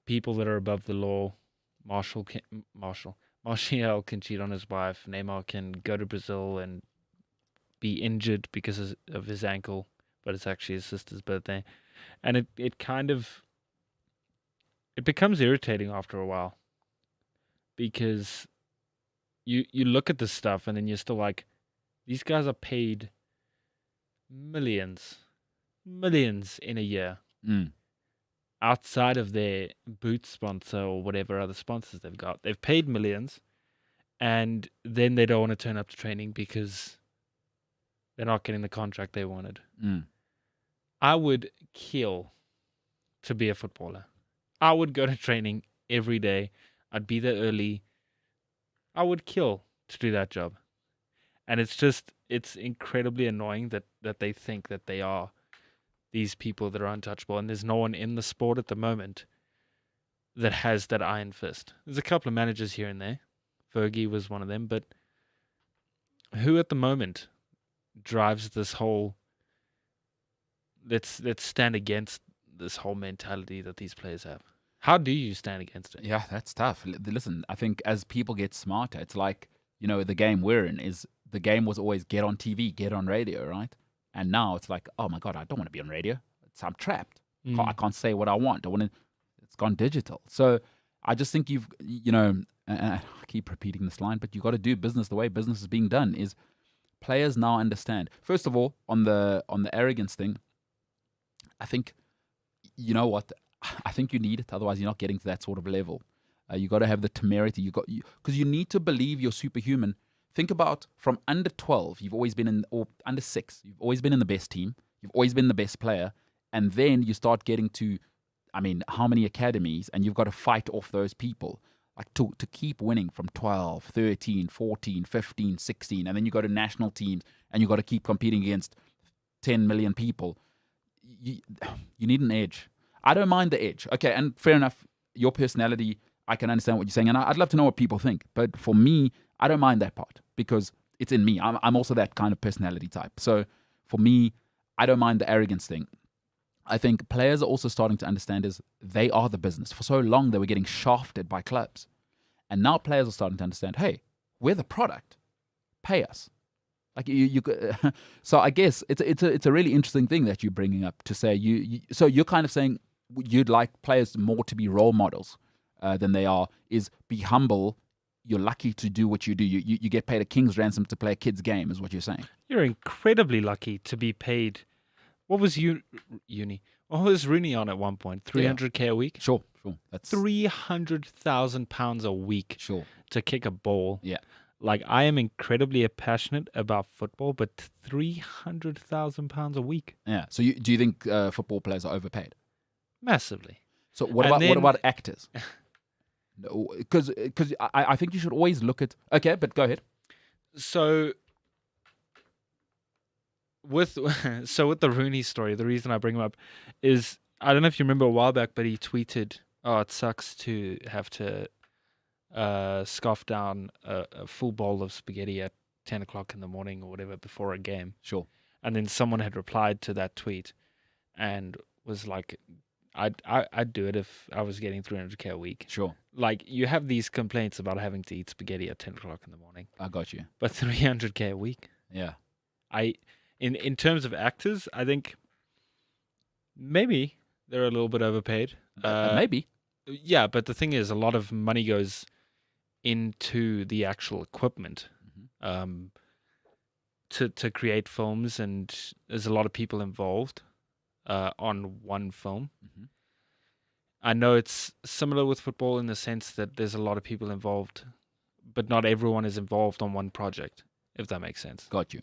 people that are above the law. Martial can cheat on his wife. Neymar can go to Brazil and be injured because of his ankle, but it's actually his sister's birthday. And it becomes irritating after a while, because you look at this stuff and then you're still like, these guys are paid millions in a year outside of their boot sponsor or whatever other sponsors they've got. They've paid millions, and then they don't want to turn up to training because they're not getting the contract they wanted. I would kill to be a footballer. I would go to training every day. I'd be there early. I would kill to do that job. And it's incredibly annoying that they think that they are these people that are untouchable, and there's no one in the sport at the moment that has that iron fist. There's a couple of managers here and there. Fergie was one of them, but who at the moment drives this whole let's stand against this whole mentality that these players have? How do you stand against it? Yeah, that's tough. Listen, I think as people get smarter, it's like, the game we're in is, the game was always get on TV, get on radio, right? And now it's like, oh my God, I don't want to be on radio. I'm trapped. I can't say what I want. It's gone digital. So I just think I keep repeating this line, but you got to do business the way business is being done. Is players now understand? First of all, on the arrogance thing, I think, you know what? I think you need it. Otherwise, you're not getting to that sort of level. You got to have the temerity. Because you need to believe you're superhuman. Think about from under 12, you've always been or under 6, you've always been in the best team. You've always been the best player. And then you start getting to, how many academies, and you've got to fight off those people. Like to keep winning from 12, 13, 14, 15, 16. And then you go to national teams and you got to keep competing against 10 million people. You need an edge. I don't mind the edge. Okay, and fair enough. Your personality, I can understand what you're saying. And I'd love to know what people think. But for me, I don't mind that part because it's in me. I'm also that kind of personality type. So for me, I don't mind the arrogance thing. I think players are also starting to understand is they are the business. For so long, they were getting shafted by clubs. And now players are starting to understand, hey, we're the product. Pay us. Like so I guess it's a really interesting thing that you're bringing up to say so you're kind of saying you'd like players more to be role models than they are, is be humble. You're lucky to do what you do. You get paid a king's ransom to play a kid's game, is what you're saying. You're incredibly lucky to be paid. What was What was Rooney on at one point? 300k a week? Sure. That's £300,000 a week. Sure. To kick a ball. Yeah. Like, I am incredibly passionate about football, but £300,000 a week. Yeah. So do you think football players are overpaid? Massively. So what about actors? Because I think you should always look at... Okay, but go ahead. So with the Rooney story, the reason I bring him up is, I don't know if you remember a while back, but he tweeted, "Oh, it sucks to have to scoff down a full bowl of spaghetti at 10 o'clock in the morning or whatever before a game." Sure. And then someone had replied to that tweet and was like, I'd do it if I was getting 300k a week. Sure. Like, you have these complaints about having to eat spaghetti at 10 o'clock in the morning. I got you. But 300k a week. Yeah. In terms of actors, I think maybe they're a little bit overpaid. Maybe. Yeah, but the thing is, a lot of money goes into the actual equipment to create films, and there's a lot of people involved on one film. Mm-hmm. I know it's similar with football in the sense that there's a lot of people involved, but not everyone is involved on one project, if that makes sense. Got you.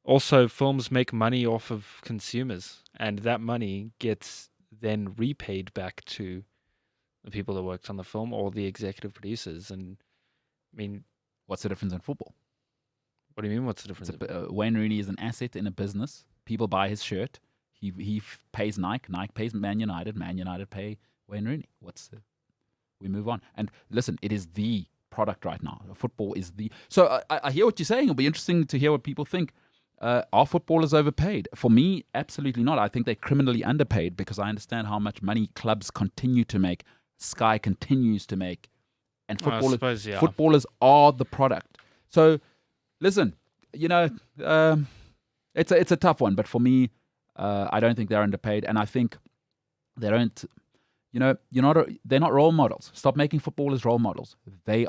Also, films make money off of consumers, and that money gets then repaid back to the people that worked on the film or the executive producers. And I mean, what's the difference in football? What do you mean? What's the difference? Wayne Rooney is an asset in a business. People buy his shirt. He pays Nike. Nike pays Man United. Man United pay Wayne Rooney. We move on. And listen, it is the product right now. Football is the. So I hear what you're saying. It'll be interesting to hear what people think. Are footballers overpaid? For me, absolutely not. I think they're criminally underpaid because I understand how much money clubs continue to make, Sky continues to make, and footballers are the product. So, listen, it's a tough one, but for me, I don't think they're underpaid, and I think they don't. They're not role models. Stop making footballers role models. They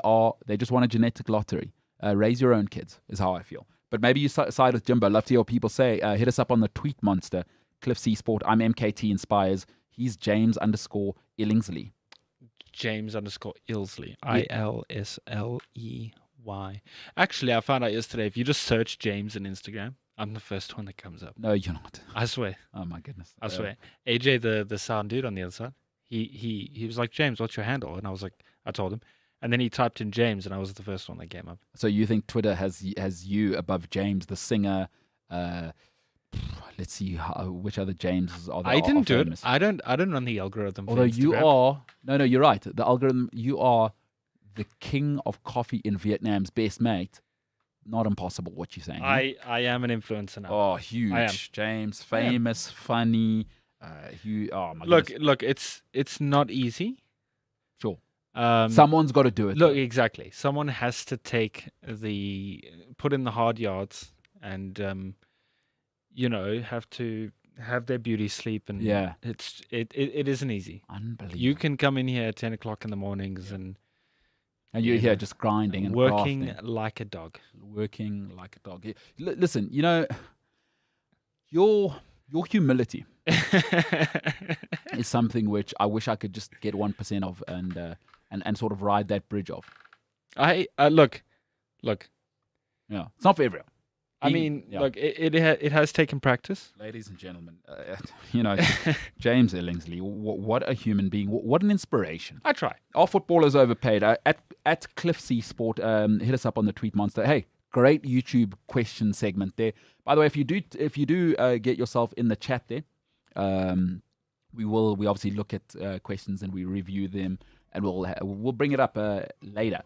just want a genetic lottery. Raise your own kids is how I feel. But maybe you side with Jimbo. Love to hear what people say. Hit us up on the tweet monster. Cliff C Sport. I'm MKT Inspires. He's James_Illingsley. James_Illsley. ILSLEY. Actually, I found out yesterday, if you just search James on Instagram, I'm the first one that comes up. No, you're not. I swear. Oh my goodness. I swear. AJ, the sound dude on the other side, he was like, James, what's your handle? And I told him. And then he typed in James, and I was the first one that came up. So you think Twitter has you above James, the singer? Let's see which other Jameses are there. I didn't do it. I don't run the algorithm. Although you are, no, you're right. The algorithm, you are the king of coffee in Vietnam's best mate. Not impossible. What you're saying? I am an influencer now. Oh, huge. I am. James, famous, funny. Oh my look, goodness. Look. It's not easy. Sure. Someone's got to do it. Look, exactly. Someone has to put in the hard yards, and have to have their beauty sleep, and it isn't easy. Unbelievable. You can come in here at 10 o'clock in the mornings and you're here just grinding and working crafting. like a dog. Working like a dog. Listen, your humility is something which I wish I could just get 1% of and sort of ride that bridge off. Look. Yeah, it's not for everyone. Look, it has taken practice. Ladies and gentlemen, James Illingsley, what a human being. What an inspiration. I try. Our footballers overpaid. At Cliff C Sport, hit us up on the tweet monster. Hey, great YouTube question segment there. By the way, if you do get yourself in the chat there, we obviously look at questions and we review them, and we'll bring it up later.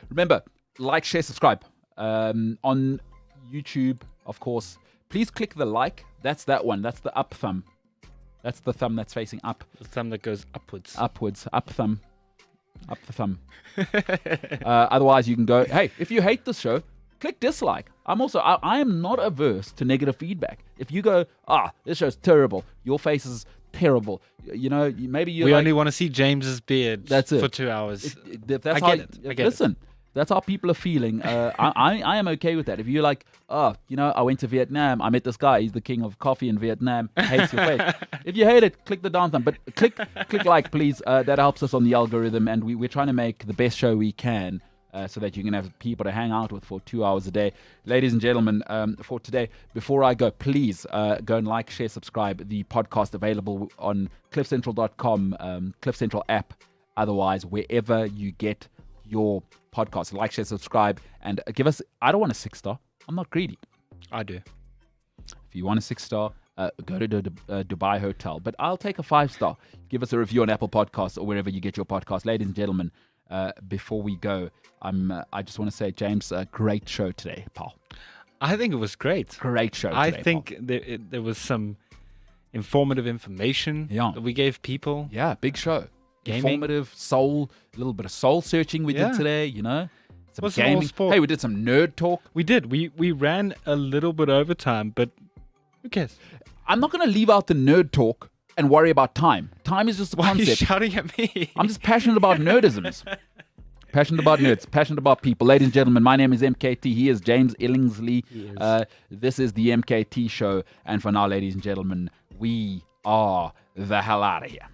Remember, like, share, subscribe on YouTube, of course. Please click the like. That's that one. That's the up thumb. That's the thumb that's facing up. The thumb that goes upwards. Upwards. Up thumb. Up the thumb. Otherwise, you can go, hey, if you hate this show, click dislike. I am not averse to negative feedback. If you go, this show's terrible, your face is terrible, maybe you only want to see James's beard. That's it. For 2 hours. I get it. Listen. That's how people are feeling. I am okay with that. If you're like, I went to Vietnam, I met this guy, he's the king of coffee in Vietnam, hates your face. If you hate it, click the down thumb. But click like, please. That helps us on the algorithm, and we're trying to make the best show we can so that you can have people to hang out with for 2 hours a day. Ladies and gentlemen, for today, before I go, please go and like, share, subscribe. The podcast available on cliffcentral.com, Cliff Central app, otherwise, wherever you get your podcast. Like, share, subscribe, and give us, I don't want a 6-star. I'm not greedy. I do. If you want a 6-star, go to the Dubai hotel. But I'll take a 5-star. Give us a review on Apple Podcasts or wherever you get your podcast. Ladies and gentlemen, before we go, I just want to say, James, great show today, pal. I think it was great. Great show today, I think there was some informative information that we gave people. Yeah, big show. Gaming. Informative, soul, a little bit of soul searching we did today, you know. Some Wasn't all gaming. sport. Hey, we did some nerd talk. We did. We ran a little bit over time, but who cares? I'm not going to leave out the nerd talk and worry about time. Time is just a Why concept. are you shouting at me? I'm just passionate about nerdisms. Passionate about nerds. Passionate about people. Ladies and gentlemen, my name is MKT. He is James Illingsley. This is the MKT Show. And for now, ladies and gentlemen, we are the hell out of here.